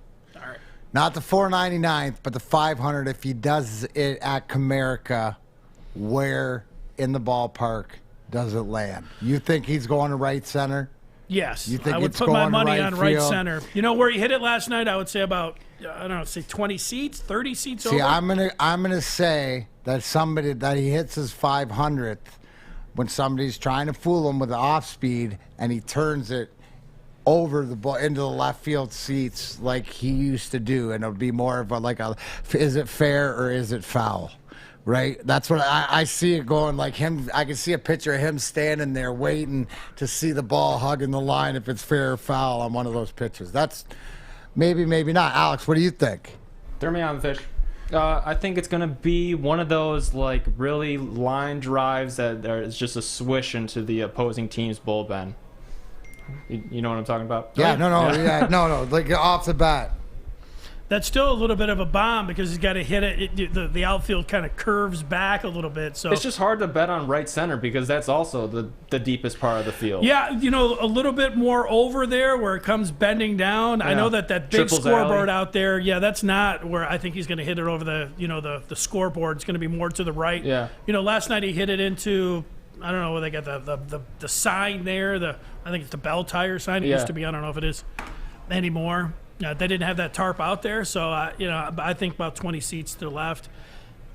Not the 499th, but the 500. If he does it at Comerica, where in the ballpark does it land? You think he's going to right center? Yes. You think I would put my money on right center. Where he hit it last night, I would say about, say 20 seats, 30 seats over. See, I'm gonna say that that he hits his 500th when somebody's trying to fool him with the off speed, and he turns it over the ball into the left field seats like he used to do, and it'll be more of is it fair or is it foul, right? That's what I see it going like him. I can see a picture of him standing there waiting to see the ball hugging the line if it's fair or foul on one of those pitches. That's maybe not. Alex, what do you think? Throw me on the fish. I think it's going to be one of those really line drives that is just a swish into the opposing team's bullpen. You know what I'm talking about? Yeah, no, like off the bat. That's still a little bit of a bomb because he's got to hit it. The outfield kind of curves back a little bit. So it's just hard to bet on right center because that's also the deepest part of the field. Yeah, a little bit more over there where it comes bending down. Yeah. I know that big Triples scoreboard alley out there. Yeah, that's not where I think he's going to hit it over the scoreboard. It's going to be more to the right. Yeah. Last night he hit it into, I don't know where they got the sign there. I think it's the Bell Tire sign. It used to be. I don't know if it is anymore. They didn't have that tarp out there, so I think about 20 seats to the left.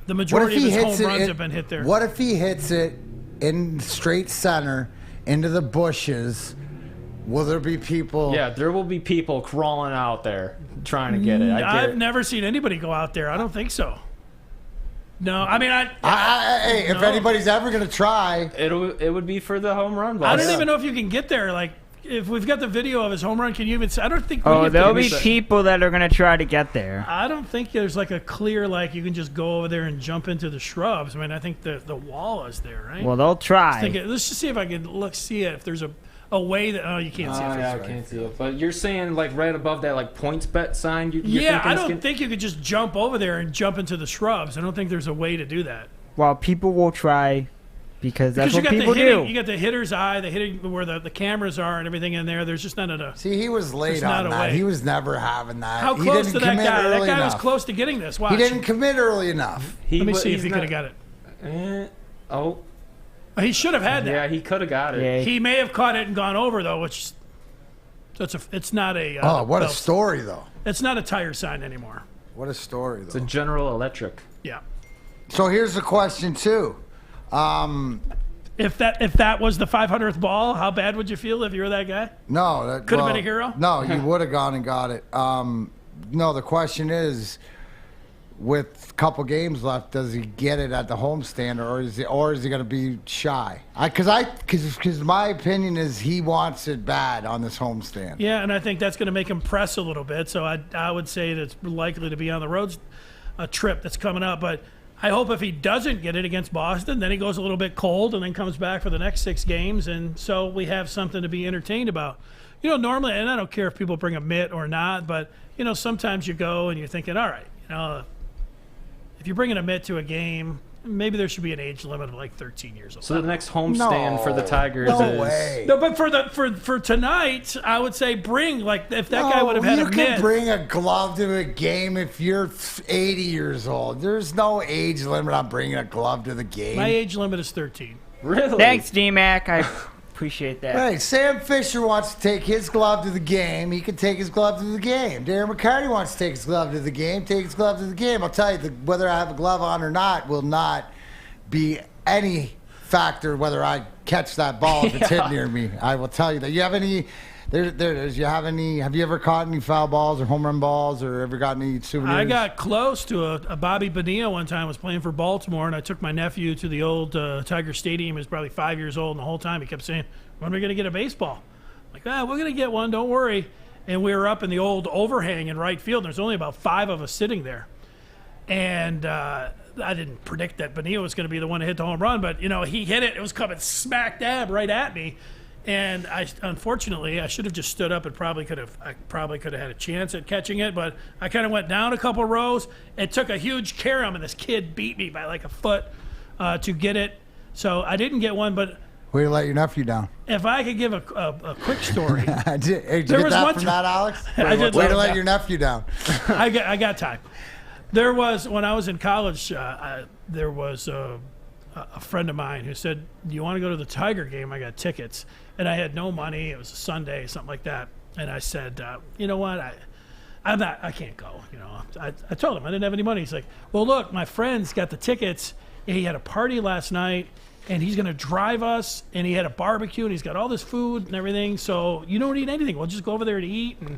The majority of his home runs have been hit there. What if he hits it in straight center into the bushes? Will there be people? Yeah, there will be people crawling out there trying to get it. I've never seen anybody go out there. I don't think so. No, I mean, hey, if anybody's ever going to try, it would be for the home run ball. I don't even know if you can get there. Like, if we've got the video of his home run, can you even? I don't think. Oh, there'll be people that are gonna try to get there. I don't think there's like a clear like you can just go over there and jump into the shrubs. I mean, I think the wall is there, right? Well, they'll try. Let's just see if I can see it. If there's a way that you can't see it. Yeah, I can't see it. But you're saying like right above that like points bet sign. I don't think you could just jump over there and jump into the shrubs. I don't think there's a way to do that. Well, people will try. Because that's what people do. You got the hitter's eye, the hitting where the cameras are and everything in there. There's just not a. See, he was late on that. He was never having that. How close to that guy? That guy was close to getting this. Watch. He didn't commit early enough. Let me see if he could have got it. He should have had that. Yeah, he could have got it. Yeah. He may have caught it and gone over though, which it's not a. What a story though. It's not a tire sign anymore. What a story though. It's a General Electric. Yeah. So here's the question too. If that was the 500th ball, how bad would you feel if you were that guy? No, that could have been a hero. No, you would have gone and got it. No, the question is, with a couple games left, does he get it at the homestand, or is he going to be shy? Because my opinion is he wants it bad on this homestand. Yeah, and I think that's going to make him press a little bit. So I would say that's likely to be on the road trip that's coming up, but. I hope if he doesn't get it against Boston, then he goes a little bit cold and then comes back for the next 6 games, and so we have something to be entertained about. You know, normally, and I don't care if people bring a mitt or not, but, you know, sometimes you go and you're thinking, all right, you know, if you're bringing a mitt to a game, maybe there should be an age limit of like 13 years old. So the next homestand for the Tigers is... way. No, but for tonight, I would say bring, like, if that guy would have had a mitt. You can bring a glove to a game if you're 80 years old. There's no age limit on bringing a glove to the game. My age limit is 13. Really? Thanks, DMac. I appreciate that. Hey, Sam Fisher wants to take his glove to the game. He can take his glove to the game. Darren McCarty wants to take his glove to the game. Take his glove to the game. I'll tell you, whether I have a glove on or not will not be any factor whether I catch that ball if it's hit near me. I will tell you that. You have any? Have you ever caught any foul balls or home run balls or ever got any souvenirs? I got close to a Bobby Bonilla one time. I was playing for Baltimore, and I took my nephew to the old Tiger Stadium. He was probably 5 years old, and the whole time he kept saying, when are we going to get a baseball? I'm like, we're going to get one, don't worry. And we were up in the old overhang in right field. There's only about 5 of us sitting there. And I didn't predict that Bonilla was going to be the one to hit the home run, but, you know, he hit it. It was coming smack dab right at me. And unfortunately, I should have just stood up and probably could have had a chance at catching it, but I kind of went down a couple rows. It took a huge carom, and this kid beat me by like a foot to get it. So I didn't get one, but way to let your nephew down. If I could give a quick story. Did you get that from that, Alex? Way to let your nephew down. I got time. There was, when I was in college, there was a friend of mine who said, do you want to go to the Tiger game? I got tickets. And I had no money. It was a Sunday, something like that. And I said, you know what? I can't go. You know, I told him I didn't have any money. He's like, well, look, my friend's got the tickets. He had a party last night, and he's going to drive us. And he had a barbecue, and he's got all this food and everything. So you don't need anything. We'll just go over there to eat, and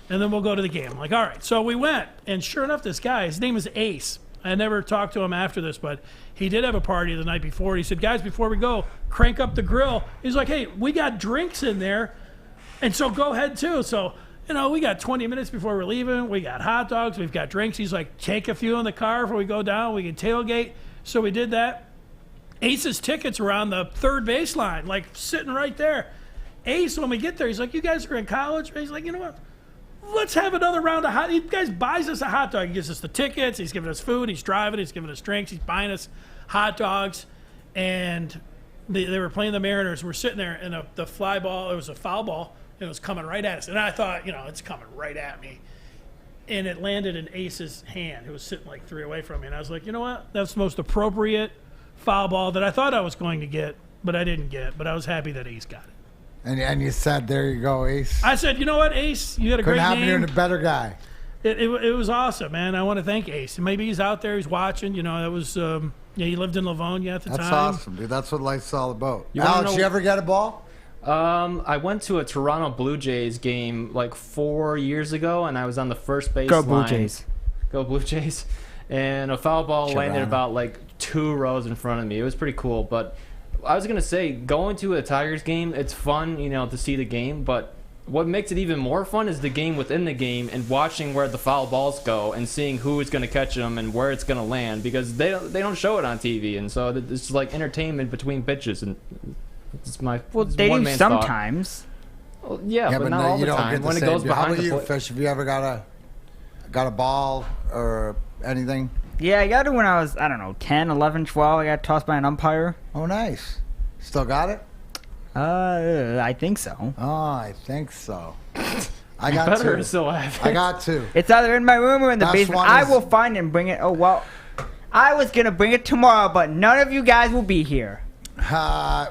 then we'll go to the game. I'm like, all right. So we went. And sure enough, this guy, his name is Ace. I never talked to him after this, but he did have a party the night before. He said, guys, before we go, crank up the grill. He's like, hey, we got drinks in there, and so go ahead too. So, you know, we got 20 minutes before we're leaving. We got hot dogs. We've got drinks. He's like, take a few in the car before we go down. We can tailgate. So we did that. Ace's tickets were on the third baseline, like sitting right there. Ace, when we get there, he's like, you guys are in college? He's like, you know what? Let's have another round of hot. You guys buys us a hot dog. He gives us the tickets. He's giving us food. He's driving. He's giving us drinks. He's buying us hot dogs. And they were playing the Mariners. We're sitting there, and the fly ball, it was a foul ball, and it was coming right at us. And I thought, you know, it's coming right at me. And it landed in Ace's hand, who was sitting like 3 away from me. And I was like, you know what? That's the most appropriate foul ball that I thought I was going to get, but I didn't get. But I was happy that Ace got it. And you said, there you go, Ace. I said, you know what, Ace? You had a great name. Couldn't happen to a better guy. It was awesome, man. I want to thank Ace. Maybe he's out there. He's watching. You know, it was he lived in Livonia at the time. That's awesome, dude. That's what life's all about. Alex, you ever get a ball? I went to a Toronto Blue Jays game like 4 years ago, and I was on the first base Go line. Blue Jays. Go Blue Jays. and a foul ball landed Cabrera. about like 2 rows in front of me. It was pretty cool, but I was gonna say, going to a Tigers game, it's fun, to see the game, but what makes it even more fun is the game within the game and watching where the foul balls go and seeing who is going to catch them and where it's going to land, because they don't show it on TV, and so it's like entertainment between pitches, and it's my they do sometimes. Well, yeah, but not all the time. When it goes How behind about the you, plate. Fish? Have you ever got a ball or anything? Yeah, I got it when I was, 10, 11, 12. I got tossed by an umpire. Oh, nice. Still got it? I think so. Oh, I think so. I got better two. still have it. I got two. It's either in my room or in the Best basement. one I is- will find and bring it. Oh, well. I was going to bring it tomorrow, but none of you guys will be here.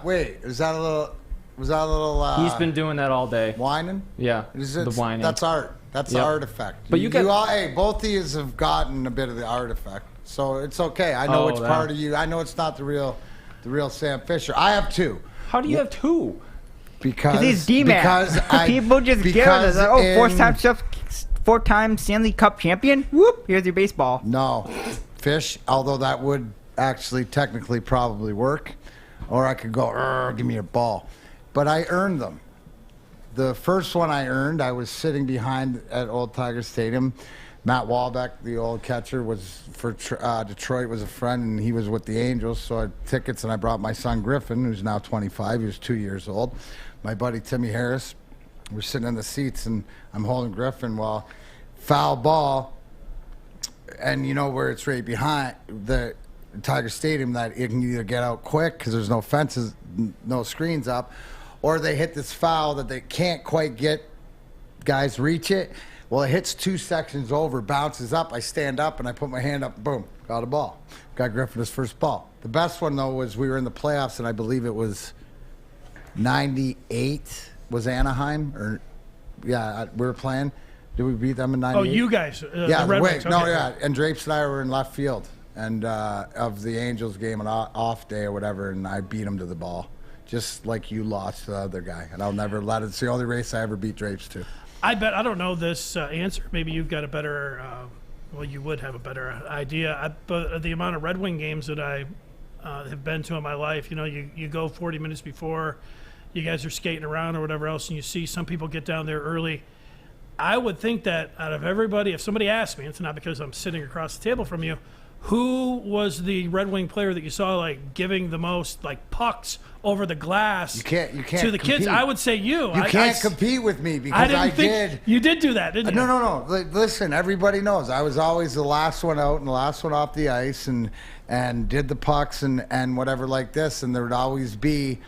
Wait, was that a little? He's been doing that all day. Whining? Yeah, The whining. That's art. That's the Yep. artifact. But you get- hey, both of you have gotten a bit of the artifact, so it's okay. I know it's part of you. I know it's not the real Sam Fisher. I have two. How do you have two? Because he's DMac. People just give us four-time Stanley Cup champion. Whoop! Here's your baseball. No, Fish. Although that would actually technically probably work, or I could go, give me your ball. But I earned them. The first one I earned, I was sitting behind at Old Tiger Stadium. Matt Walbeck, the old catcher, was for Detroit, was a friend, and he was with the Angels. So I had tickets, and I brought my son Griffin, who's now 25. He was 2 years old. My buddy Timmy Harris. We're sitting in the seats, and I'm holding Griffin while foul ball, and you know where it's right behind the Tiger Stadium, that it can either get out quick because there's no fences, no screens up, or they hit this foul that they can't quite get guys reach it. Well, it hits 2 sections over, bounces up. I stand up and I put my hand up, boom, got a ball. Got Griffin his first ball. The best one, though, was we were in the playoffs, and I believe it was 98 was Anaheim, or we were playing. Did we beat them in 98? Oh, you guys. Yeah, the Red Wings. no, Okay. yeah. And Drapes and I were in left field, and of the Angels game, an off day or whatever, and I beat him to the ball, just like you lost the other guy. And I'll never let it. It's the only race I ever beat Drapes to. I bet I don't know this answer. Maybe you've got a better. Well, you would have a better idea. But the amount of Red Wing games that I have been to in my life, you go 40 minutes before, you guys are skating around or whatever else, and you see some people get down there early. I would think that out of everybody, if somebody asked me, it's not because I'm sitting across the table from you, who was the Red Wing player that you saw like giving the most like pucks over the glass? You can't to the kids. compete. I would say you. You can't compete with me because I did. You did do that, didn't you? No. Listen, everybody knows I was always the last one out and the last one off the ice, and did the pucks and whatever like this. And there would always be,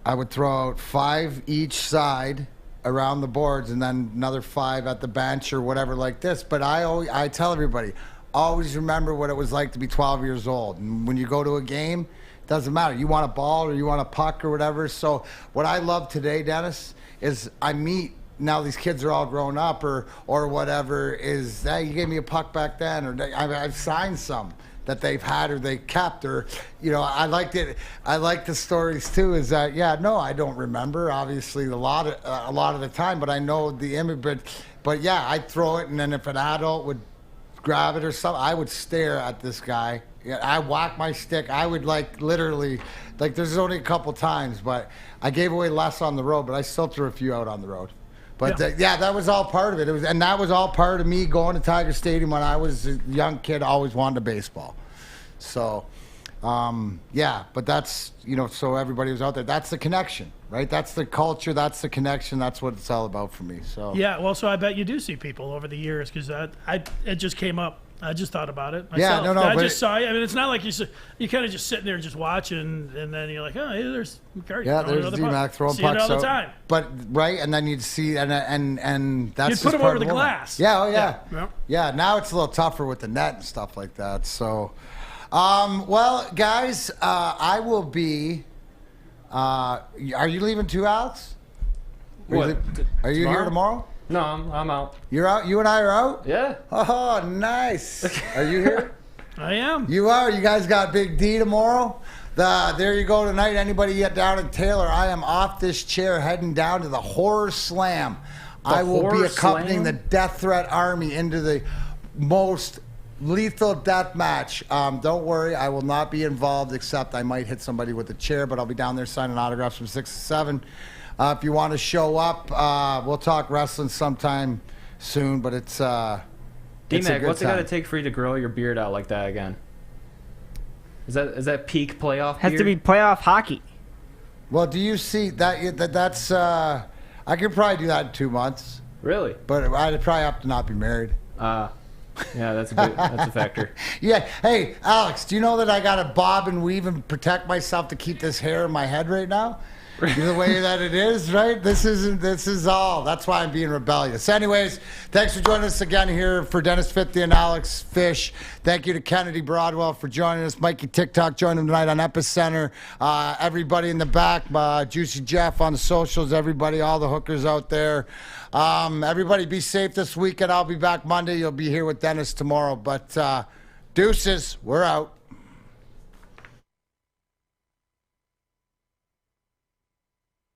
I would throw out 5 each side around the boards, and then another 5 at the bench or whatever like this. But I tell everybody, always remember what it was like to be 12 years old. And when you go to a game, it doesn't matter. You want a ball or you want a puck or whatever. So what I love today, Dennis, is I meet, now these kids are all grown up or whatever, is, hey, you gave me a puck back then, or I've signed some that they've had or they kept, or I liked it. I like the stories too. Is that I don't remember obviously a lot of the time, but I know the image. But yeah, I'd throw it, and then if an adult would grab it or something, I would stare at this guy. I whack my stick. I would literally, there's only a couple times, but I gave away less on the road, but I still threw a few out on the road. But that was all part of it. And that was all part of me going to Tiger Stadium when I was a young kid. Always wanted a baseball. So, but that's, so everybody was out there. That's the connection, right? That's the culture. That's the connection. That's what it's all about for me. So yeah, well, so I bet you do see people over the years, because it just came up. I just thought about it myself. Yeah, no. I just saw you. I mean, it's not like you kind of just sitting there just watching, and then you're like, oh, hey, there's Cardi. Yeah, there's DMac throwing see pucks it all the out. time. But right, and then you'd see, and that's you'd just put them part over of the moment. glass. Yeah. Now it's a little tougher with the net and stuff like that. So, well, guys, I will be. Are you leaving too, Alex? Are you here tomorrow? No, I'm out. You're out? You and I are out? Yeah. Oh, nice. Are you here? I am. You are? You guys got Big D tomorrow? There you go tonight. Anybody get down in Taylor? I am off this chair heading down to the Horror Slam. I will be accompanying the Death Threat Army into the most lethal death match. Don't worry, I will not be involved, except I might hit somebody with a chair, but I'll be down there signing autographs from 6 to 7. If you want to show up, we'll talk wrestling sometime soon, but it's DMac, what's it got to take for you to grow your beard out like that again? Is that peak playoff Has beard? to be playoff hockey. Well, do you see that's I could probably do that in 2 months. Really? But I'd probably have to not be married. Yeah, that's a factor. Yeah. Hey, Alex, do you know that I got to bob and weave and protect myself to keep this hair in my head right now? The way that it is, right? This is all. That's why I'm being rebellious. Anyways, thanks for joining us again here for Dennis 50 and Alex Fish. Thank you to Kennedy Broadwell for joining us. Mikey TikTok joined him tonight on EpEcenter. Everybody in the back, Juicy Jeff on the socials, everybody, all the hookers out there. Everybody be safe this weekend. I'll be back Monday. You'll be here with Dennis tomorrow. But deuces, we're out.